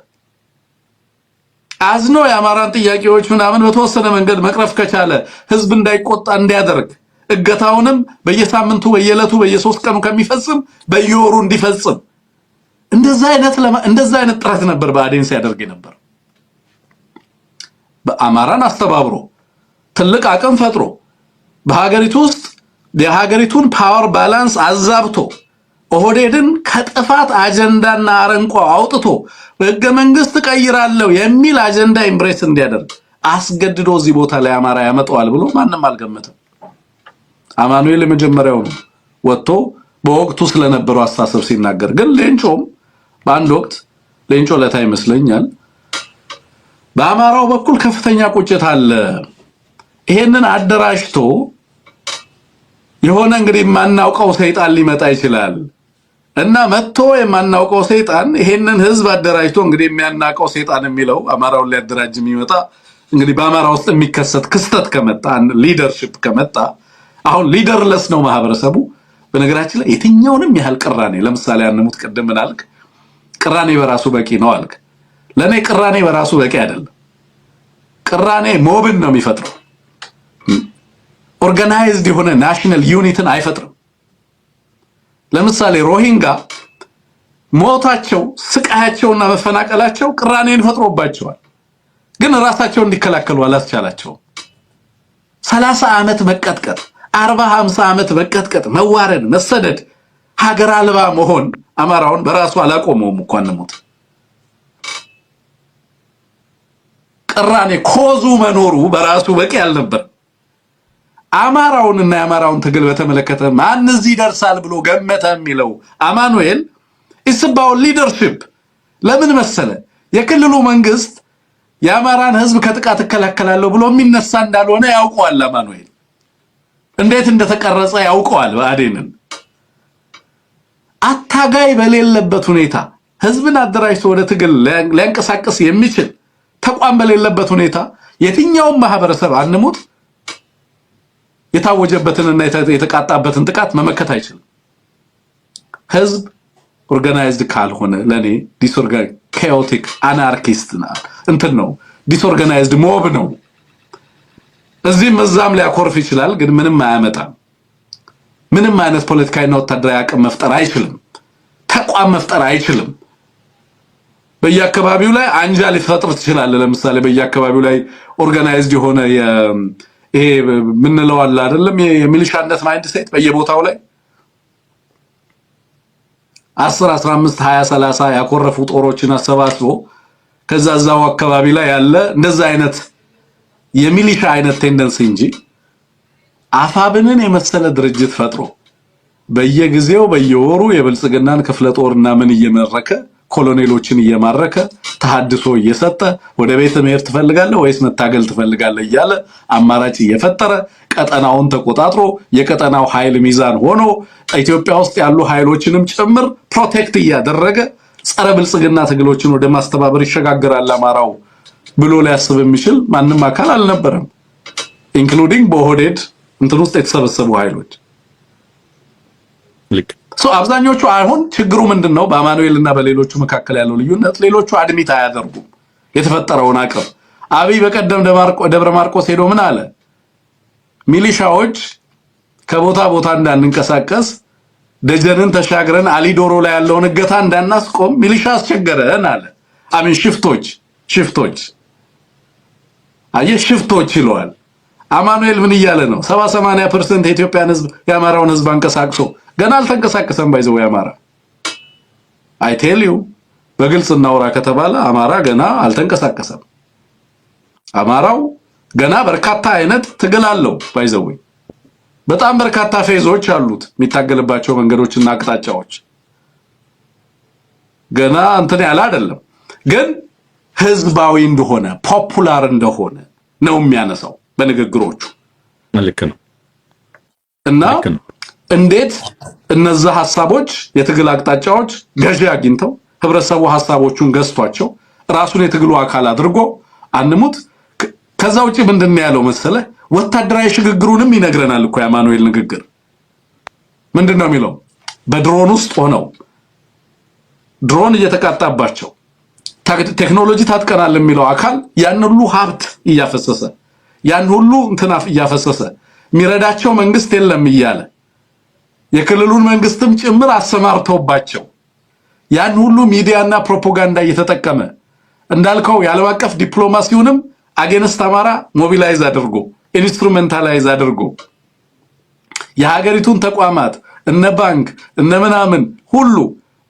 አዝኖ የአማራን ጥያቄዎች ምናምን በተወሰነ መንገድ መቅረፍ ከቻለ ህዝብ እንዳይቆጣ እንዲያደርግ፣ እገታውንም በየሳምንቱ በየዕለቱ በየ3 ቀኑ ከሚፈጽም በየወሩ እንዲፈጽም እንደዛ አይነት ጥረት ነበር ብአዴን ሲያደርግ ነበር። በአማራን አስተባብሮ ትልቅ አቅም ፈጥሮ በሀገሪቱ ውስጥ የሀገሪቱን ፓወር ባላንስ አዛብቶ ኦህዴድን ከጥፋት አጀንዳና አረንቋ አውጥቶ በህገ መንግስት ቀይራለሁ የሚል አጀንዳ ኢምብሬስ እንዲያደርግ አስገድዶ እዚህ ቦታ ላይ አማራ ያመጣዋል ብሎ ማንም አልገመተም። አማኑኤል የመጀመሪያው ነው ወጥቶ በወቅቱ ስለነበረው አስተሳሰብ ሲናገር። ግን ሌንጮም በአንድ ወቅት ሌንጮ ለታ ይመስለኛል በአማራው በኩል ከፍተኛ ቁጭት አለ፣ ይሄንን አደራጅቶ የሆነ እንግዲህ የማናውቀው ሰይጣን ሊመጣ ይችላል እና መጥቶ የማናውቀው ሰይጣን ይሄንን ህዝብ አደራጅቶ እንግዲህ የሚያናውቀው ሰይጣን የሚለው አማራውን ሊያደራጅ የሚመጣ እንግዲህ በአማራ ውስጥ የሚከሰት ክስተት ከመጣ ሊደርሺፕ ከመጣ አሁን ሊደርለስ ነው ማህበረሰቡ። በነገራችን ላይ የትኛውንም ያህል ቅራኔ ለምሳሌ አንሙት ቅድም ምን አልክ? ቅራኔ በራሱ በቂ ነው አልክ። ለኔ ቅራኔ በራሱ በቂ አይደለም። ቅራኔ ሞብን ነው የሚፈጥረው። ኦርጋናይዝድ የሆነ ናሽናል ዩኒትን አይፈጥርም። ለምሳሌ ሮሂንጋ ሞታቸው፣ ስቃያቸውና መፈናቀላቸው ቅራኔን ፈጥሮባቸዋል። ግን ራሳቸውን እንዲከላከሉ አላስቻላቸውም። 30 ዓመት መቀጥቀጥ፣ 40-50 ዓመት መቀጥቀጥ፣ መዋረድ፣ መሰደድ፣ ሀገር አልባ መሆን አማራውን በራሱ አላቆመውም እኮ አንሞት ቅራኔ ኮዙ መኖሩ በራሱ በቂ አልነበር። አማራውንና የአማራውን ትግል በተመለከተ ማን እዚህ ይደርሳል ብሎ ገመተ የሚለው አማኑኤል ኢስባው ሊደርሺፕ ለምን መሰለ የክልሉ መንግስት የአማራን ህዝብ ከጥቃት እከላከላለሁ ብሎ የሚነሳ እንዳልሆነ ያውቀዋል። አማኑኤል እንዴት እንደተቀረጸ ያውቀዋል። ብአዴንን አታጋይ በሌለበት ሁኔታ ህዝብን አደራጅቶ ወደ ትግል ሊያንቀሳቅስ የሚችል ተቋም በሌለበት ሁኔታ የትኛውም ማህበረሰብ አንሙት የታወጀበትንና የተቃጣበትን ጥቃት መመከት አይችልም። ህዝብ ኦርጋናይዝድ ካልሆነ ለኔ ቻኦቲክ አናርኪስት ነው ዲስኦርጋናይዝድ ሞብ ነው። እዚህም እዛም ሊያኮርፍ ይችላል፣ ግን ምንም አያመጣም። ምንም አይነት ፖለቲካዊና ወታደራዊ አቅም መፍጠር አይችልም። ተቋም መፍጠር አይችልም። በየአካባቢው ላይ አንጃ ሊፈጥር ይችላል። ለምሳሌ በየአካባቢው ላይ ኦርጋናይዝድ የሆነ ይሄ ምን ነው አለ አይደለም የሚሊሻነት ማይንድ ሴት በየቦታው ላይ 10 15 20 30 ያኮረፉ ጦሮችን አሰባስቦ ከዛዛው አካባቢ ላይ ያለ እንደዛ አይነት የሚሊሻ አይነት ቴንደንሲ እንጂ አፋብንን የመሰለ ድርጅት ፈጥሮ በየጊዜው በየወሩ የብልጽግናን ክፍለ ጦርና ምን እየመረከ ኮሎኔሎችን እየማረከ ተሐድሶ እየሰጠ ወደ ቤት መሄድ ትፈልጋለህ ወይስ መታገል ትፈልጋለህ እያለ አማራጭ እየፈጠረ ቀጠናውን ተቆጣጥሮ የቀጠናው ኃይል ሚዛን ሆኖ ኢትዮጵያ ውስጥ ያሉ ኃይሎችንም ጭምር ፕሮቴክት እያደረገ ጸረ ብልጽግና ትግሎችን ወደ ማስተባበር ይሸጋግራል አማራው ብሎ ሊያስብ የሚችል ማንም አካል አልነበረም። ኢንክሉዲንግ በኦህዴድ እንትን ውስጥ የተሰበሰቡ ኃይሎች አብዛኞቹ አሁን ችግሩ ምንድነው? በአማኑኤልና በሌሎቹ መካከል ያለው ልዩነት ሌሎቹ አድሚት አያደርጉም የተፈጠረውን አቅም። አብይ በቀደም ደብረ ማርቆስ ሄዶ ምን አለ? ሚሊሻዎች ከቦታ ቦታ እንዳንንቀሳቀስ ደጀንን ተሻግረን አሊዶሮ ላይ ያለውን እገታ እንዳናስቆም ሚሊሻ አስቸገረን አለ። አሚን ሽፍቶች ሽፍቶች ይለዋል። አማኑኤል ምን እያለ ነው? 70-80% የኢትዮጵያን ህዝብ የአማራውን ህዝብ አንቀሳቅሶ ገና አልተንቀሳቀሰም። ባይዘው ያማራ አይ ቴል ዩ በግልጽ እናውራ ከተባለ አማራ ገና አልተንቀሳቀሰም። አማራው ገና በርካታ አይነት ትግል አለው። ባይዘው በጣም በርካታ ፌዞች አሉት የሚታገልባቸው መንገዶችና አቅጣጫዎች ገና እንትን ያለ አይደለም። ግን ህዝባዊ እንደሆነ ፖፑላር እንደሆነ ነው የሚያነሳው በንግግሮቹ። ልክ ነው እና እንዴት እነዛ ሐሳቦች የትግል አቅጣጫዎች ገዢ አግኝተው ህብረተሰቡ ሐሳቦቹን ገዝቷቸው ራሱን የትግሉ አካል አድርጎ አንሙት። ከዛ ውጪ ምንድነው ያለው መሰለ? ወታደራዊ ሽግግሩንም ይነግረናል እኮ የአማኑኤል ንግግር። ምንድነው የሚለው? በድሮን ውስጥ ሆነው ድሮን እየተቃጣባቸው ቴክኖሎጂ ታጥቀናል የሚለው አካል ያን ሁሉ ሀብት እያፈሰሰ ያን ሁሉ እንትናፍ እያፈሰሰ የሚረዳቸው መንግስት የለም እያለ የክልሉን መንግስትም ጭምር አሰማርተውባቸው ያን ሁሉ ሚዲያና ፕሮፓጋንዳ እየተጠቀመ እንዳልከው የዓለም አቀፍ ዲፕሎማሲውንም አጌንስት አማራ ሞቢላይዝ አድርጎ ኢንስትሩሜንታላይዝ አድርጎ የሀገሪቱን ተቋማት እነ ባንክ እነ ምናምን ሁሉ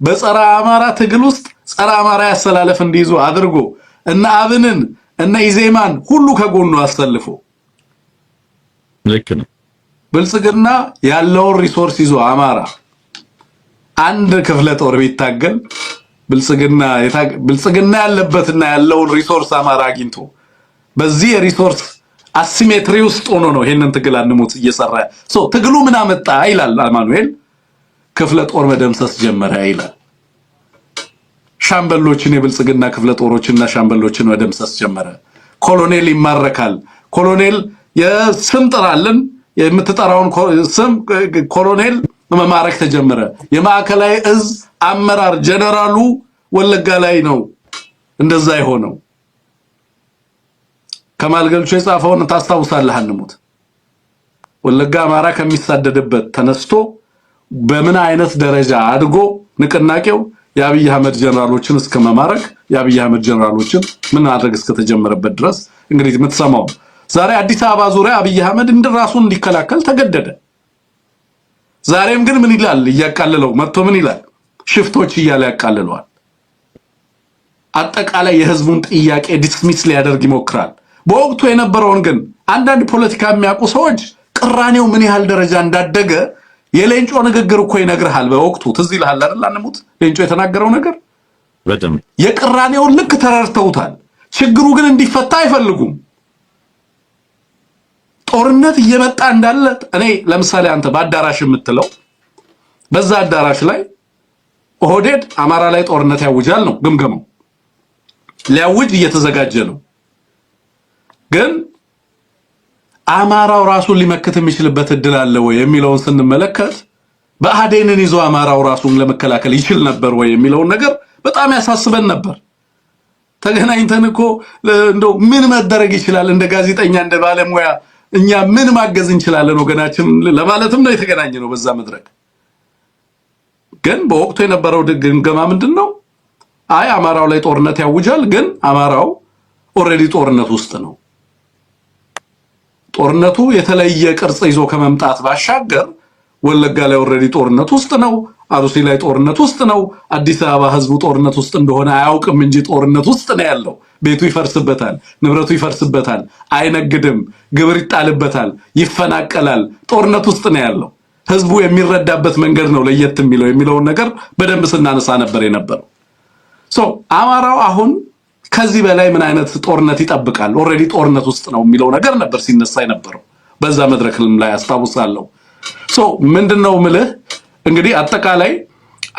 በጸረ አማራ ትግል ውስጥ ጸረ አማራ ያሰላለፍ እንዲይዙ አድርጎ እነ አብንን እነ ኢዜማን ሁሉ ከጎኑ አሰልፎ ልክ ነው። ብልጽግና ያለውን ሪሶርስ ይዞ አማራ አንድ ክፍለ ጦር ቢታገል ብልጽግና ያለበትና ያለውን ሪሶርስ አማራ አግኝቶ በዚህ የሪሶርስ አሲሜትሪ ውስጥ ሆኖ ነው ይሄንን ትግል አንሙት እየሰራ ትግሉ ምን አመጣ ይላል አማኑኤል። ክፍለ ጦር መደምሰስ ጀመረ ይላል። ሻምበሎችን የብልጽግና ክፍለ ጦሮችና ሻምበሎችን መደምሰስ ጀመረ። ኮሎኔል ይማረካል። ኮሎኔል የስም ጥራልን የምትጠራውን ስም ኮሎኔል መማረክ ተጀመረ። የማዕከላዊ እዝ አመራር ጀነራሉ ወለጋ ላይ ነው እንደዛ የሆነው። ከማል ገልቾ የጻፈውን ታስታውሳለህ? አንሙት ወለጋ አማራ ከሚሳደድበት ተነስቶ በምን አይነት ደረጃ አድጎ ንቅናቄው የአብይ አህመድ ጀነራሎችን እስከ መማረክ የአብይ አህመድ ጀነራሎችን ምን ማድረግ እስከ ተጀመረበት ድረስ እንግዲህ የምትሰማው ዛሬ አዲስ አበባ ዙሪያ አብይ አህመድ እንደራሱን እንዲከላከል ተገደደ። ዛሬም ግን ምን ይላል? እያቃለለው መጥቶ ምን ይላል? ሽፍቶች እያለ ያቃልለዋል። አጠቃላይ የህዝቡን ጥያቄ ዲስሚስ ሊያደርግ ይሞክራል። በወቅቱ የነበረውን ግን አንዳንድ ፖለቲካ የሚያውቁ ሰዎች ቅራኔው ምን ያህል ደረጃ እንዳደገ የሌንጮ ንግግር እኮ ይነግርሃል። በወቅቱ ትዝ ይልሃል አይደል? አንሙት ሌንጮ የተናገረው ነገር በደምብ የቅራኔውን ልክ ተረድተውታል። ችግሩ ግን እንዲፈታ አይፈልጉም። ጦርነት እየመጣ እንዳለ እኔ ለምሳሌ አንተ በአዳራሽ የምትለው በዛ አዳራሽ ላይ ኦህዴድ አማራ ላይ ጦርነት ያውጃል ነው ግምገማው። ሊያውጅ እየተዘጋጀ ነው። ግን አማራው ራሱን ሊመክት የሚችልበት እድል አለ ወይ የሚለውን ስንመለከት በአዴንን ይዞ አማራው ራሱን ለመከላከል ይችል ነበር ወይ የሚለውን ነገር በጣም ያሳስበን ነበር። ተገናኝተን እኮ እንደው ምን መደረግ ይችላል እንደ ጋዜጠኛ እንደ ባለሙያ እኛ ምን ማገዝ እንችላለን ወገናችን ለማለትም ነው የተገናኘ ነው በዛ መድረክ። ግን በወቅቱ የነበረው ግምገማ ምንድነው? አይ አማራው ላይ ጦርነት ያውጃል፣ ግን አማራው ኦሬዲ ጦርነት ውስጥ ነው። ጦርነቱ የተለየ ቅርጽ ይዞ ከመምጣት ባሻገር ወለጋ ላይ ኦሬዲ ጦርነት ውስጥ ነው፣ አሩሲ ላይ ጦርነት ውስጥ ነው። አዲስ አበባ ህዝቡ ጦርነት ውስጥ እንደሆነ አያውቅም እንጂ ጦርነት ውስጥ ነው ያለው። ቤቱ ይፈርስበታል፣ ንብረቱ ይፈርስበታል፣ አይነግድም፣ ግብር ይጣልበታል፣ ይፈናቀላል። ጦርነት ውስጥ ነው ያለው። ህዝቡ የሚረዳበት መንገድ ነው ለየት የሚለውን ነገር በደንብ ስናነሳ ነበር የነበረው። አማራው አሁን ከዚህ በላይ ምን አይነት ጦርነት ይጠብቃል? ኦሬዲ ጦርነት ውስጥ ነው የሚለው ነገር ነበር ሲነሳ የነበረው በዛ መድረክም ላይ አስታውሳለሁ። ምንድነው ምልህ እንግዲህ አጠቃላይ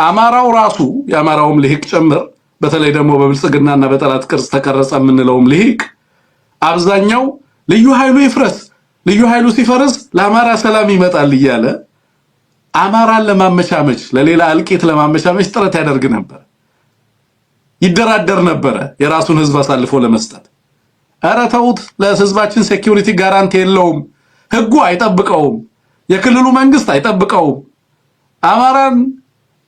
አማራው ራሱ የአማራውም ልሂቅ ጭምር በተለይ ደግሞ በብልጽግናና በጠላት ቅርጽ ተቀረጸ የምንለውም ልሂቅ አብዛኛው ልዩ ኃይሉ ይፍረስ፣ ልዩ ኃይሉ ሲፈርስ ለአማራ ሰላም ይመጣል እያለ አማራን ለማመቻመች ለሌላ እልቂት ለማመቻመች ጥረት ያደርግ ነበር፣ ይደራደር ነበረ የራሱን ህዝብ አሳልፎ ለመስጠት። ኧረ ተውት፣ ለህዝባችን ሴኩሪቲ ጋራንቲ የለውም፣ ህጉ አይጠብቀውም፣ የክልሉ መንግስት አይጠብቀውም። አማራን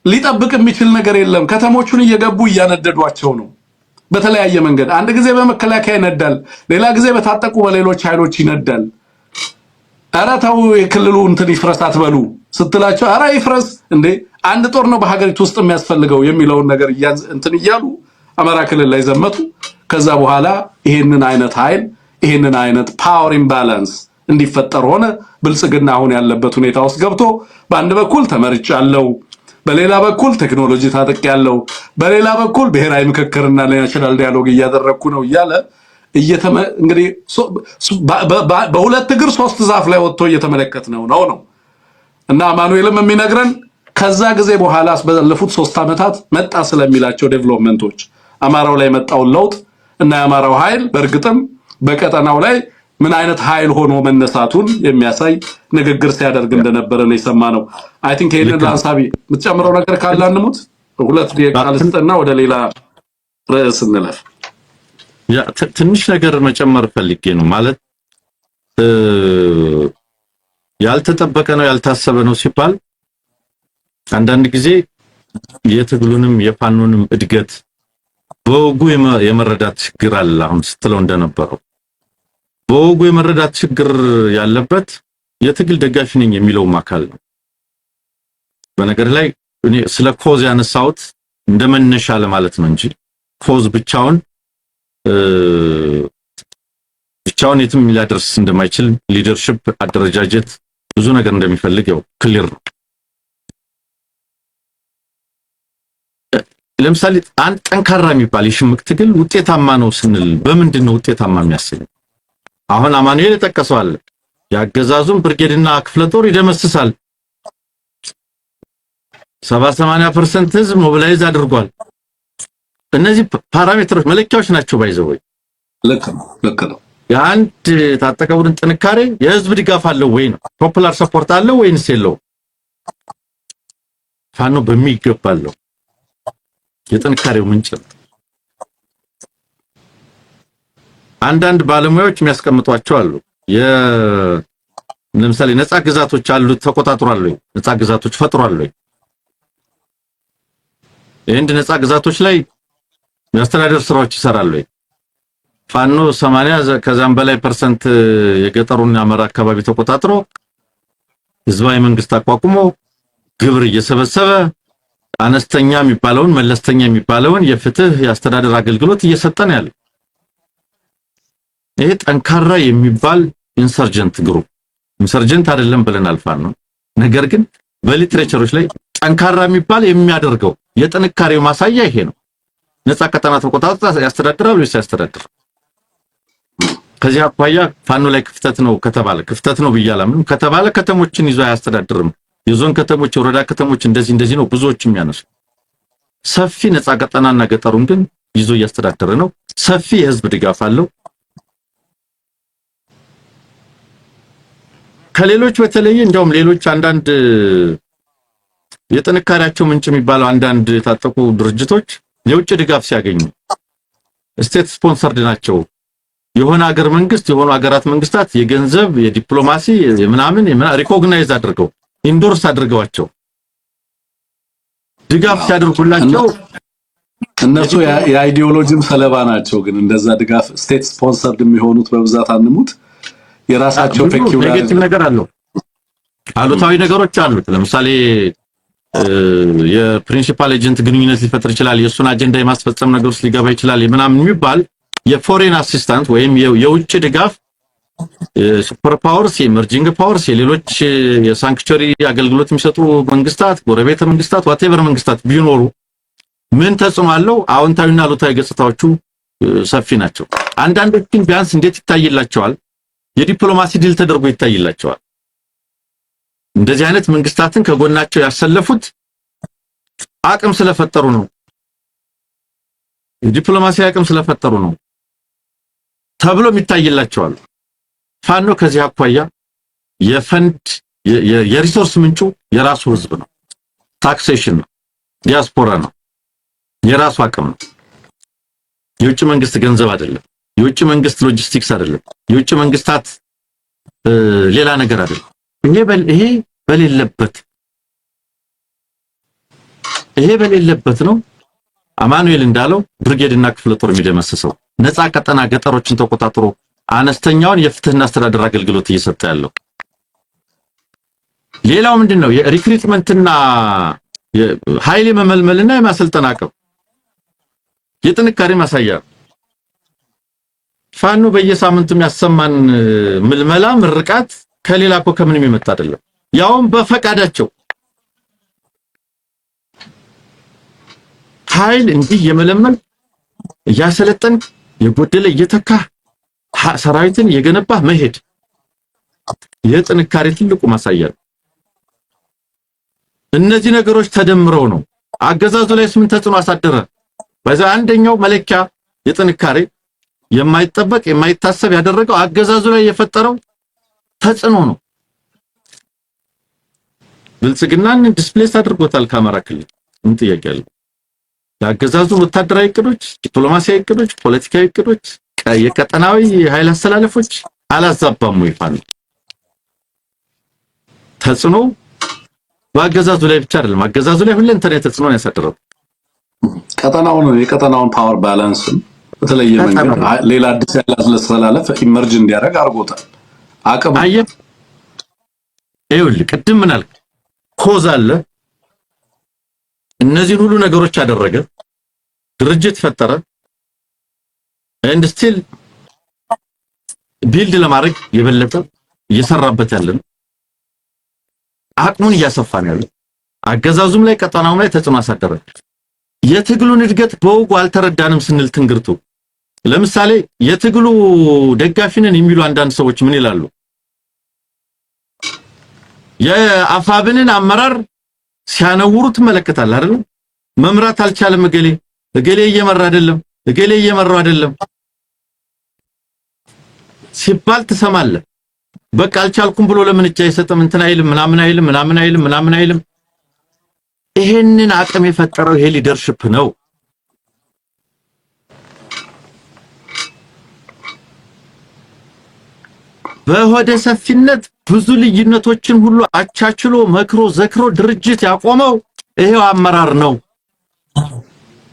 ሊጠብቅ የሚችል ነገር የለም። ከተሞቹን እየገቡ እያነደዷቸው ነው በተለያየ መንገድ። አንድ ጊዜ በመከላከያ ይነዳል፣ ሌላ ጊዜ በታጠቁ በሌሎች ኃይሎች ይነዳል። ኧረ ተው የክልሉ እንትን ይፍረስ አትበሉ ስትላቸው ኧረ ይፍረስ እንዴ አንድ ጦር ነው በሀገሪቱ ውስጥ የሚያስፈልገው የሚለውን ነገር እንትን እያሉ አማራ ክልል ላይ ዘመቱ። ከዛ በኋላ ይሄንን አይነት ኃይል ይሄንን አይነት ፓወር ኢምባላንስ እንዲፈጠር ሆነ። ብልጽግና አሁን ያለበት ሁኔታ ውስጥ ገብቶ በአንድ በኩል ተመርጫለሁ፣ በሌላ በኩል ቴክኖሎጂ ታጠቅያለሁ፣ በሌላ በኩል ብሔራዊ ምክክርና ናሽናል ዲያሎግ እያደረኩ ነው እያለ እንግዲህ በሁለት እግር ሶስት ዛፍ ላይ ወጥቶ እየተመለከትነው ነው። እና አማኑኤልም የሚነግረን ከዛ ጊዜ በኋላ ባለፉት 3 ዓመታት መጣ ስለሚላቸው ዴቨሎፕመንቶች አማራው ላይ መጣው ለውጥ እና የአማራው ኃይል በእርግጥም በቀጠናው ላይ ምን አይነት ኃይል ሆኖ መነሳቱን የሚያሳይ ንግግር ሲያደርግ እንደነበረ ነው የሰማነው። አይ ቲንክ ይሄንን ሐሳቢ የምትጨምረው ነገር ካለ አንሙት። ሁለት ደቂቃ ልስጥና ወደ ሌላ ርዕስ እንለፍ። ያ ትንሽ ነገር መጨመር ፈልጌ ነው ማለት ያልተጠበቀ ነው ያልታሰበ ነው ሲባል አንዳንድ ጊዜ የትግሉንም የፋኖንም እድገት በወጉ የመረዳት ችግር አለ። አሁን ስትለው እንደነበረው በወጉ የመረዳት ችግር ያለበት የትግል ደጋፊ ነኝ የሚለው አካል ነው። በነገር ላይ እኔ ስለ ኮዝ ያነሳሁት እንደመነሻ ለማለት ነው እንጂ ኮዝ ብቻውን የትም ሊያደርስ እንደማይችል ሊደርሺፕ አደረጃጀት ብዙ ነገር እንደሚፈልግ ያው ክሊር ነው። ለምሳሌ አንድ ጠንካራ የሚባል የሽምቅ ትግል ውጤታማ ነው ስንል በምንድን ነው ውጤታማ የሚያሰኝ? አሁን አማኑኤል ተጠቀሰዋል። ያገዛዙን ብርጌድና ክፍለ ጦር ይደመስሳል። 70-80% ህዝብ ሞቢላይዝ አድርጓል። እነዚህ ፓራሜትሮች መለኪያዎች ናቸው ባይዘው። ልክ ነው። የአንድ ታጠቀ ቡድን ጥንካሬ የህዝብ ድጋፍ አለው ወይ ነው? ፖፑላር ሰፖርት አለው ወይንስ የለው? ፋኖ በሚገባለው የጥንካሬው ምንጭ ነው። አንዳንድ ባለሙያዎች የሚያስቀምጧቸው አሉ። ለምሳሌ ነፃ ግዛቶች አሉ ተቆጣጥሯል ወይ? ነፃ ግዛቶች ፈጥሯል ወይ? ነፃ ግዛቶች ላይ የአስተዳደር ስራዎች ይሰራል ወይ? ፋኖ 80 ከዛም በላይ ፐርሰንት የገጠሩን አማራ አካባቢ ተቆጣጥሮ ህዝባዊ መንግስት አቋቁሞ ግብር እየሰበሰበ አነስተኛ የሚባለውን መለስተኛ የሚባለውን የፍትህ የአስተዳደር አገልግሎት እየሰጠን ያለ ይሄ ጠንካራ የሚባል ኢንሰርጀንት ግሩፕ ኢንሰርጀንት አይደለም ብለን አልፋን ነው። ነገር ግን በሊትሬቸሮች ላይ ጠንካራ የሚባል የሚያደርገው የጥንካሬው ማሳያ ይሄ ነው። ነፃ ቀጠና ተቆጣጣ ያስተዳድራል ወይስ ያስተዳድር? ከዚህ አኳያ ፋኖ ላይ ክፍተት ነው ከተባለ ክፍተት ነው ብያለሁ ከተባለ ከተሞችን ይዞ አያስተዳድርም። የዞን ከተሞች ወረዳ ከተሞች እንደዚህ ነው ብዙዎች የሚያነሱ ሰፊ ነፃ ቀጠናና ገጠሩን ግን ይዞ እያስተዳደረ ነው። ሰፊ የህዝብ ድጋፍ አለው። ከሌሎች በተለየ እንደውም ሌሎች አንዳንድ የጥንካሬያቸው ምንጭ የሚባለው አንዳንድ የታጠቁ ድርጅቶች የውጭ ድጋፍ ሲያገኙ ስቴት ስፖንሰርድ ናቸው። የሆነ ሀገር መንግስት የሆኑ ሀገራት መንግስታት የገንዘብ የዲፕሎማሲ የምናምን ሪኮግናይዝ አድርገው ኢንዶርስ አድርገዋቸው ድጋፍ ሲያደርጉላቸው እነሱ የአይዲዮሎጂም ሰለባ ናቸው። ግን እንደዛ ድጋፍ ስቴት ስፖንሰርድ የሚሆኑት በብዛት አንሙት የራሳቸው ፔኪውላር ነገር አለው። አሉታዊ ነገሮች አሉት። ለምሳሌ የፕሪንሲፓል ኤጀንት ግንኙነት ሊፈጥር ይችላል። የሱን አጀንዳ የማስፈጸም ነገር ውስጥ ሊገባ ይችላል። ምናምን የሚባል የፎሬን አሲስታንት ወይም የውጭ ድጋፍ ሱፐር ፓወርስ የኤመርጂንግ ፓወርስ የሌሎች የሳንክቹሪ አገልግሎት የሚሰጡ መንግስታት ጎረቤት መንግስታት ዋቴቨር መንግስታት ቢኖሩ ምን ተጽዕኖ አለው? አዎንታዊና አሉታዊ ገጽታዎቹ ሰፊ ናቸው። አንዳንዶች ግን ቢያንስ እንዴት ይታይላቸዋል? የዲፕሎማሲ ድል ተደርጎ ይታይላቸዋል። እንደዚህ አይነት መንግስታትን ከጎናቸው ያሰለፉት አቅም ስለፈጠሩ ነው። የዲፕሎማሲ አቅም ስለፈጠሩ ነው ተብሎ ይታይላቸዋል። ፋኖ ከዚህ አኳያ የፈንድ የሪሶርስ ምንጩ የራሱ ህዝብ ነው። ታክሴሽን ነው፣ ዲያስፖራ ነው፣ የራሱ አቅም ነው። የውጭ መንግስት ገንዘብ አይደለም። የውጭ መንግስት ሎጂስቲክስ አይደለም። የውጭ መንግስታት ሌላ ነገር አይደለም። ይሄ በሌለበት ነው አማኑኤል እንዳለው ብርጌድና ክፍለ ጦር የሚደመስሰው ነፃ ቀጠና ገጠሮችን ተቆጣጥሮ አነስተኛውን የፍትህና አስተዳደር አገልግሎት እየሰጠ ያለው። ሌላው ምንድነው? የሪክሩትመንትና የኃይል መመልመልና የማሰልጠን አቅም የጥንካሬ ማሳያ። ፋኖ በየሳምንቱ የሚያሰማን ምልመላ ምርቃት ከሌላ እኮ ከምንም የመጣ አይደለም። ያውም በፈቃዳቸው ኃይል እንዲህ የመለመል እያሰለጠን የጎደለ እየተካ ሰራዊትን የገነባ መሄድ የጥንካሬ ትልቁ ማሳያ ነው። እነዚህ ነገሮች ተደምረው ነው አገዛዙ ላይ ምን ተጽዕኖ አሳደረ። በዛ አንደኛው መለኪያ የጥንካሬ የማይጠበቅ የማይታሰብ ያደረገው አገዛዙ ላይ የፈጠረው ተጽዕኖ ነው። ብልጽግናን ዲስፕሌስ አድርጎታል ከአማራ ክልል። ምን ጥያቄ አለ? የአገዛዙ ወታደራዊ እቅዶች፣ ዲፕሎማሲያዊ እቅዶች፣ ፖለቲካዊ እቅዶች፣ የቀጠናዊ ኃይል አስተላለፎች አላዛባም ወይ? ፋኖ ተጽዕኖ በአገዛዙ ላይ ብቻ አይደለም። አገዛዙ ላይ ሁለንተና ተጽዕኖ ያሳደረው የቀጠናውን ፓወር ባላንስ በተለየ መንገድ ሌላ አዲስ ያለ አስተላለፍ ኢመርጅ እንዲያደርግ አድርጎታል። አቅም ይኸውልህ ቅድም ምን አልክ? ኮዝ አለ። እነዚህን ሁሉ ነገሮች አደረገ፣ ድርጅት ፈጠረ፣ and still ቢልድ ለማድረግ የበለጠ እየሰራበት ያለ ነው። አቅሙን እያሰፋ ነው ያለው። አገዛዙም ላይ ቀጠናውም ላይ ተጽዕኖ አሳደረ። የትግሉን እድገት በወጉ አልተረዳንም ስንል ትንግርቱ ለምሳሌ የትግሉ ደጋፊ ነን የሚሉ አንዳንድ ሰዎች ምን ይላሉ? የአፋብንን አመራር ሲያነውሩ ትመለከታለህ አይደል? መምራት አልቻለም፣ እገሌ እየመራ አይደለም ሲባል ትሰማለህ። በቃ አልቻልኩም ብሎ ለምን እጅ አይሰጥም? እንትን አይልም ምናምን አይልም። ይሄንን አቅም የፈጠረው ይሄ ሊደርሺፕ ነው። በሆደ ሰፊነት ብዙ ልዩነቶችን ሁሉ አቻችሎ መክሮ ዘክሮ ድርጅት ያቆመው ይሄው አመራር ነው።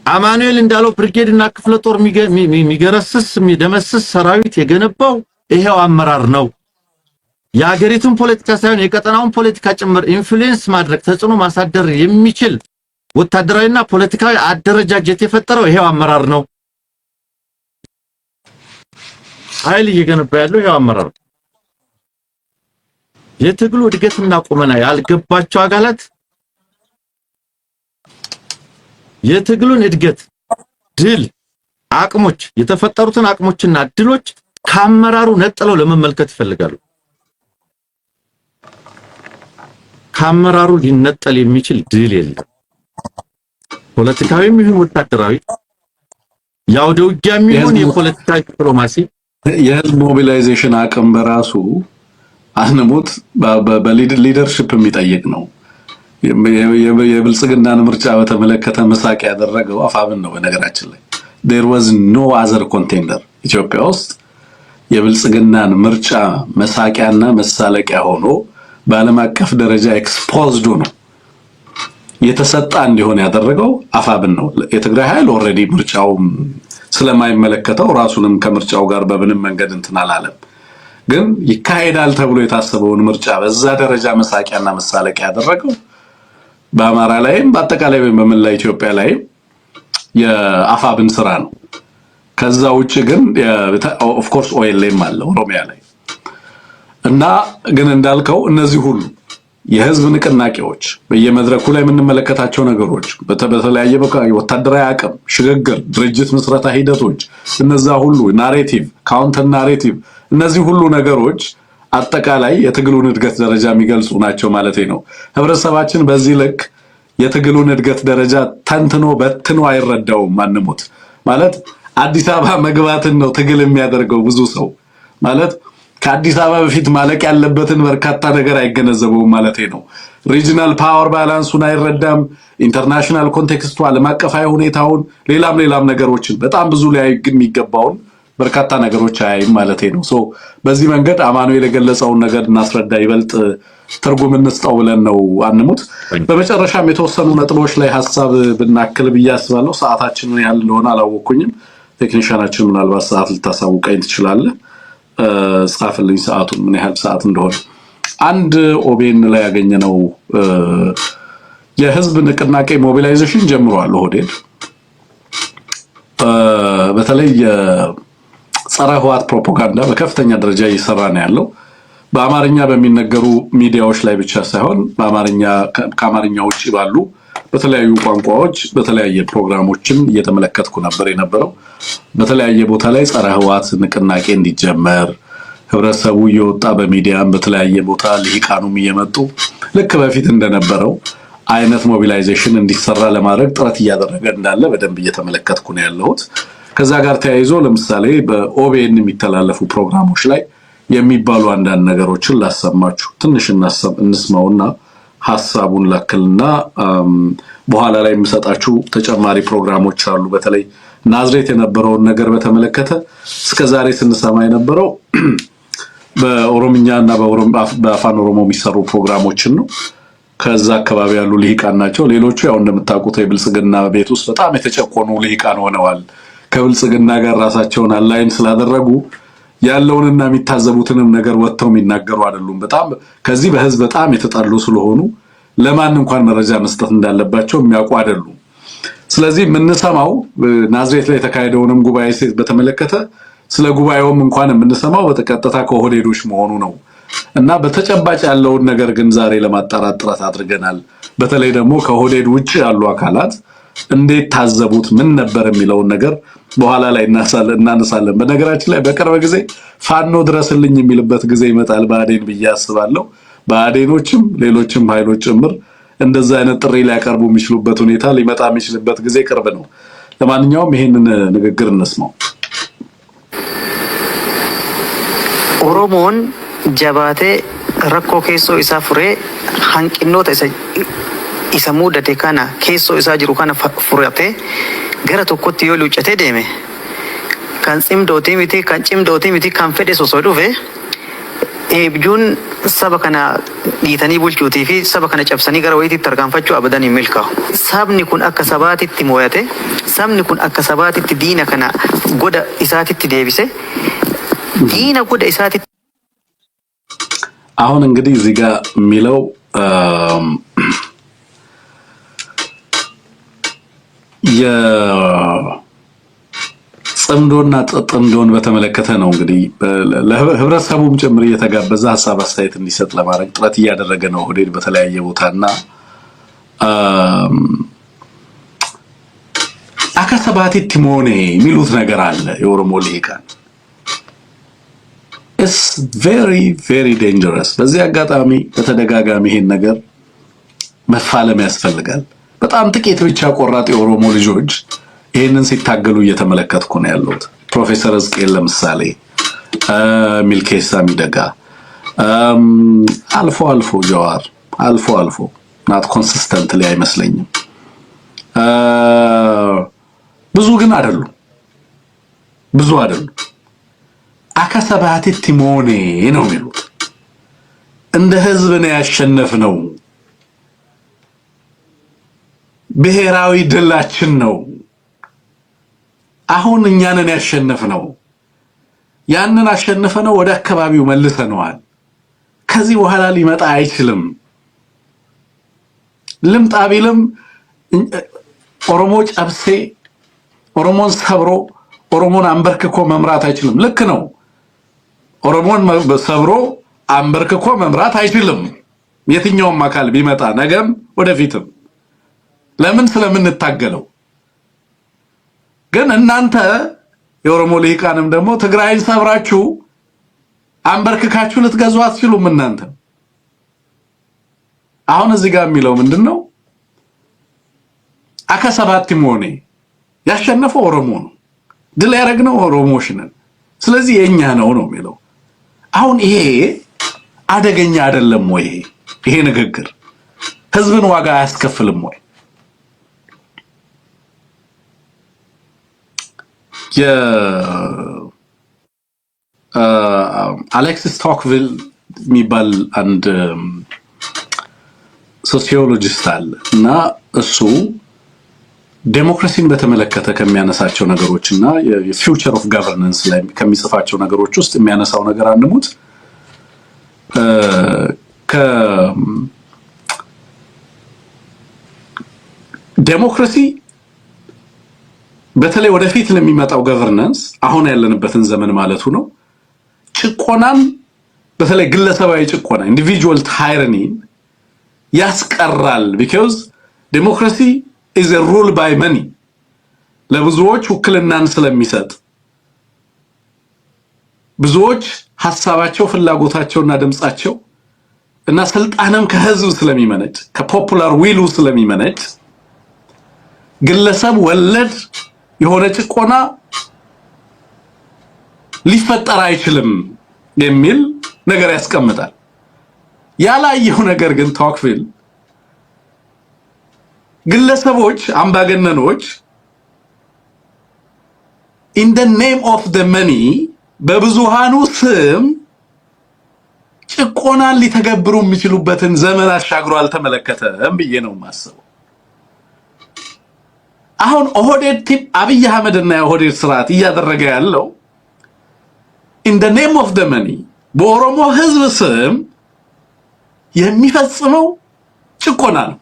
አማኑኤል እንዳለው ብርጌድና ክፍለ ጦር የሚገረስስ የሚደመስስ ሰራዊት የገነባው ይሄው አመራር ነው። የሀገሪቱን ፖለቲካ ሳይሆን የቀጠናውን ፖለቲካ ጭምር ኢንፍሉዌንስ ማድረግ ተጽዕኖ ማሳደር የሚችል ወታደራዊና ፖለቲካዊ አደረጃጀት የፈጠረው ይሄው አመራር ነው። ኃይል እየገነባ ያለው ይሄው አመራር። የትግሉ እድገትና ቁመና ያልገባቸው አካላት የትግሉን እድገት ድል አቅሞች የተፈጠሩትን አቅሞችና ድሎች ከአመራሩ ነጥለው ለመመልከት ይፈልጋሉ። ከአመራሩ ሊነጠል የሚችል ድል የለም። ፖለቲካዊም ይሁን ወታደራዊ ያውደ ውጊያም ይሁን የፖለቲካ ዲፕሎማሲ የህዝብ ሞቢላይዜሽን አቅም በራሱ አንሙት በሊደርሺፕ የሚጠይቅ ነው። የብልጽግናን ምርጫ በተመለከተ መሳቅ ያደረገው አፋብን ነው። በነገራችን ላይ there was no other contender ኢትዮጵያ ውስጥ የብልጽግናን ምርጫ መሳቂያና መሳለቂያ ሆኖ በዓለም አቀፍ ደረጃ ኤክስፖዝድ ነው የተሰጣ እንዲሆን ያደረገው አፋብን ነው። የትግራይ ኃይል ኦልሬዲ ምርጫው ስለማይመለከተው ራሱንም ከምርጫው ጋር በምንም መንገድ እንትን አላለም። ግን ይካሄዳል ተብሎ የታሰበውን ምርጫ በዛ ደረጃ መሳቂያና መሳለቂያ ያደረገው በአማራ ላይም በአጠቃላይ በመላ ኢትዮጵያ ላይ የአፋብን ስራ ነው። ከዛ ውጪ ግን ኦፍ ኮርስ ኦኤልኤም አለ ኦሮሚያ ላይ እና ግን እንዳልከው እነዚህ ሁሉ የህዝብ ንቅናቄዎች በየመድረኩ ላይ የምንመለከታቸው ነገሮች በተለያየ ወታደራዊ አቅም ሽግግር ድርጅት ምስረታ ሂደቶች እነዛ ሁሉ ናሬቲቭ ካውንተር ናሬቲቭ እነዚህ ሁሉ ነገሮች አጠቃላይ የትግሉን እድገት ደረጃ የሚገልጹ ናቸው ማለት ነው። ህብረተሰባችን በዚህ ልክ የትግሉን እድገት ደረጃ ተንትኖ በትኖ አይረዳውም። ማንሙት ማለት አዲስ አበባ መግባትን ነው ትግል የሚያደርገው ብዙ ሰው ማለት ከአዲስ አበባ በፊት ማለቅ ያለበትን በርካታ ነገር አይገነዘበውም ማለት ነው። ሪጂናል ፓወር ባላንሱን አይረዳም። ኢንተርናሽናል ኮንቴክስቱ ዓለም አቀፋዊ ሁኔታውን ሌላም ነገሮችን በጣም ብዙ ላይ የሚገባውን በርካታ ነገሮች አያይም ማለት ነው። ሶ በዚህ መንገድ አማኑኤል የገለጸውን ነገር እናስረዳ ይበልጥ ትርጉም እንስጠው ብለን ነው አንሙት። በመጨረሻም የተወሰኑ ነጥቦች ላይ ሐሳብ ብናክል ብያስባለሁ። ሰዓታችን ምን ያህል እንደሆነ አላወኩኝም። ቴክኒሻናችን ምናልባት ሰዓት ልታሳውቀኝ ትችላለህ። ጻፍልኝ ሰዓቱን ምን ያህል ሰዓት እንደሆነ። አንድ ኦቤን ላይ ያገኘነው የህዝብ ንቅናቄ ሞቢላይዜሽን ጀምሯል። ኦህዴድ በተለይ ጸረ ህወሓት ፕሮፓጋንዳ በከፍተኛ ደረጃ እየሰራ ነው ያለው። በአማርኛ በሚነገሩ ሚዲያዎች ላይ ብቻ ሳይሆን በአማርኛ ከአማርኛ ውጪ ባሉ በተለያዩ ቋንቋዎች በተለያየ ፕሮግራሞችን እየተመለከትኩ ነበር የነበረው። በተለያየ ቦታ ላይ ጸረ ህወሓት ንቅናቄ እንዲጀመር ህብረተሰቡ እየወጣ በሚዲያም በተለያየ ቦታ ልሂቃኑም እየመጡ ልክ በፊት እንደነበረው አይነት ሞቢላይዜሽን እንዲሰራ ለማድረግ ጥረት እያደረገ እንዳለ በደንብ እየተመለከትኩ ነው ያለሁት። ከዛ ጋር ተያይዞ ለምሳሌ በኦቤን የሚተላለፉ ፕሮግራሞች ላይ የሚባሉ አንዳንድ ነገሮችን ላሰማችሁ። ትንሽ እንስማውና ሐሳቡን ላክልና በኋላ ላይ የምሰጣችሁ ተጨማሪ ፕሮግራሞች አሉ። በተለይ ናዝሬት የነበረውን ነገር በተመለከተ እስከዛሬ ስንሰማ የነበረው በኦሮምኛና በአፋን ኦሮሞ የሚሰሩ ፕሮግራሞችን ነው። ከዛ አካባቢ ያሉ ልሂቃን ናቸው። ሌሎቹ ያው እንደምታውቁት የብልጽግና ቤት ውስጥ በጣም የተጨቆኑ ልሂቃን ሆነዋል። ከብልጽግና ጋር ራሳቸውን አላይን ስላደረጉ ያለውንና የሚታዘቡትንም ነገር ወጥተው የሚናገሩ አይደሉም። በጣም ከዚህ በህዝብ በጣም የተጣሉ ስለሆኑ ለማን እንኳን መረጃ መስጠት እንዳለባቸው የሚያውቁ አይደሉም። ስለዚህ የምንሰማው ናዝሬት ላይ የተካሄደውንም ጉባኤ በተመለከተ ስለ ጉባኤውም እንኳን የምንሰማው በተቀጥታ ከኦህዴዶች መሆኑ ነው እና በተጨባጭ ያለውን ነገር ግን ዛሬ ለማጣራት ጥረት አድርገናል። በተለይ ደግሞ ከኦህዴድ ውጪ ያሉ አካላት እንዴት ታዘቡት ምን ነበር የሚለውን ነገር በኋላ ላይ እናነሳለን። በነገራችን ላይ በቅርብ ጊዜ ፋኖ ድረስልኝ የሚልበት ጊዜ ይመጣል ብአዴን ብዬ አስባለሁ። ብአዴኖችም ሌሎችም ኃይሎች ጭምር እንደዛ አይነት ጥሪ ሊያቀርቡ የሚችሉበት ሁኔታ ሊመጣ የሚችልበት ጊዜ ቅርብ ነው። ለማንኛውም ይሄንን ንግግር እንስማው። ኦሮሞን ጀባቴ ረኮ ኬሶ ኢሳ ፍሬ hanqinoota isa mudate kana keessoo isaa jiru kana furate gara tokkotti yoo luuccatee deeme kan cimdootii miti kan fedhe sosoo dhufe eebjuun saba kana dhiitanii bulchuutii fi saba kana cabsanii gara wayiitti tarkaanfachuu abadan hin milkaa'u. Sabni kun akka sabaatitti mo'ate, sabni kun akka sabaatitti diina kana goda isaatitti deebise, diina goda isaatitti አሁን እንግዲህ እዚህ ጋር የሚለው የጽምዶና ጥምዶን በተመለከተ ነው። እንግዲህ ለህብረተሰቡም ጭምር እየተጋበዘ ሐሳብ አስተያየት እንዲሰጥ ለማድረግ ጥረት እያደረገ ነው ኦህዴድ በተለያየ ቦታና አከሰባቲቲ ሞኔ የሚሉት ነገር አለ የኦሮሞ ልሂቃን It's very very dangerous. በዚህ አጋጣሚ በተደጋጋሚ ይሄን ነገር መፋለም ያስፈልጋል። በጣም ጥቂት ብቻ ቆራጥ የኦሮሞ ልጆች ይሄንን ሲታገሉ እየተመለከትኩ ነው ያለሁት። ፕሮፌሰር እዝቅኤል ለምሳሌ ሚልኬሳ ሚደጋ አልፎ አልፎ ጀዋር አልፎ not consistently አይመስለኝም። ብዙ ግን አይደሉም። አከሰባቲቲ ሞኔ ነው የሚሉት። እንደ ህዝብ ነው ያሸነፍነው፣ ብሔራዊ ድላችን ነው፣ አሁን እኛ ነን ያሸነፍነው፣ ያንን አሸንፈነው ወደ አካባቢው መልሰነዋል፣ ከዚህ በኋላ ሊመጣ አይችልም። ልምጣ ቢልም ኦሮሞ ጨብሴ ኦሮሞን ሰብሮ ኦሮሞን አንበርክኮ መምራት አይችልም። ልክ ነው። ኦሮሞን ሰብሮ አንበርክኮ መምራት አይችልም የትኛውም አካል ቢመጣ ነገም ወደፊትም። ለምን? ስለምንታገለው። ግን እናንተ የኦሮሞ ልሂቃንም ደግሞ ትግራይን ሰብራችሁ አንበርክካችሁ ልትገዙ አትችሉም እናንተ። አሁን እዚህ ጋር የሚለው ምንድነው? አከሰባቲ ሞኔ ያሸነፈው ኦሮሞ ነው፣ ድል ያደረግነው ኦሮሞዎች ነን፣ ስለዚህ የኛ ነው የሚለው። አሁን ይሄ አደገኛ አይደለም ወይ? ይሄ ንግግር ህዝብን ዋጋ አያስከፍልም ወይ? አሌክሲስ ቶክቪል የሚባል አንድ ሶሲዮሎጂስት አለ እና እሱ ዴሞክራሲን በተመለከተ ከሚያነሳቸው ነገሮችና የፊውቸር ኦፍ ገቨርናንስ ላይ ከሚጽፋቸው ነገሮች ውስጥ የሚያነሳው ነገር አንሙት ዴሞክራሲ በተለይ ወደፊት ለሚመጣው ገቨርናንስ አሁን ያለንበትን ዘመን ማለቱ ነው ጭቆናን በተለይ ግለሰባዊ ጭቆና ኢንዲቪጁዋል ታይራኒ ያስቀራል because democracy is a rule by many ለብዙዎች ውክልናን ስለሚሰጥ ብዙዎች ሐሳባቸው ፍላጎታቸውና ድምጻቸው እና ስልጣንም ከህዝብ ስለሚመነጭ ከፖፑላር ዊሉ ስለሚመነጭ ግለሰብ ወለድ የሆነ ጭቆና ሊፈጠር አይችልም የሚል ነገር ያስቀምጣል። ያላየው ነገር ግን ቶክቪል ግለሰቦች አምባገነኖች in the name of the money በብዙሃኑ ስም ጭቆናን ሊተገብሩ የሚችሉበትን ዘመን አሻግሮ አልተመለከተም ብዬ ነው የማስበው። አሁን ኦህዴድ ቲፕ አብይ አህመድና የኦህዴድ ስርዓት እያደረገ ያለው in the name of the money በኦሮሞ ህዝብ ስም የሚፈጽመው ጭቆና ነው።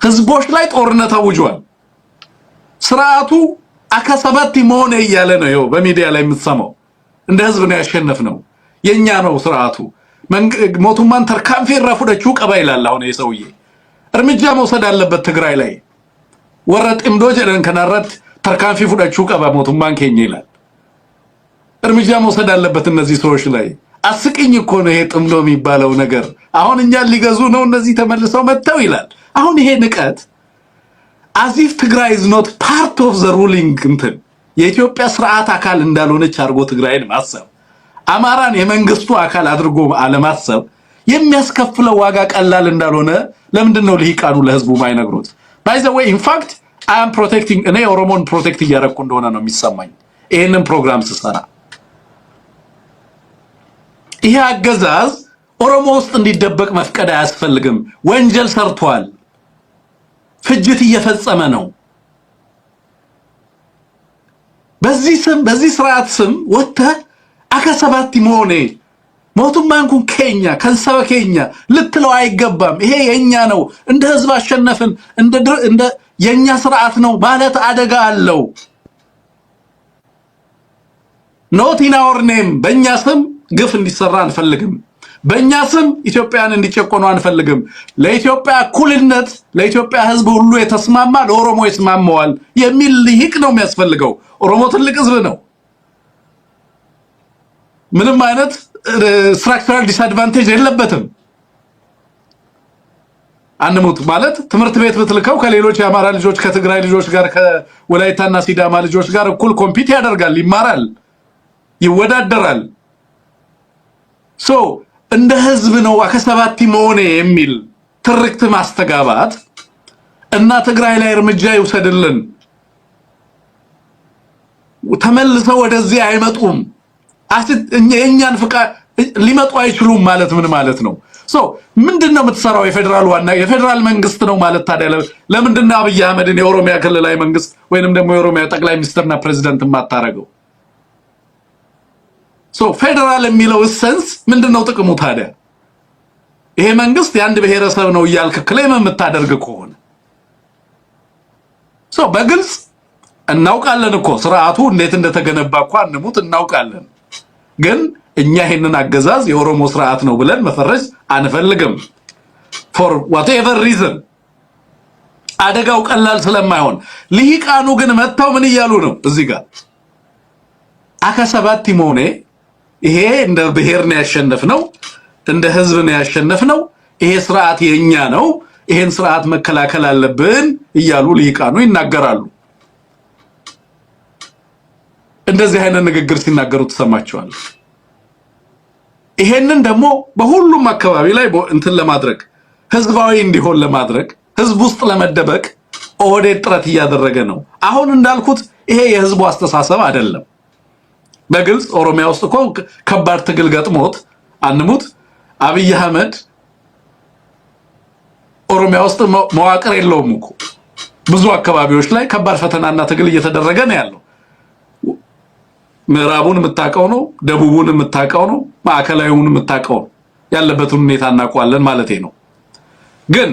ህዝቦች ላይ ጦርነት አውጇል። ስርዓቱ አከሰባቲ ሞኔ እያለ ነው ይኸው በሚዲያ ላይ የምትሰማው። እንደ ህዝብ ነው ያሸነፍነው፣ የኛ ነው ስርዓቱ። ሞቱማን ተርካንፊ ረፉደቹ ቀባ ይላል። አሁን የሰውዬ እርምጃ መውሰድ አለበት ትግራይ ላይ ወረጥም ዶጀን ከናረት ተርካንፊ ፉደቹ ቀባ ሞቱማን ከኛ ይላል። እርምጃ መውሰድ አለበት እነዚህ ሰዎች ላይ። አስቂኝ እኮ ነው ይሄ ጥምዶ የሚባለው ነገር። አሁን እኛን ሊገዙ ነው እነዚህ ተመልሰው መጥተው ይላል። አሁን ይሄ ንቀት as if Tigray is not part of the ruling እንትን የኢትዮጵያ ስርዓት አካል እንዳልሆነች አድርጎ ትግራይን ማሰብ፣ አማራን የመንግስቱ አካል አድርጎ አለማሰብ የሚያስከፍለው ዋጋ ቀላል እንዳልሆነ ለምንድነው ልሂቃኑ ለህዝቡ ማይነግሩት? by the way in fact I am protecting እኔ ኦሮሞን ፕሮቴክት እያደረኩ እንደሆነ ነው የሚሰማኝ ይሄንን ፕሮግራም ስሰራ። ይሄ አገዛዝ ኦሮሞ ውስጥ እንዲደበቅ መፍቀድ አያስፈልግም። ወንጀል ሰርቷል። ፍጅት እየፈጸመ ነው። በዚህ ስርዓት ስም ወጥተህ አከሰባቲ መሆኔ ሞቱም ማንኩን ከኛ ከንሰበ ከኛ ልትለው አይገባም። ይሄ የኛ ነው፣ እንደ ህዝብ አሸነፍን፣ እንደ የኛ ስርዓት ነው ማለት አደጋ አለው። ኖት ኢን አወር ኔም በእኛ ስም ግፍ እንዲሰራ አንፈልግም። በእኛ ስም ኢትዮጵያን እንዲጨቆኑ አንፈልግም። ለኢትዮጵያ እኩልነት፣ ለኢትዮጵያ ህዝብ ሁሉ የተስማማ ለኦሮሞ ይስማማዋል የሚል ልሂቅ ነው የሚያስፈልገው። ኦሮሞ ትልቅ ህዝብ ነው። ምንም አይነት ስትራክቸራል ዲስአድቫንቴጅ የለበትም። አንሙት ማለት ትምህርት ቤት ብትልከው ከሌሎች የአማራ ልጆች ከትግራይ ልጆች ጋር ከወላይታና ሲዳማ ልጆች ጋር እኩል ኮምፒት ያደርጋል፣ ይማራል፣ ይወዳደራል። እንደ ህዝብ ነው አከሰባቲ መሆኔ የሚል ትርክት ማስተጋባት እና ትግራይ ላይ እርምጃ ይውሰድልን፣ ተመልሰው ወደዚህ አይመጡም፣ የኛን ፍቃድ ሊመጡ አይችሉም ማለት ምን ማለት ነው? ምንድነው የምትሰራው? የፌደራል መንግስት ነው ማለት ታዲያ ለምንድነው አብይ አህመድን የኦሮሚያ ክልላዊ መንግስት ወይንም ደግሞ የኦሮሚያ ጠቅላይ ሚኒስትርና ፕሬዝዳንት ማታረገው? ፌደራል የሚለው ሰንስ ምንድነው ጥቅሙ ታዲያ? ይሄ መንግስት የአንድ ብሔረሰብ ነው እያልክ ክሌም የምታደርግ ከሆነ በግልጽ እናውቃለን እኮ ስርዓቱ እንዴት እንደተገነባ እኮ አንሙት እናውቃለን። ግን እኛ ይሄንን አገዛዝ የኦሮሞ ስርዓት ነው ብለን መፈረጅ አንፈልግም። for whatever reason አደጋው ቀላል ስለማይሆን ልሂቃኑ ግን መጣው ምን እያሉ ነው? እዚህ ጋር አከሰባቲ ሞኔ ይሄ እንደ ብሔር ነው ያሸነፍነው፣ እንደ ህዝብ ነው ያሸነፍነው፣ ይሄ ስርዓት የኛ ነው፣ ይሄን ስርዓት መከላከል አለብን እያሉ ልሂቃኑ ይናገራሉ። እንደዚህ አይነት ንግግር ሲናገሩ ተሰማቸዋል። ይሄንን ደግሞ በሁሉም አካባቢ ላይ እንትን ለማድረግ ህዝባዊ እንዲሆን ለማድረግ ህዝብ ውስጥ ለመደበቅ ኦህዴድ ጥረት እያደረገ ነው። አሁን እንዳልኩት ይሄ የህዝቡ አስተሳሰብ አይደለም። በግልጽ ኦሮሚያ ውስጥ እኮ ከባድ ትግል ገጥሞት አንሙት አብይ አህመድ ኦሮሚያ ውስጥ መዋቅር የለውም እኮ ብዙ አካባቢዎች ላይ ከባድ ፈተናና ትግል እየተደረገ ነው ያለው። ምዕራቡን የምታውቀው ነው፣ ደቡቡን የምታውቀው ነው፣ ማዕከላዊውን የምታውቀው ነው። ያለበትን ሁኔታ እናውቀዋለን ማለቴ ነው። ግን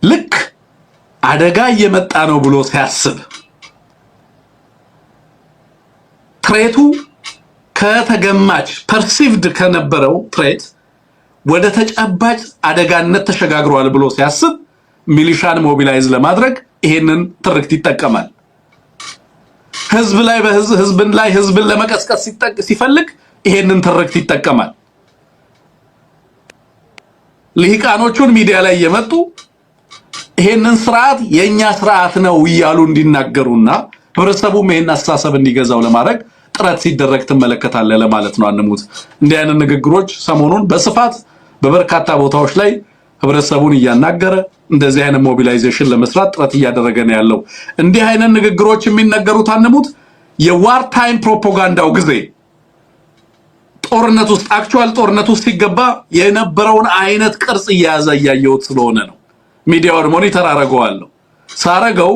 ልክ አደጋ እየመጣ ነው ብሎ ሲያስብ ትሬቱ ከተገማች ፐርሲቭድ ከነበረው ትሬት ወደ ተጨባጭ አደጋነት ተሸጋግሯል ብሎ ሲያስብ ሚሊሻን ሞቢላይዝ ለማድረግ ይሄንን ትርክት ይጠቀማል። ህዝብን ለመቀስቀስ ሲፈልግ ይሄንን ትርክት ይጠቀማል። ልሂቃኖቹን ሚዲያ ላይ እየመጡ ይሄንን ስርዓት የኛ ስርዓት ነው እያሉ እንዲናገሩና ህብረተሰቡም ይሄን አስተሳሰብ እንዲገዛው ለማድረግ ጥረት ሲደረግ ትመለከታለህ ለማለት ነው። አንሙት እንዲህ አይነት ንግግሮች ሰሞኑን በስፋት በበርካታ ቦታዎች ላይ ህብረተሰቡን እያናገረ እንደዚህ አይነት ሞቢላይዜሽን ለመስራት ጥረት እያደረገ ነው ያለው። እንዲህ አይነት ንግግሮች የሚነገሩት አንሙት የዋር ታይም ፕሮፓጋንዳው ጊዜ ጦርነት ውስጥ አክቹዋል ጦርነት ውስጥ ሲገባ የነበረውን አይነት ቅርጽ እያያዘ እያየሁት ስለሆነ ነው። ሚዲያውን ሞኒተር አደርገዋለሁ። ሳረገው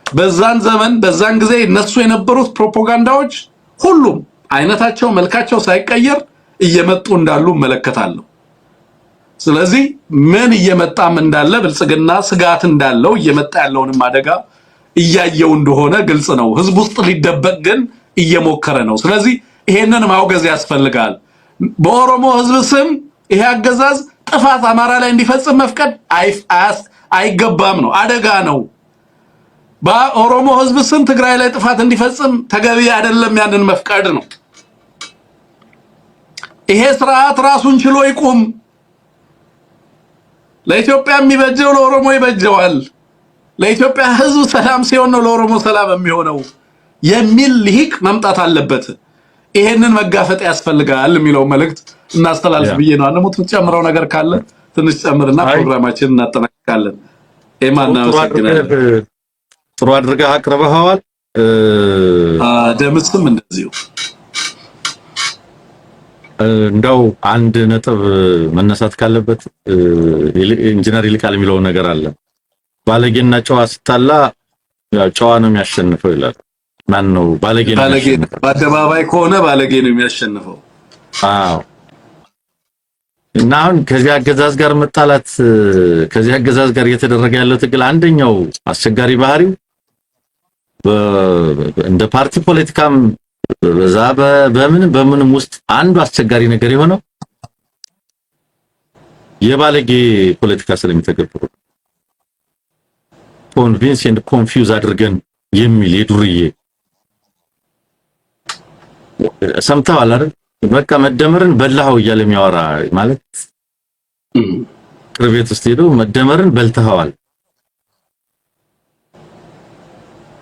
በዛን ዘመን በዛን ጊዜ እነሱ የነበሩት ፕሮፓጋንዳዎች ሁሉም አይነታቸው መልካቸው ሳይቀየር እየመጡ እንዳሉ መለከታለሁ። ስለዚህ ምን እየመጣም እንዳለ ብልጽግና ስጋት እንዳለው እየመጣ ያለውንም አደጋ እያየው እንደሆነ ግልጽ ነው። ህዝብ ውስጥ ሊደበቅ ግን እየሞከረ ነው። ስለዚህ ይሄንን ማውገዝ ያስፈልጋል። በኦሮሞ ህዝብ ስም ይሄ አገዛዝ ጥፋት አማራ ላይ እንዲፈጽም መፍቀድ አይገባም ነው፣ አደጋ ነው። በኦሮሞ ህዝብ ስም ትግራይ ላይ ጥፋት እንዲፈጽም ተገቢ አይደለም፣ ያንን መፍቀድ ነው። ይሄ ስርዓት ራሱን ችሎ ይቁም። ለኢትዮጵያ የሚበጀው ለኦሮሞ ይበጀዋል። ለኢትዮጵያ ህዝብ ሰላም ሲሆን ነው ለኦሮሞ ሰላም የሚሆነው የሚል ልሂቅ መምጣት አለበት። ይሄንን መጋፈጥ ያስፈልጋል የሚለው መልእክት እናስተላልፍ ብዬ ነው። አንሙት የምትጨምረው ነገር ካለ ትንሽ ጨምርና ፕሮግራማችንን እናጠናቅቃለን። ኤማና ጥሩ አድርገህ አቅርበኸዋል። ደምስም እንደዚሁ እንደው አንድ ነጥብ መነሳት ካለበት ኢንጂነር ይልቃል የሚለው ነገር አለ። ባለጌና ጨዋ ስታላ ጨዋ ነው የሚያሸንፈው ይላል። ማን ነው ባለጌ? በአደባባይ ከሆነ ባለጌ ነው የሚያሸንፈው። አዎ። እና አሁን ከዚህ አገዛዝ ጋር መጣላት፣ ከዚህ አገዛዝ ጋር እየተደረገ ያለው ትግል አንደኛው አስቸጋሪ ባህሪው እንደ ፓርቲ ፖለቲካም በዛ በምንም ውስጥ አንዱ አስቸጋሪ ነገር የሆነው የባለጌ ፖለቲካ ስለሚተገብሩ ኮንቪንስ ኤንድ ኮንፊውዝ አድርገን የሚል የዱርዬ ሰምተዋል አይደል? በቃ መደመርን በላኸው እያለ የሚያወራ ማለት ቅርቤት ውስጥ ሄዶ መደመርን በልተኸዋል፣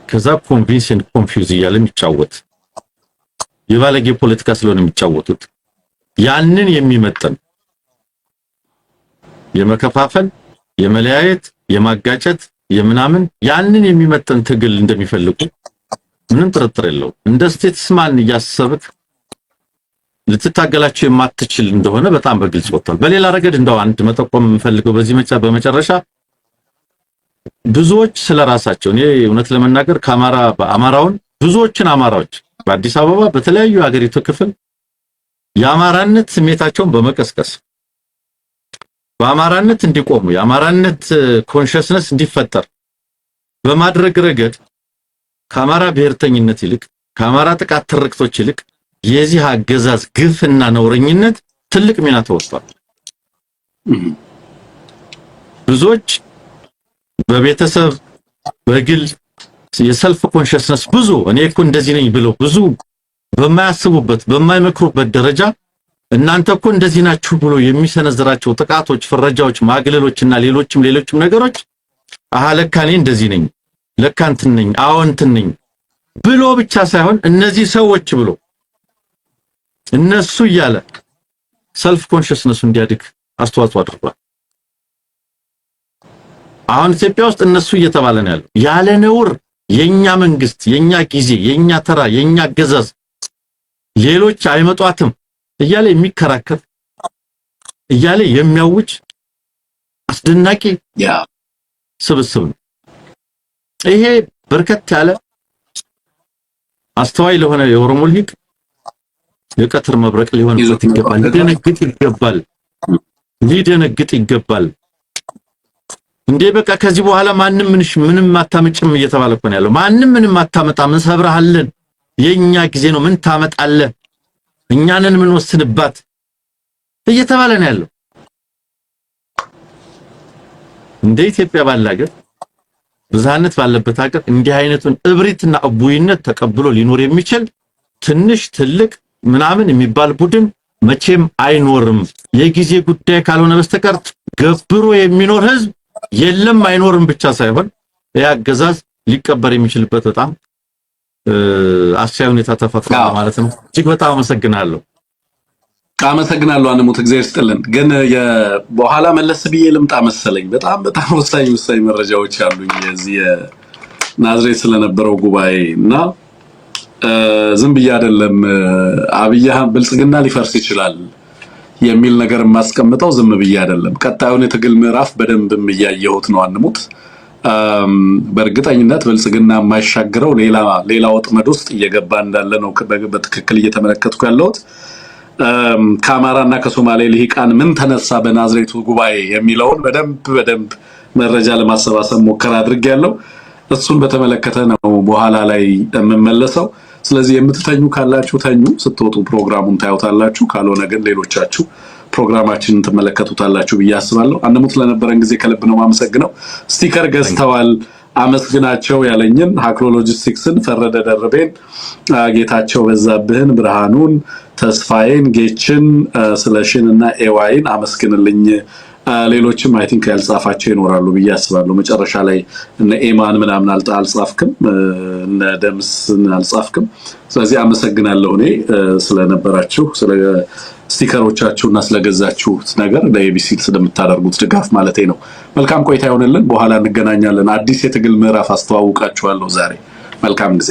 ከዛ ኮንቪንስ ኤንድ ኮንፊውዝ እያለ የሚጫወት የባለጌ ፖለቲካ ስለሆነ የሚጫወቱት ያንን የሚመጥን የመከፋፈል፣ የመለያየት፣ የማጋጨት፣ የምናምን ያንን የሚመጥን ትግል እንደሚፈልጉ ምንም ጥርጥር የለው። እንደ ስቴትስማን እያሰብክ ልትታገላቸው የማትችል እንደሆነ በጣም በግልጽ ወጥቷል። በሌላ ረገድ እንደው አንድ መጠቆም የምፈልገው በዚህ በመጨረሻ ብዙዎች ስለራሳቸው እኔ እውነት ለመናገር አማራውን ብዙዎችን አማራዎች በአዲስ አበባ በተለያዩ ሀገሪቱ ክፍል የአማራነት ስሜታቸውን በመቀስቀስ በአማራነት እንዲቆሙ የአማራነት ኮንሽስነስ እንዲፈጠር በማድረግ ረገድ ከአማራ ብሔርተኝነት ይልቅ ከአማራ ጥቃት ትርክቶች ይልቅ የዚህ አገዛዝ ግፍና ነውረኝነት ትልቅ ሚና ተወስዷል። ብዙዎች በቤተሰብ በግል የሰልፍ ኮንሽስነስ ብዙ እኔ እኮ እንደዚህ ነኝ ብለው ብዙ በማያስቡበት በማይመክሩበት ደረጃ እናንተ እኮ እንደዚህ ናችሁ ብሎ የሚሰነዝራቸው ጥቃቶች፣ ፍረጃዎች፣ ማግለሎችና ሌሎችም ነገሮች ለካ እኔ እንደዚህ ነኝ ለካ እንትን ነኝ እንትን ነኝ ብሎ ብቻ ሳይሆን እነዚህ ሰዎች ብሎ እነሱ እያለ ሰልፍ ኮንሽስነሱ እንዲያድግ አስተዋጽኦ አድርጓል። አሁን ኢትዮጵያ ውስጥ እነሱ እየተባለ ነው ያለው ያለ ነውር የኛ መንግስት፣ የኛ ጊዜ፣ የኛ ተራ፣ የኛ አገዛዝ ሌሎች አይመጧትም እያለ የሚከራከር እያለ የሚያውጅ አስደናቂ ስብስብ ነው። ይሄ በርከት ያለ አስተዋይ ለሆነ የኦሮሞ ልሂቅ የቀትር መብረቅ ሊሆንበት ይገባል። ሊደነግጥ ይገባል። እንዴ በቃ ከዚህ በኋላ ማንም ምንም አታመጭም እየተባለ እኮ ነው ያለው። ማንም ምንም አታመጣም፣ እንሰብርሃለን፣ የኛ ጊዜ ነው፣ ምን ታመጣለህ፣ እኛንን ምን ወስንባት እየተባለ ነው ያለው። እንደ ኢትዮጵያ ባለ ሀገር ብዝሃነት ባለበት ሀገር እንዲህ አይነቱን እብሪትና እቡይነት ተቀብሎ ሊኖር የሚችል ትንሽ ትልቅ ምናምን የሚባል ቡድን መቼም አይኖርም። የጊዜ ጉዳይ ካልሆነ በስተቀር ገብሮ የሚኖር ህዝብ የለም፣ አይኖርም ብቻ ሳይሆን ያገዛዝ ሊቀበር የሚችልበት በጣም አስቻይ ሁኔታ ተፈጥሯል ማለት ነው። እጅግ በጣም አመሰግናለሁ። አንሙት እግዚአብሔር ይስጥልን። ግን በኋላ መለስ ብዬ ልምጣ መሰለኝ። በጣም ወሳኝ መረጃዎች አሉኝ የዚህ ናዝሬት ስለነበረው ጉባኤ እና ዝም ብዬ አይደለም አብይ አህመድ ብልጽግና ሊፈርስ ይችላል የሚል ነገር ማስቀምጠው ዝም ብዬ አይደለም። ቀጣዩን የትግል ምዕራፍ በደንብም እያየሁት ነው። አንሙት በእርግጠኝነት ብልጽግና የማይሻገረው ሌላ ወጥመድ ውስጥ እየገባ እንዳለ ነው በትክክል እየተመለከትኩ ያለሁት። ከአማራና ከሶማሌ ልሂቃን ምን ተነሳ በናዝሬቱ ጉባኤ የሚለውን በደንብ መረጃ ለማሰባሰብ ሞከራ አድርጌያለሁ። እሱን በተመለከተ ነው በኋላ ላይ የምመለሰው። ስለዚህ የምትተኙ ካላችሁ ተኙ፣ ስትወጡ ፕሮግራሙን ታዩታላችሁ። ካልሆነ ግን ሌሎቻችሁ ፕሮግራማችንን ትመለከቱታላችሁ ብዬ አስባለሁ። አንሙት ለነበረን ጊዜ ከልብ ነው ማመሰግነው። ስቲከር ገዝተዋል አመስግናቸው ያለኝን ሃክሎ ሎጂስቲክስን፣ ፈረደ ደርቤን፣ ጌታቸው በዛብህን፣ ብርሃኑን፣ ተስፋዬን፣ ጌችን፣ ስለሽን እና ኤዋይን አመስግንልኝ። ሌሎችም አይ ቲንክ ያልጻፋቸው ይኖራሉ ብዬ አስባለሁ። መጨረሻ ላይ እነ ኤማን ምናምን አልጻፍክም፣ እነ ደምስን አልጻፍክም። ስለዚህ አመሰግናለሁ እኔ ስለነበራችሁ ስለ ስቲከሮቻችሁና ስለገዛችሁት ነገር ለኤቢሲ ስለምታደርጉት ድጋፍ ማለቴ ነው። መልካም ቆይታ ይሆንልን። በኋላ እንገናኛለን። አዲስ የትግል ምዕራፍ አስተዋውቃችኋለሁ ዛሬ። መልካም ጊዜ